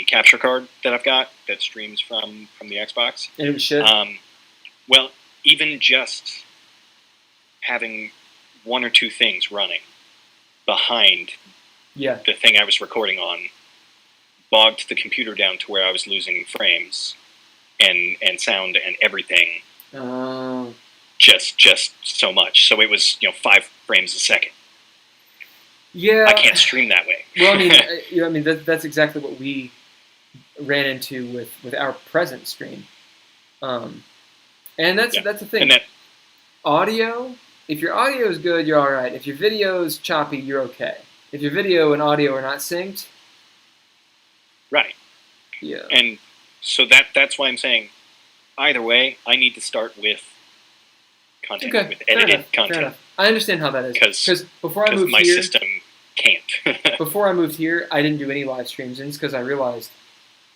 capture card that I've got that streams from the Xbox. And it was shit. Well, even just having one or two things running behind the thing I was recording on bogged the computer down to where I was losing frames and sound and everything. Just so much. So it was 5 frames a second. Yeah, I can't stream that way. Well, I mean, that's exactly what we ran into with our present stream. And that's the thing. And audio. If your audio is good, you're all right. If your video is choppy, you're okay. If your video and audio are not synced, right. Yeah. And so that's why I'm saying, either way, I need to start with content, with edited content. Fair enough. I understand how that is. Because before I moved my here, system can't. Before I moved here, I didn't do any live streams, and it's because I realized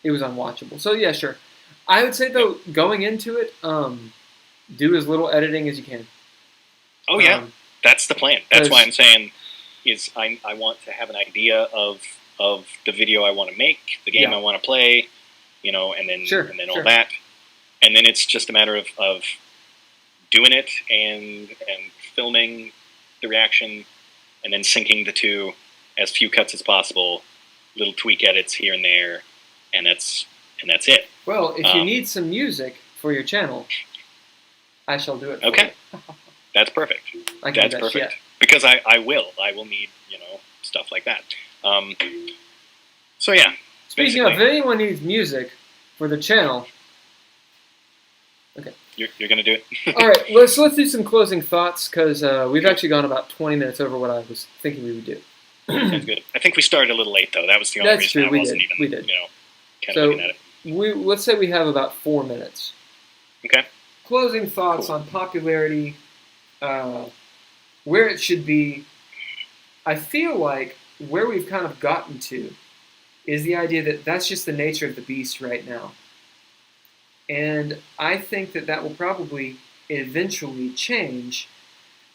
it was unwatchable. So yeah, sure. I would say though, going into it, do as little editing as you can. Oh yeah, that's the plan. That's why I'm saying is I want to have an idea of the video I want to make, the game I want to play, and then all that, and then it's just a matter of doing it and filming the reaction, and then syncing the two, as few cuts as possible, little tweak edits here and there, and that's it. Well, if you need some music for your channel, I shall do it for you. That's perfect. That's perfect. Shit. Because I will need, stuff like that. So yeah. Speaking of, if anyone needs music for the channel, okay. You're gonna do it. All right. Let's do some closing thoughts because we've actually gone about 20 minutes over what I was thinking we would do. Sounds good. I think we started a little late though. That was the only reason I wasn't even. We did. Kind of looking at it. Let's say we have about 4 minutes. Okay. Closing thoughts on popularity, where it should be. I feel like where we've kind of gotten to is the idea that that's just the nature of the beast right now. And I think that will probably eventually change,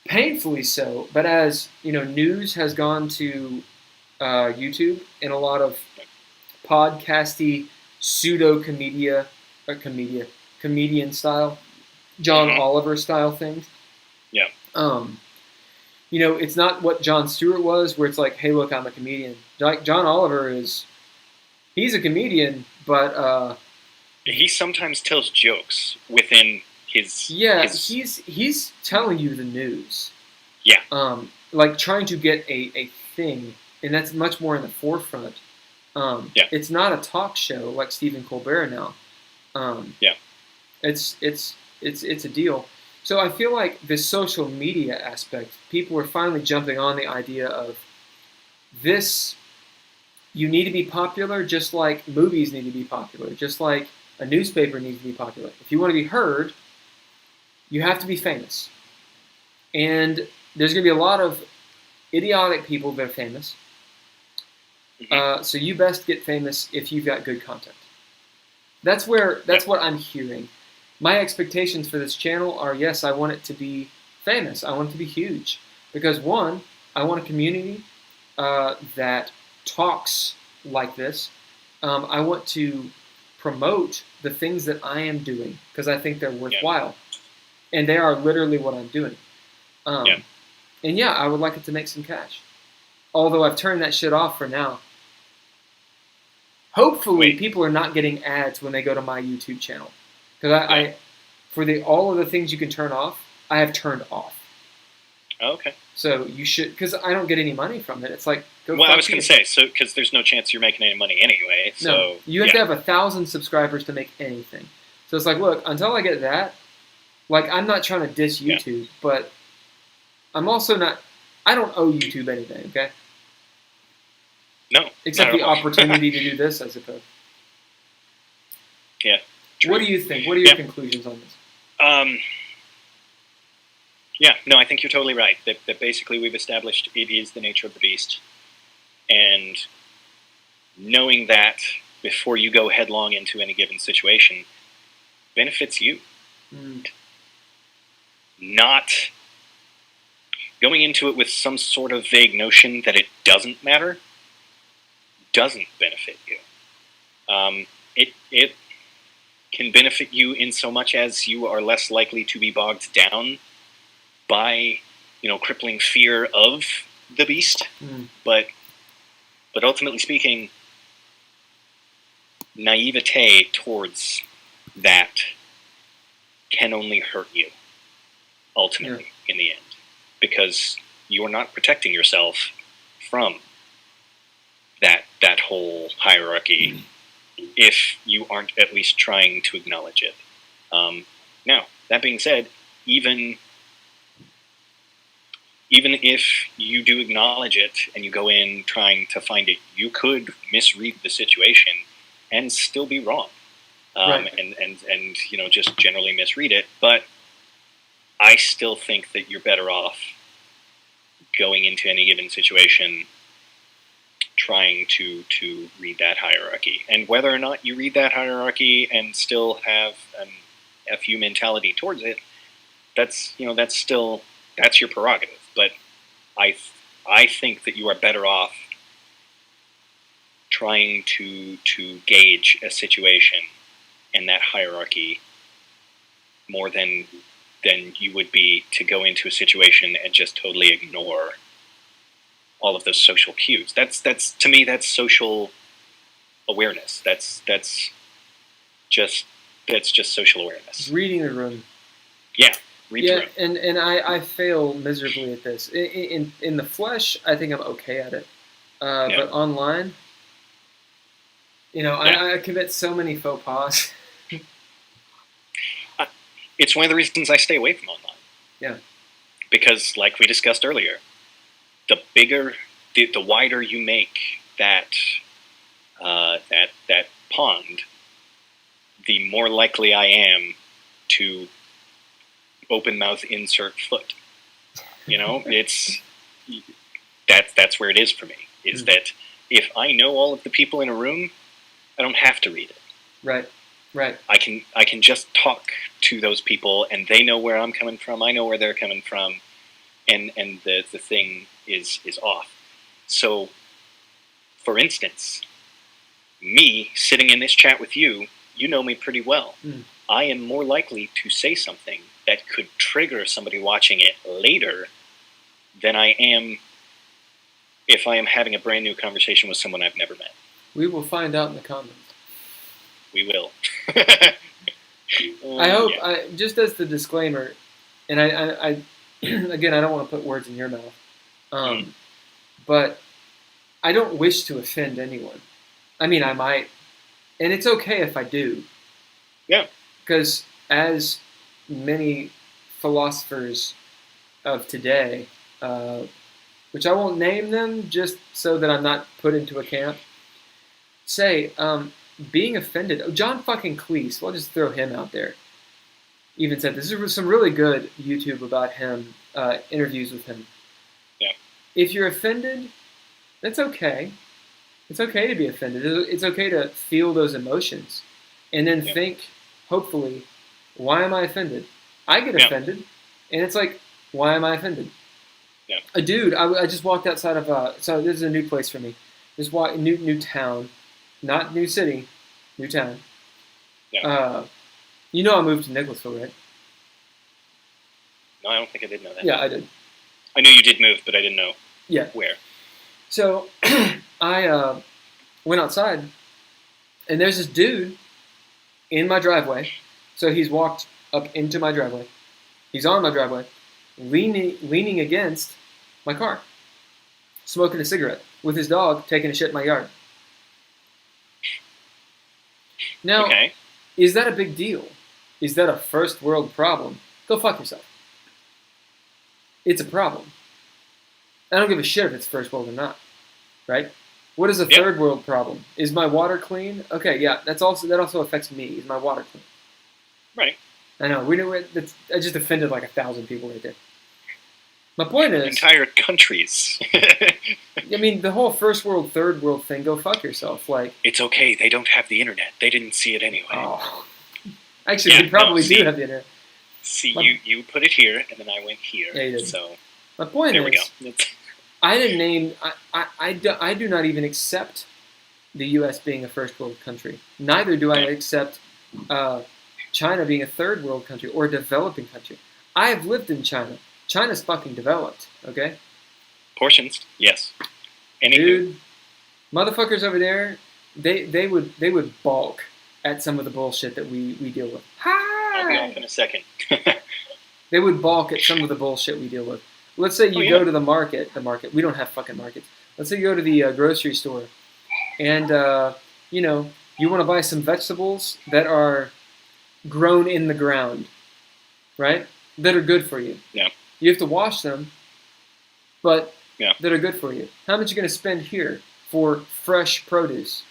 painfully so. But as news has gone to YouTube and a lot of podcasty comedian style, John Oliver style things. Yeah. it's not what Jon Stewart was, where it's like, hey, look, I'm a comedian. Like John Oliver he's a comedian, but he sometimes tells jokes within his. He's telling you the news. Yeah. Like trying to get a thing, and that's much more in the forefront. It's not a talk show like Stephen Colbert now. It's a deal. So I feel like the social media aspect, people are finally jumping on the idea of this. You need to be popular, just like movies need to be popular, just like a newspaper needs to be popular. If you want to be heard, you have to be famous. And there's going to be a lot of idiotic people that are famous. So you best get famous if you've got good content. That's what I'm hearing. My expectations for this channel are, yes, I want it to be famous. I want it to be huge. Because one, I want a community that talks like this. I want to promote the things that I am doing because I think they're worthwhile. And they are literally what I'm doing. And I would like it to make some cash. Although I've turned that shit off for now. Hopefully, people are not getting ads when they go to my YouTube channel, because for all of the things you can turn off, I have turned off. Okay. So you should, because I don't get any money from it. It's like Well, I was going to say, so because there's no chance you're making any money anyway. So no, you have to have 1,000 subscribers to make anything. So it's like, look, until I get that, like I'm not trying to diss YouTube, but I'm also not. I don't owe YouTube anything. Okay. No. Except the opportunity to do this, I suppose. Yeah. True. What do you think? What are your conclusions on this? Yeah, no, I think you're totally right. That basically we've established it is the nature of the beast. And knowing that before you go headlong into any given situation benefits you. Not going into it with some sort of vague notion that it doesn't matter doesn't benefit you. It can benefit you in so much as you are less likely to be bogged down by, crippling fear of the beast. But ultimately speaking, naivete towards that can only hurt you, ultimately, in the end. Because you are not protecting yourself from that whole hierarchy if you aren't at least trying to acknowledge it. Now, that being said, even if you do acknowledge it and you go in trying to find it, you could misread the situation and still be wrong. And just generally misread it. But I still think that you're better off going into any given situation trying to read that hierarchy. And whether or not you read that hierarchy and still have an FU mentality towards it, that's your prerogative. But I think that you are better off trying to gauge a situation and that hierarchy more than you would be to go into a situation and just totally ignore all of those social cues. That's to me, that's social awareness. That's just social awareness. Reading the room. Yeah, read the room. And I fail miserably at this. In the flesh, I think I'm okay at it. But online, I commit so many faux pas. It's one of the reasons I stay away from online. Yeah. Because, like we discussed earlier, the bigger, the wider you make that pond, the more likely I am to open mouth insert foot. It's that's where it is for me. Is that if I know all of the people in a room, I don't have to read it. Right. I can just talk to those people, and they know where I'm coming from. I know where they're coming from, and the thing is off. So, for instance, me sitting in this chat with you, you know me pretty well. I am more likely to say something that could trigger somebody watching it later than I am if I am having a brand new conversation with someone I've never met. We will find out in the comments. We will. I hope, just as the disclaimer, and I again, I don't want to put words in your mouth, but I don't wish to offend anyone. I mean, I might, and it's okay if I do. Yeah. Because as many philosophers of today, which I won't name them just so that I'm not put into a camp, say, being offended. Oh, John fucking Cleese, we'll just throw him out there. Even said this is some really good YouTube about him, interviews with him. Yeah. If you're offended, that's okay. It's okay to be offended. It's okay to feel those emotions, and then think, hopefully, why am I offended? I get offended, and it's like, why am I offended? Yeah. A dude, I just walked outside of so this is a new place for me. Just new town, not new city, new town. Yeah. You know I moved to Nicholasville, right? No, I don't think I did know that. Yeah, I did. I knew you did move, but I didn't know where. So I went outside, and there's this dude in my driveway. So he's walked up into my driveway. He's on my driveway, leaning against my car, smoking a cigarette with his dog taking a shit in my yard. Now, is that a big deal? Is that a first world problem? Go fuck yourself. It's a problem. I don't give a shit if it's first world or not, right? What is a third world problem? Is my water clean? Okay, yeah, that also affects me. Is my water clean? Right. I know. I just offended like 1,000 people right there. My point is, entire countries. I mean, the whole first world, third world thing. Go fuck yourself. Like, it's okay. They don't have the internet. They didn't see it anyway. Oh, actually, they probably do have the internet. See, you put it here, and then I went here. Yeah, you did. So my point there is, we go. I didn't name. I do not even accept the U.S. being a first world country. Neither do I accept China being a third world country or a developing country. I have lived in China. China's fucking developed. Okay. Portions, yes. Dude, motherfuckers over there, they would balk at some of the bullshit that we deal with. I'll be off in a second. They would balk at some of the bullshit we deal with. Let's say you go to the market. We don't have fucking markets. Let's say you go to the grocery store, and you want to buy some vegetables that are grown in the ground, right? That are good for you. Yeah. You have to wash them, but that are good for you. How much are you going to spend here for fresh produce?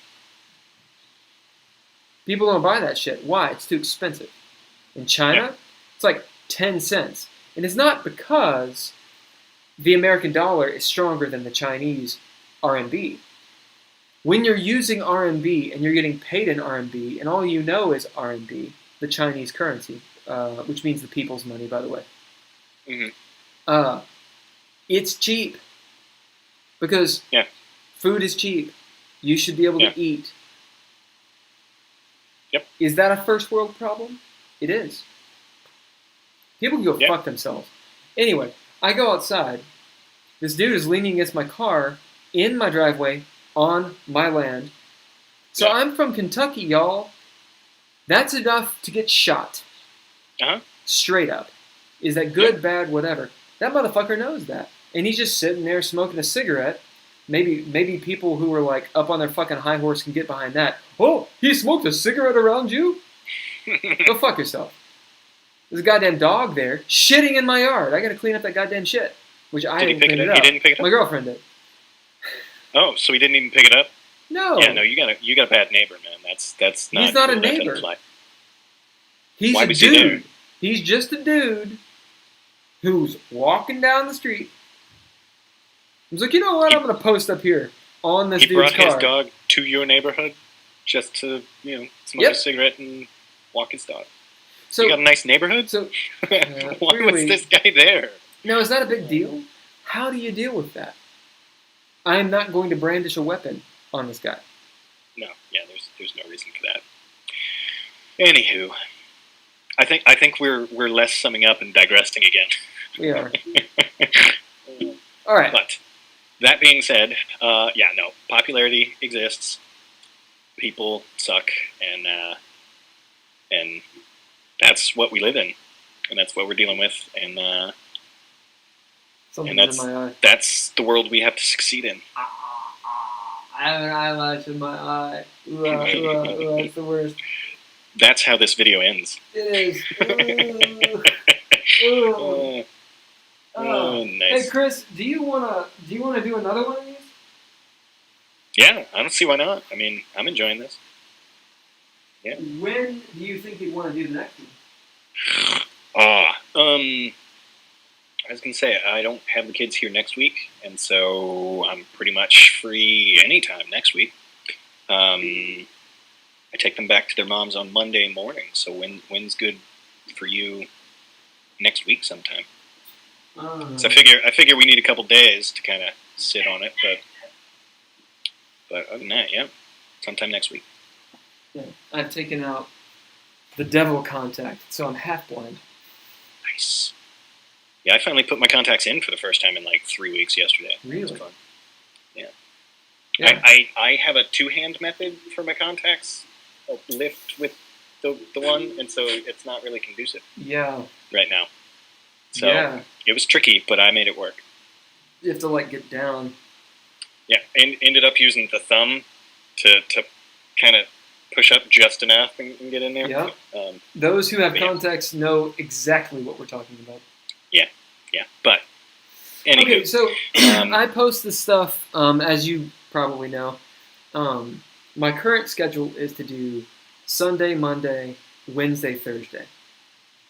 People don't buy that shit. Why? It's too expensive. In China, it's like 10 cents. And it's not because the American dollar is stronger than the Chinese RMB. When you're using RMB and you're getting paid in RMB, and all you know is RMB, the Chinese currency, which means the people's money, by the way. Mm-hmm. It's cheap because food is cheap. You should be able to eat. Yep. Is that a first world problem? It is. People can go fuck themselves. Anyway, I go outside. This dude is leaning against my car in my driveway on my land. So I'm from Kentucky, y'all. That's enough to get shot. Straight up. Is that good, bad, whatever? That motherfucker knows that. And he's just sitting there smoking a cigarette. Maybe people who are like up on their fucking high horse can get behind that. Oh, he smoked a cigarette around you? Go fuck yourself. There's a goddamn dog there shitting in my yard. I gotta clean up that goddamn shit. Which I didn't clean it up. He didn't pick it up? My girlfriend did. Oh, so he didn't even pick it up? No. Yeah, no, you got a bad neighbor, man. That's not. He's not a neighbor. He's a dude. He's just a dude who's walking down the street. He's like, you know what? I'm going to post up here on this dude's car. He brought his dog to your neighborhood just to, smoke a cigarette and walk his dog. So, you got a nice neighborhood? So, why was this guy there? Now, is that a big deal? How do you deal with that? I am not going to brandish a weapon on this guy. No, there's no reason for that. Anywho, I think we're less summing up and digressing again. We are. All right. But that being said, no, popularity exists. People suck, and that's what we live in, and that's what we're dealing with, and that's the world we have to succeed in. I have an eyelash in my eye. Ooh, it's the worst. That's how this video ends. It is. Ooh. Nice. Hey Chris, do you wanna do another one of these? Yeah, I don't see why not. I mean, I'm enjoying this. Yeah. When do you think you'd want to do the next one? I was gonna say I don't have the kids here next week, and so I'm pretty much free anytime next week. I take them back to their moms on Monday morning. So when's good for you next week sometime? So I figure we need a couple days to kind of sit on it, but other than that, yeah, sometime next week. Yeah, I've taken out the devil contact, so I'm half blind. Nice. Yeah, I finally put my contacts in for the first time in like 3 weeks yesterday. Really? It was fun. Yeah. I have a two-hand method for my contacts. I'll lift with the one, and so it's not really conducive. Yeah. Right now. So it was tricky, but I made it work. You have to like get down. Yeah, and ended up using the thumb to kind of push up just enough and get in there. Yeah. Those who have contacts know exactly what we're talking about. Yeah. But anywho, okay, so I post this stuff as you probably know. My current schedule is to do Sunday, Monday, Wednesday, Thursday,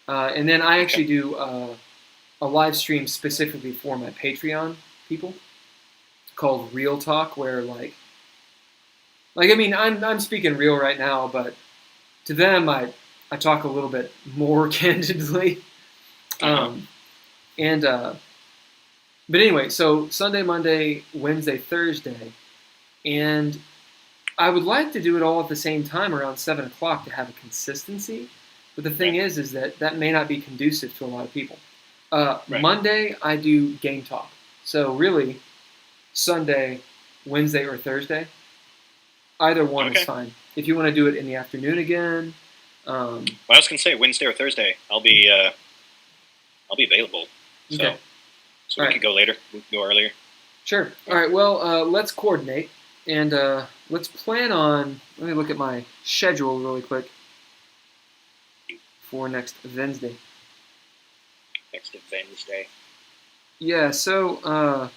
and then I actually do a live stream specifically for my Patreon people called Real Talk, where like I mean I'm speaking real right now, but to them I talk a little bit more candidly. But anyway, so Sunday, Monday, Wednesday, Thursday, and I would like to do it all at the same time around 7 o'clock to have a consistency. But the thing is that may not be conducive to a lot of people. Monday, I do game talk. So really, Sunday, Wednesday, or Thursday, either one is fine. If you want to do it in the afternoon again. Well, I was going to say Wednesday or Thursday. I'll be available. So, so we could go later. We could go earlier. Sure. All right. Well, let's coordinate and let's plan on. Let me look at my schedule really quick for next Wednesday. Next Wednesday. Yeah. So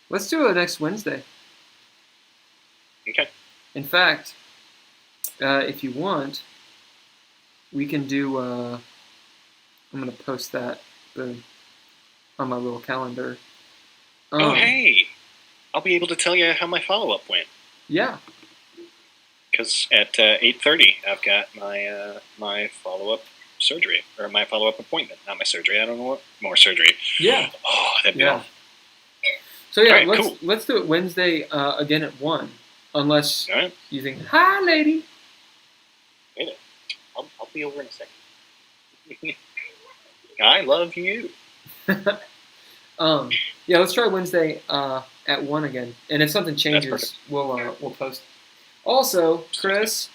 let's do it next Wednesday. Okay. In fact, if you want, we can do. I'm going to post that on my little calendar. Oh, hey! I'll be able to tell you how my follow-up went. Yeah. Because at 8:30, I've got my follow-up surgery, or my follow-up appointment. Not my surgery. I don't know what more surgery. Yeah. Oh, that'd be awesome. So yeah, let's do it Wednesday again at 1, unless you think, hi, lady. Wait a minute. I'll be over in a second. I love you. Yeah, let's try Wednesday at 1 again, and if something changes, we'll post. Also, Chris,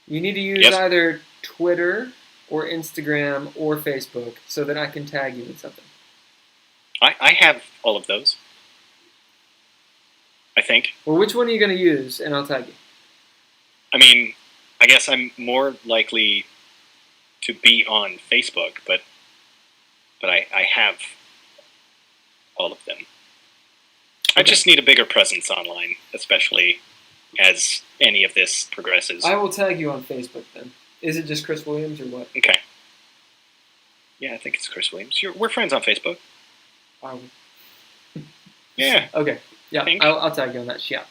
you need to use either Twitter or Instagram or Facebook so that I can tag you in something. I have all of those, I think. Well, which one are you going to use, and I'll tag you? I mean, I guess I'm more likely to be on Facebook, but I have all of them. Okay. I just need a bigger presence online, especially as any of this progresses. I will tag you on Facebook then. Is it just Chris Williams or what? Okay. Yeah, I think it's Chris Williams. We're friends on Facebook. Are we? Yeah. Okay. Yeah, I'll tag you on that. Yeah.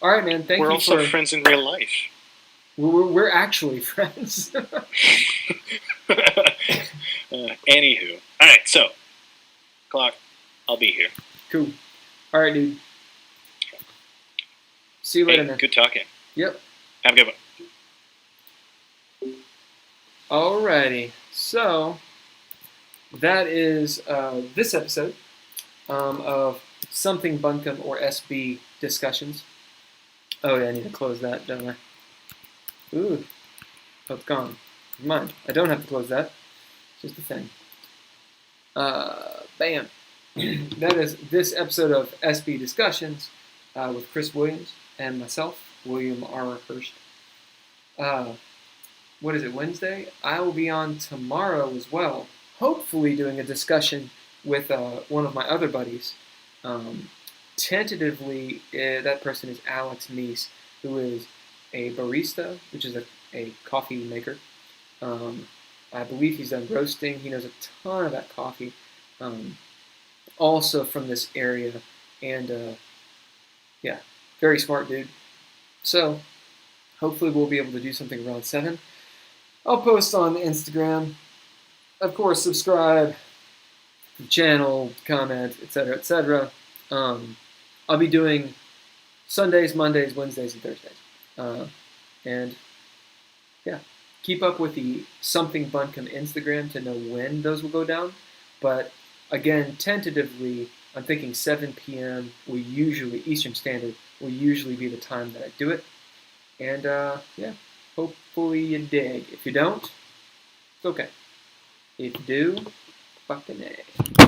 All right, man. Thank you. We're also friends in real life. We're actually friends. Anywho. All right, so, clock, I'll be here. Cool. All right, dude. See you later, man. Good talking. Yep. Have a good one. Alrighty. So, that is this episode of Something Bunkum or SB discussions. Oh yeah, I need to close that, don't I? Ooh, oh, it's gone. Never mind. I don't have to close that. It's just a thing. Bam. That is this episode of SB Discussions with Chris Williams and myself, William R. Hurst. What is it, Wednesday? I will be on tomorrow as well, hopefully doing a discussion with one of my other buddies. Tentatively, that person is Alex Neese, who is a barista, which is a coffee maker. I believe he's done roasting. He knows a ton about coffee. Also from this area, and yeah, very smart dude. So hopefully we'll be able to do something around 7. I'll post on Instagram. Of course, subscribe to the channel, comment, etc., etc. I'll be doing Sundays, Mondays, Wednesdays, and Thursdays. And yeah, keep up with the Something Bunkum Instagram to know when those will go down. But again, tentatively, I'm thinking 7 p.m. will usually, Eastern Standard, will usually be the time that I do it. And yeah, hopefully you dig. If you don't, it's okay. If you do, fucking A.